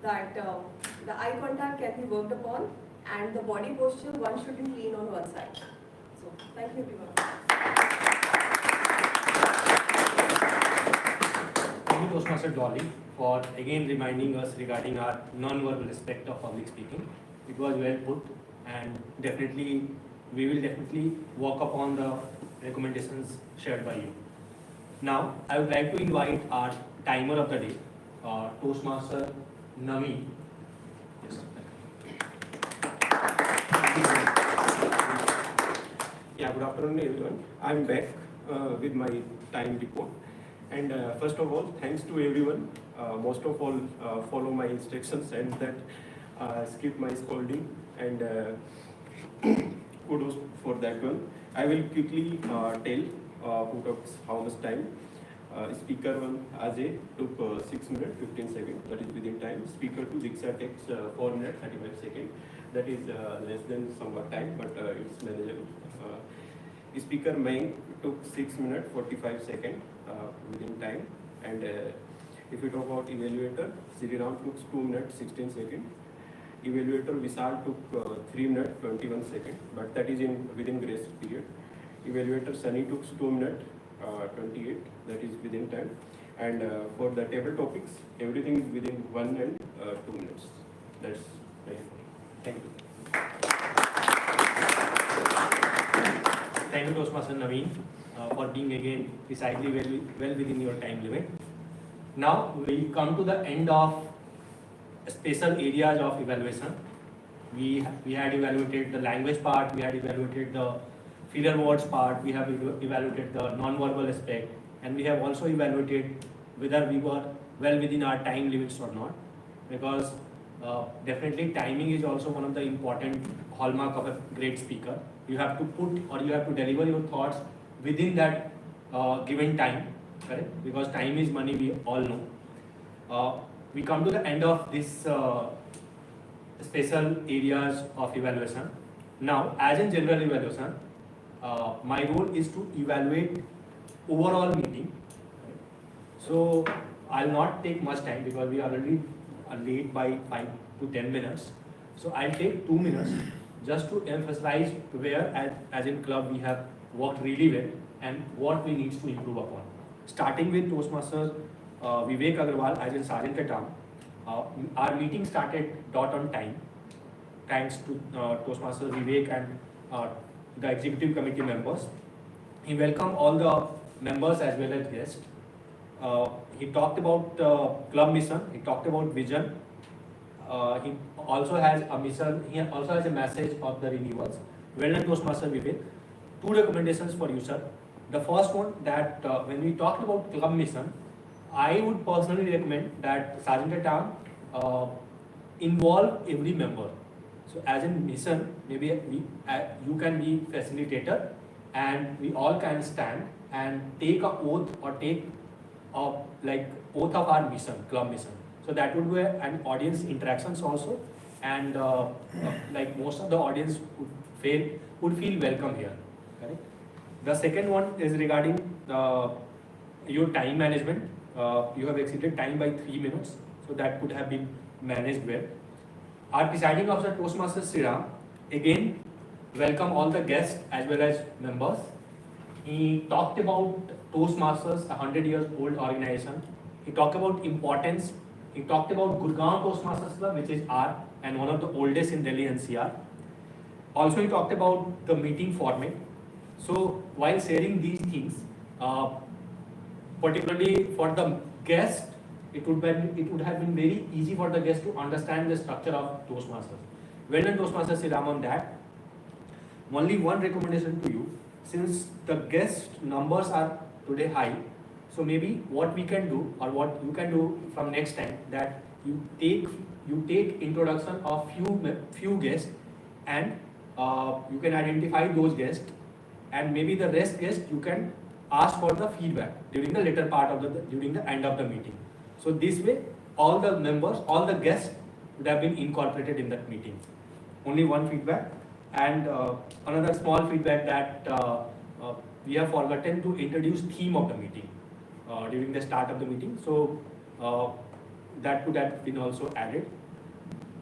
that the eye contact can be worked upon and the body posture, one shouldn't lean on one side. So, thank you everyone. Thank you, Toastmaster Dolly, for again reminding us regarding our non-verbal aspect of public speaking. It was well put, and definitely we will definitely work upon the recommendations shared by you. Now, I would like to invite our timer of the day, Toastmaster Nami. Yes, Yeah, good afternoon everyone. I'm back with my time report. And first of all, thanks to everyone. Most of all, follow my instructions and that skip my scolding. And kudos for that one. I will quickly tell who took how much time. Speaker 1 Ajay took 6 minutes 15 seconds, that is within time. Speaker 2 Diksha takes 4 minutes 35 seconds, that is less than somewhat time, but it's manageable. Speaker Main took 6 minutes 45 seconds within time. And if we talk about evaluator, Sri Ram took 2 minutes 16 seconds. Evaluator Vishal took 3 minutes 21 seconds, but that is within grace period. Evaluator Sunny took 2 minutes 28, that is within time. And for the table topics, everything is within 1 and 2 minutes. That's my report. Thank you. Thank you, Toastmaster Naveen, for being again precisely well within your time limit. Now we come to the end of special areas of evaluation. We had evaluated the language part, we had evaluated the filler words part, we have evaluated the non-verbal aspect, and we have also evaluated whether we were well within our time limits or not. Because definitely timing is also one of the important hallmark of a great speaker. You have to put or you have to deliver your thoughts within that given time, correct? Because time is money, we all know. We come to the end of this special areas of evaluation. Now, as in general evaluation, my role is to evaluate overall meeting. So I'll not take much time because we are already late by 5 to 10 minutes. So I'll take 2 minutes just to emphasize where as in club we have worked really well and what we need to improve upon. Starting with Toastmaster Vivek Agarwal as in Sergeant at Arms. Our meeting started dot on time, thanks to Toastmaster Vivek and the executive committee members. He welcomed all the members as well as guests. He talked about club mission, he talked about vision. He also has a mission, he also has a message of the renewals. Well done, Toastmaster Vivek. 2 recommendations for you, sir. The first one, that when we talked about club mission, I would personally recommend that Sergeant at Arms involve every member. So as in mission, maybe you can be facilitator and we all can stand and take a oath or take like oath of our mission, club mission. So that would be an audience interactions also, and like most of the audience would feel welcome here. Correct? The second one is regarding your time management. You have exceeded time by 3 minutes, so that could have been managed well. Our presiding officer, Toastmaster Sriram, again welcome all the guests as well as members. He talked about Toastmasters, a 100 years old organization. He talked about importance. He talked about Gurgaon Toastmasters Club, which is R and one of the oldest in Delhi NCR. Also, he talked about the meeting format. So, while sharing these things, particularly for the guest, it would have been very easy for the guest to understand the structure of Toastmasters. Well done, Toastmaster Sriram, on that. Only one recommendation to you, since the guest numbers are today high, so maybe what we can do or what you can do from next time, that you take introduction of few guests and you can identify those guests, and maybe the rest guests you can ask for the feedback during the later part of during the end of the meeting. So this way, all the members, all the guests would have been incorporated in that meeting. Only one feedback. And another small feedback, that we have forgotten to introduce theme of the meeting during the start of the meeting. So that could have been also added.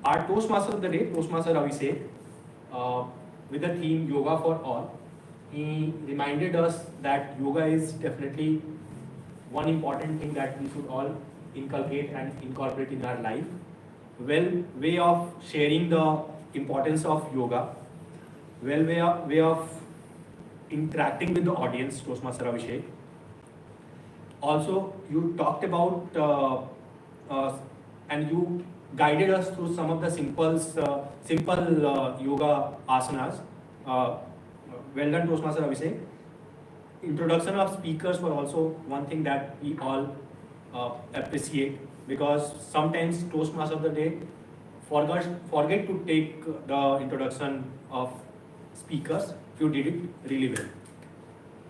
Our Toastmaster of the day, Toastmaster Abhishek, with the theme Yoga for All, he reminded us that yoga is definitely one important thing that we should all inculcate and incorporate in our life. Way of sharing the importance of yoga, way of interacting with the audience, Toastmaster Abhishek. Also, you talked about and you guided us through some of the simple yoga asanas, well done, Toastmaster Abhishek. Introduction of speakers were also one thing that we all appreciate, because sometimes Toastmaster of the day forget to take the introduction of speakers. You did it really well.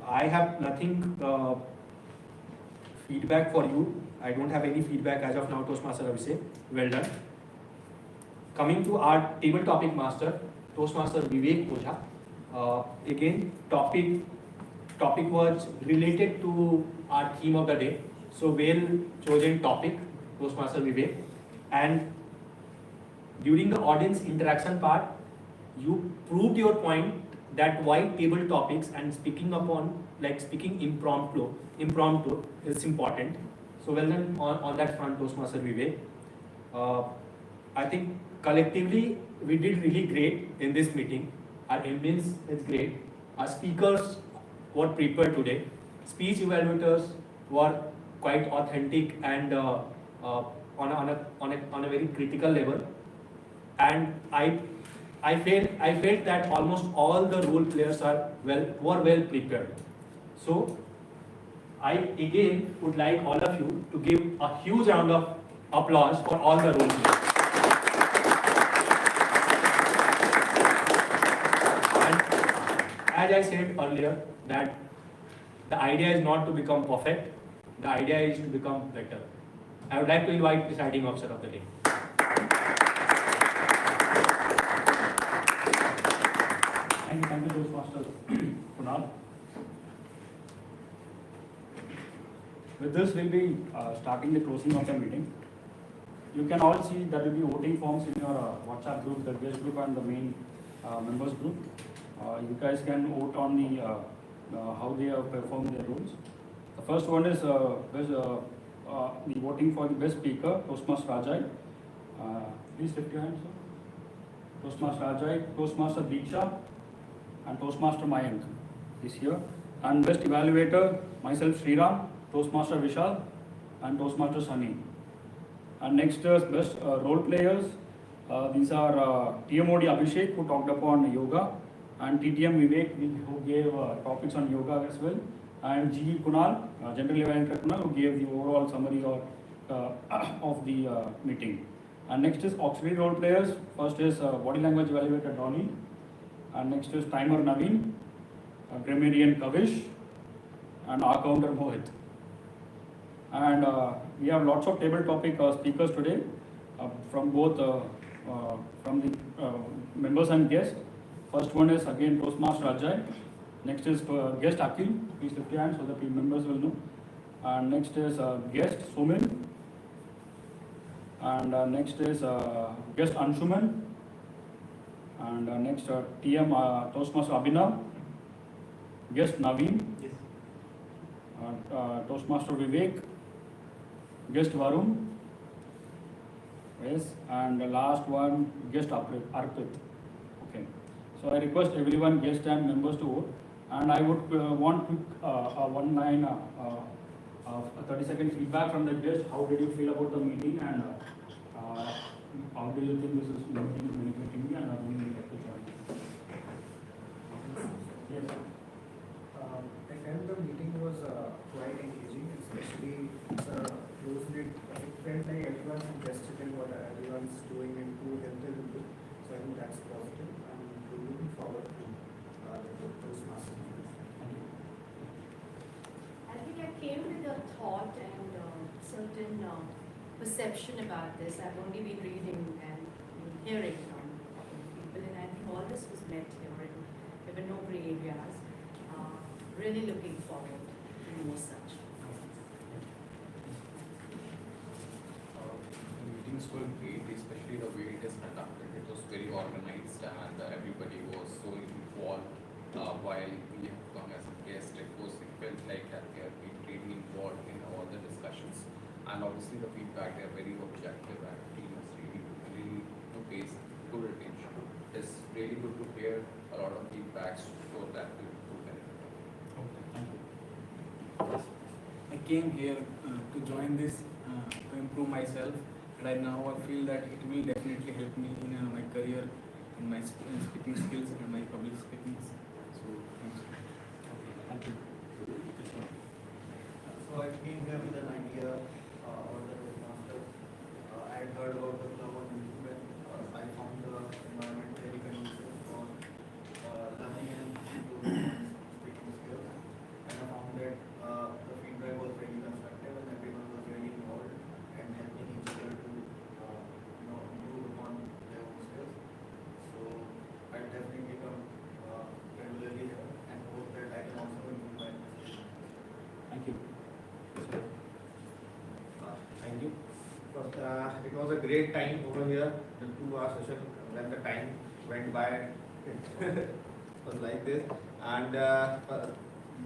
I have nothing feedback for you. I don't have any feedback as of now, Toastmaster Abhishek. Well done. Coming to our table topic master, Toastmaster Vivek Ojha. Again, topic was related to our theme of the day. So well chosen topic, Toastmaster Vivek. And during the audience interaction part, you proved your point that why table topics and speaking impromptu is important. So well done on that front, Toastmaster Vivek. I think collectively we did really great in this meeting. Our ambience is great. Our speakers were prepared today. Speech evaluators were quite authentic and on a very critical level. And I felt that almost all the role players were well prepared. So I again would like all of you to give a huge round of applause for all the role players. And as I said earlier, that the idea is not to become perfect, the idea is to become better. I would like to invite the presiding officer of the day. Thank you, Toastmaster Kunal. With this, we'll be starting the closing of the meeting. You can all see there will be voting forms in your WhatsApp group, the guest group and the main members group. You guys can vote on the how they have performed their roles. The first one is the voting for the best speaker, Toastmaster Ajay. Please lift your hands, sir. Toastmaster Ajay, Toastmaster Deeksha, and Toastmaster Mayank is here. And best evaluator, myself Sriram, Toastmaster Vishal, and Toastmaster Sunny. And next is best role players. These are TMOD Abhishek, who talked upon yoga, and TTM Vivek, who gave topics on yoga as well, and GE Kunal, General Evaluator Kunal, who gave the overall summary of the meeting. And next is auxiliary role players. First is body language evaluator Donnie, and next is timer Naveen, grammarian Kavish, and our counter Mohit. And we have lots of table topic speakers today from both from the members and guests. First one is again Toastmaster Ajay. Next is guest Akhil. Please lift your hand so that the members will know. And next is guest Sumil. And next is guest Anshuman. And next TM Toastmaster Abhinav. Guest Naveen. Yes. Toastmaster Vivek. Guest Varun. Yes. And the last one, guest Arpit. Okay. So I request everyone, guests and members to vote. And I would want quick one line, 30-second feedback from the guests. How did you feel about the meeting, and how do you think this is benefiting me, and how do you like to join? Yes. I felt the meeting was quite engaging, especially closely. It felt like everyone suggested in what everyone's doing and who helped them do. So I think that's positive. I'm looking forward to the Toastmasters. I think I came with a thought and certain perception about this. I've only been reading and hearing from people, and I think all this was met here, and there were no gray areas. Really looking forward to more such. The meetings were great, especially the way it is conducted. It was very organized and everybody was so involved. While we have come as a guest, it felt like that they have been really involved in all the discussions. And obviously the feedback, they are very objective and the team is really pays good attention. It's really good to hear a lot of feedbacks so that we will benefit. I came here to join this to improve myself, and I now feel that it will definitely help me in my career, in my speaking skills and my public speaking. So Thank you. So I came here with an idea about the Toastmasters. I had heard about the club on YouTube and I found the environment very conducive for learning and improving speaking skills. And I found that the feedback was very constructive and everyone was very involved and helping each other to improve upon their own skills. So I definitely come regularly here and hope that I can also improve my skills. Thank you. Thank you. First, it was a great time over here, the 2-hour session, when the time went by, it was like this. And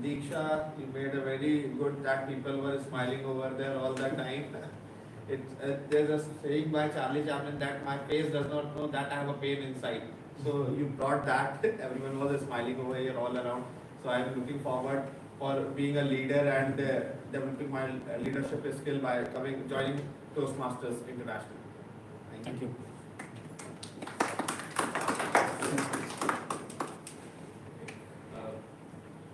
Diksha, you made a very good that people were smiling over there all the time. There's a saying by Charlie Chaplin that my face does not know that I have a pain inside. So you brought that, everyone was smiling over here all around. So I am looking forward for being a leader and developing my leadership skill by joining Toastmasters International. Thank you.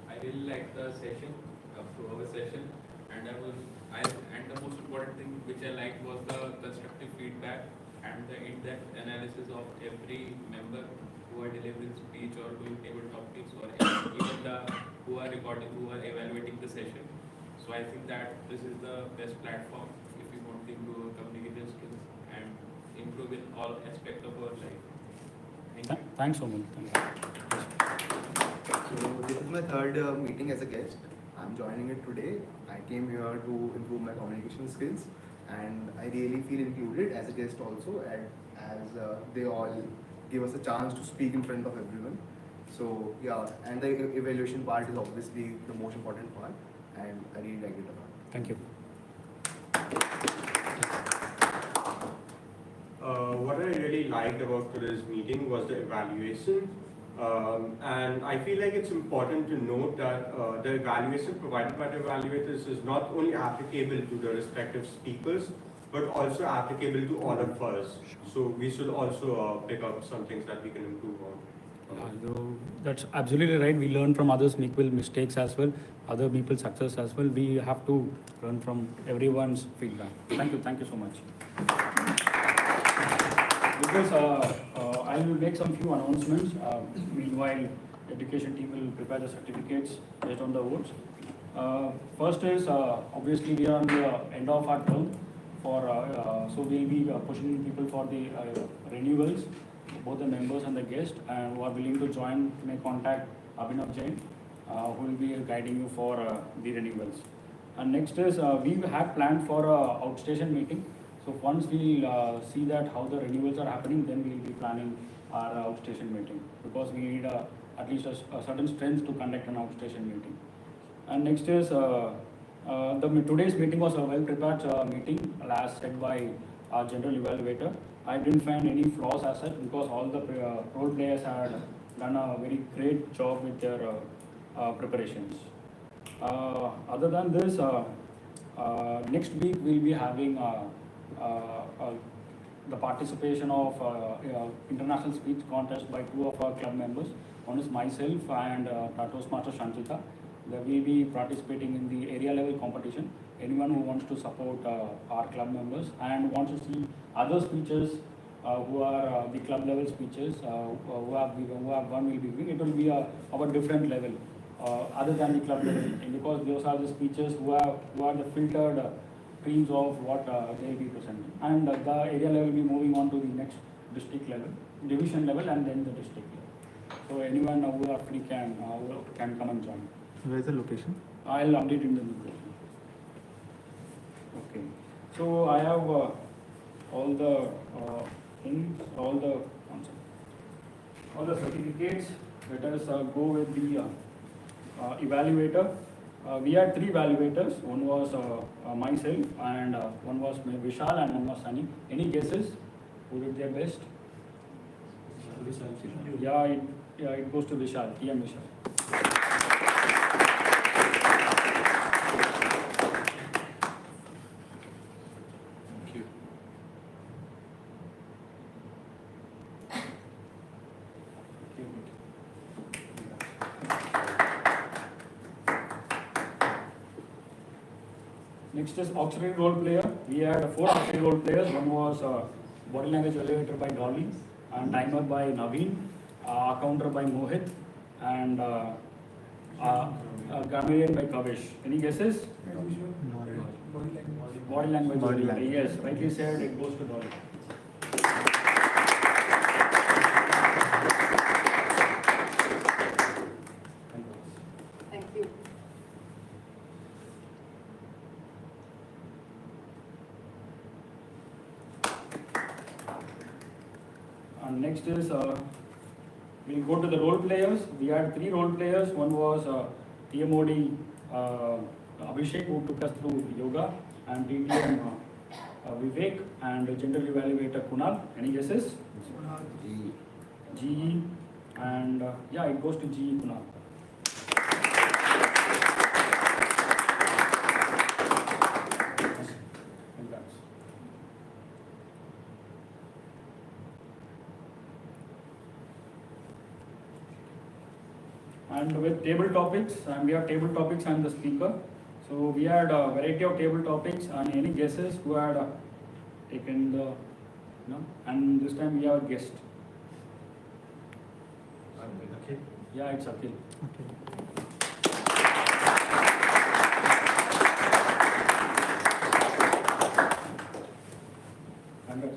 I really liked the session, our session, and the most important thing which I liked was the constructive feedback and the in-depth analysis of every member who are delivering speech or doing table topics or even who are recording, who are evaluating the session. So I think that this is the best platform if we want to improve our communication skills and improve in all aspects of our life. Thank you. Thanks, Omil. So this is my third meeting as a guest. I'm joining it today. I came here to improve my communication skills and I really feel included as a guest also as they all give us a chance to speak in front of everyone. So yeah, and the evaluation part is obviously the most important part and I really like it a lot. Thank you. What I really liked about today's meeting was the evaluation. And I feel like it's important to note that the evaluation provided by the evaluators is not only applicable to the respective speakers, but also applicable to all of us. So we should also pick up some things that we can improve on. That's absolutely right. We learn from others' mistakes as well, other people's success as well. We have to learn from everyone's feedback. Thank you so much. Because I will make some few announcements. Meanwhile, education team will prepare the certificates based on the votes. First is obviously we are on the end of our term so we'll be pushing people for the renewals, both the members and the guests, and who are willing to join, may contact Abhinav Jain, who will be guiding you for the renewals. And next is we have planned for a outstation meeting. So once we see that how the renewals are happening, then we will be planning our outstation meeting, because we need at least a certain strength to conduct an outstation meeting. And next is today's meeting was a well prepared meeting, as said by our general evaluator. I didn't find any flaws as such, because all the role players had done a very great job with their preparations. Other than this, next week we'll be having the participation of international speech contest by 2 of our club members. One is myself and Toastmaster Shanchita. They will be participating in the area level competition. Anyone who wants to support our club members and wants to see other speeches who are the club level speeches who have won will be giving. It will be of a different level other than the club level, because those are the speeches who are the filtered streams of what they will be presenting. And the area level will be moving on to the next district level, division level, and then the district level. So anyone who are free can come and join. Where is the location? I'll update in the location. Okay. So I have all the things, all the certificates. Let us go with the evaluator. We had 3 evaluators. One was myself, and one was Vishal, and one was Sunny. Any guesses? Who did their best? Yeah, it goes to Vishal, TM Vishal. Next is auxiliary role player. We had 4 auxiliary role players. One was body language elevator by Dolly, and timer by Naveen, counter by Mohit, and grammarian by Kavish. Any guesses? Body language. Body language. Yes, rightly said. It goes to Dolly. Thank you. And next is we'll go to the role players. We had 3 role players. One was TMOD Abhishek, who took us through yoga, and TTM Vivek, and general evaluator Kunal. Any guesses? GE, and yeah, it goes to GE Kunal. Congrats. And with table topics, and we have table topics and the speaker. So we had a variety of table topics, and any guesses who had taken the, and this time we have a guest. Yeah, it's Akhil. Congrats.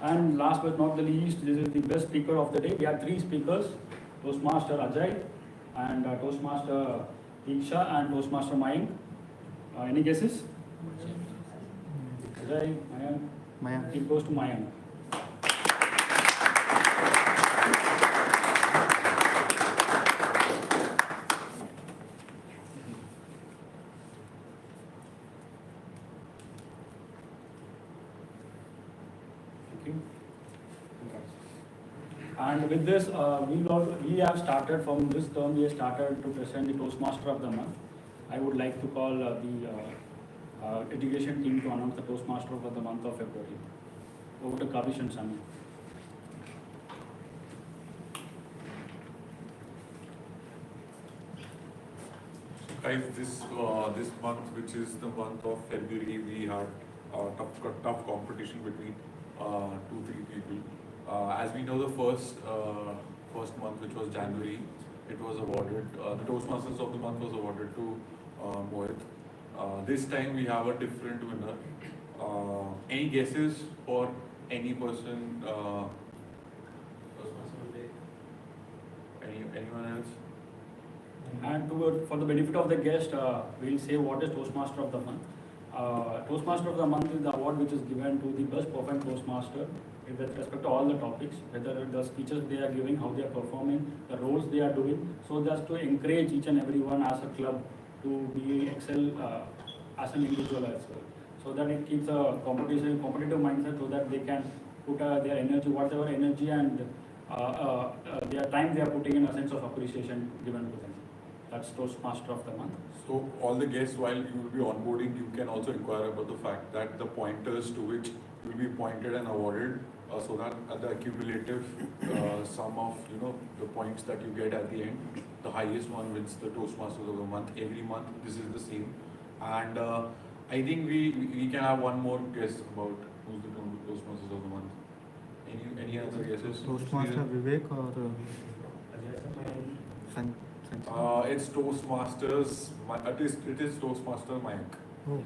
And last but not the least, this is the best speaker of the day. We have 3 speakers: Toastmaster Ajay, and Toastmaster Diksha, and Toastmaster Mayank. Any guesses? Ajay, Mayank. It goes to Mayank. And with this, we have started from this term, we have started to present the Toastmaster of the Month. I would like to call the education team to announce the Toastmaster for the month of February. Over to Kavish and Sami. Guys, this month, which is the month of February, we had tough competition between 2-3 people. As we know, the first month, which was January, it was awarded. The Toastmasters of the month was awarded to Mohit. This time we have a different winner. Any guesses for any person? Anyone else? And for the benefit of the guest, we'll say what is Toastmaster of the Month. Toastmaster of the Month is the award which is given to the best performing Toastmaster with respect to all the topics, whether the speeches they are giving, how they are performing, the roles they are doing. So just to encourage each and everyone as a club to be excel as an individual as well. So that it keeps a competitive mindset, so that they can put their energy, whatever energy and their time they are putting in, a sense of appreciation given to them. That's Toastmaster of the Month. So all the guests, while you will be onboarding, you can also inquire about the fact that the pointers to which you will be pointed and awarded, so that the accumulative sum of the points that you get at the end, the highest one wins the Toastmasters of the Month. Every month this is the same, and I think we can have one more guess about who's the Toastmasters of the Month. Any other guesses? Toastmaster Vivek or It's Toastmasters. It is Toastmaster Mayank. Oh.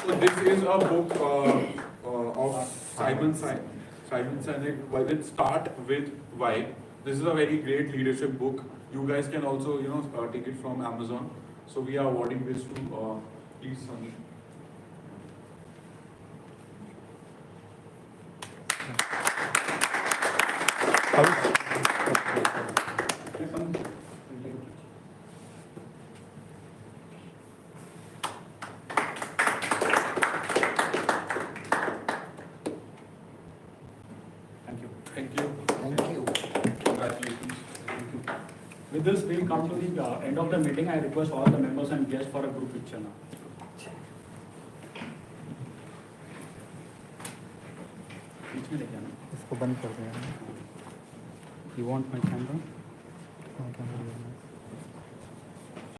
So this is a book of Simon Sinek. Well, it Start With Why. This is a very great leadership book. You guys can also take it from Amazon. So we are awarding this to please Sunny. Thank you. Thank you. Thank you. Congratulations. Thank you. With this, we'll come to the end of the meeting. I request all the members and guests for a group picture now. इसको बंद कर दें. You want my camera?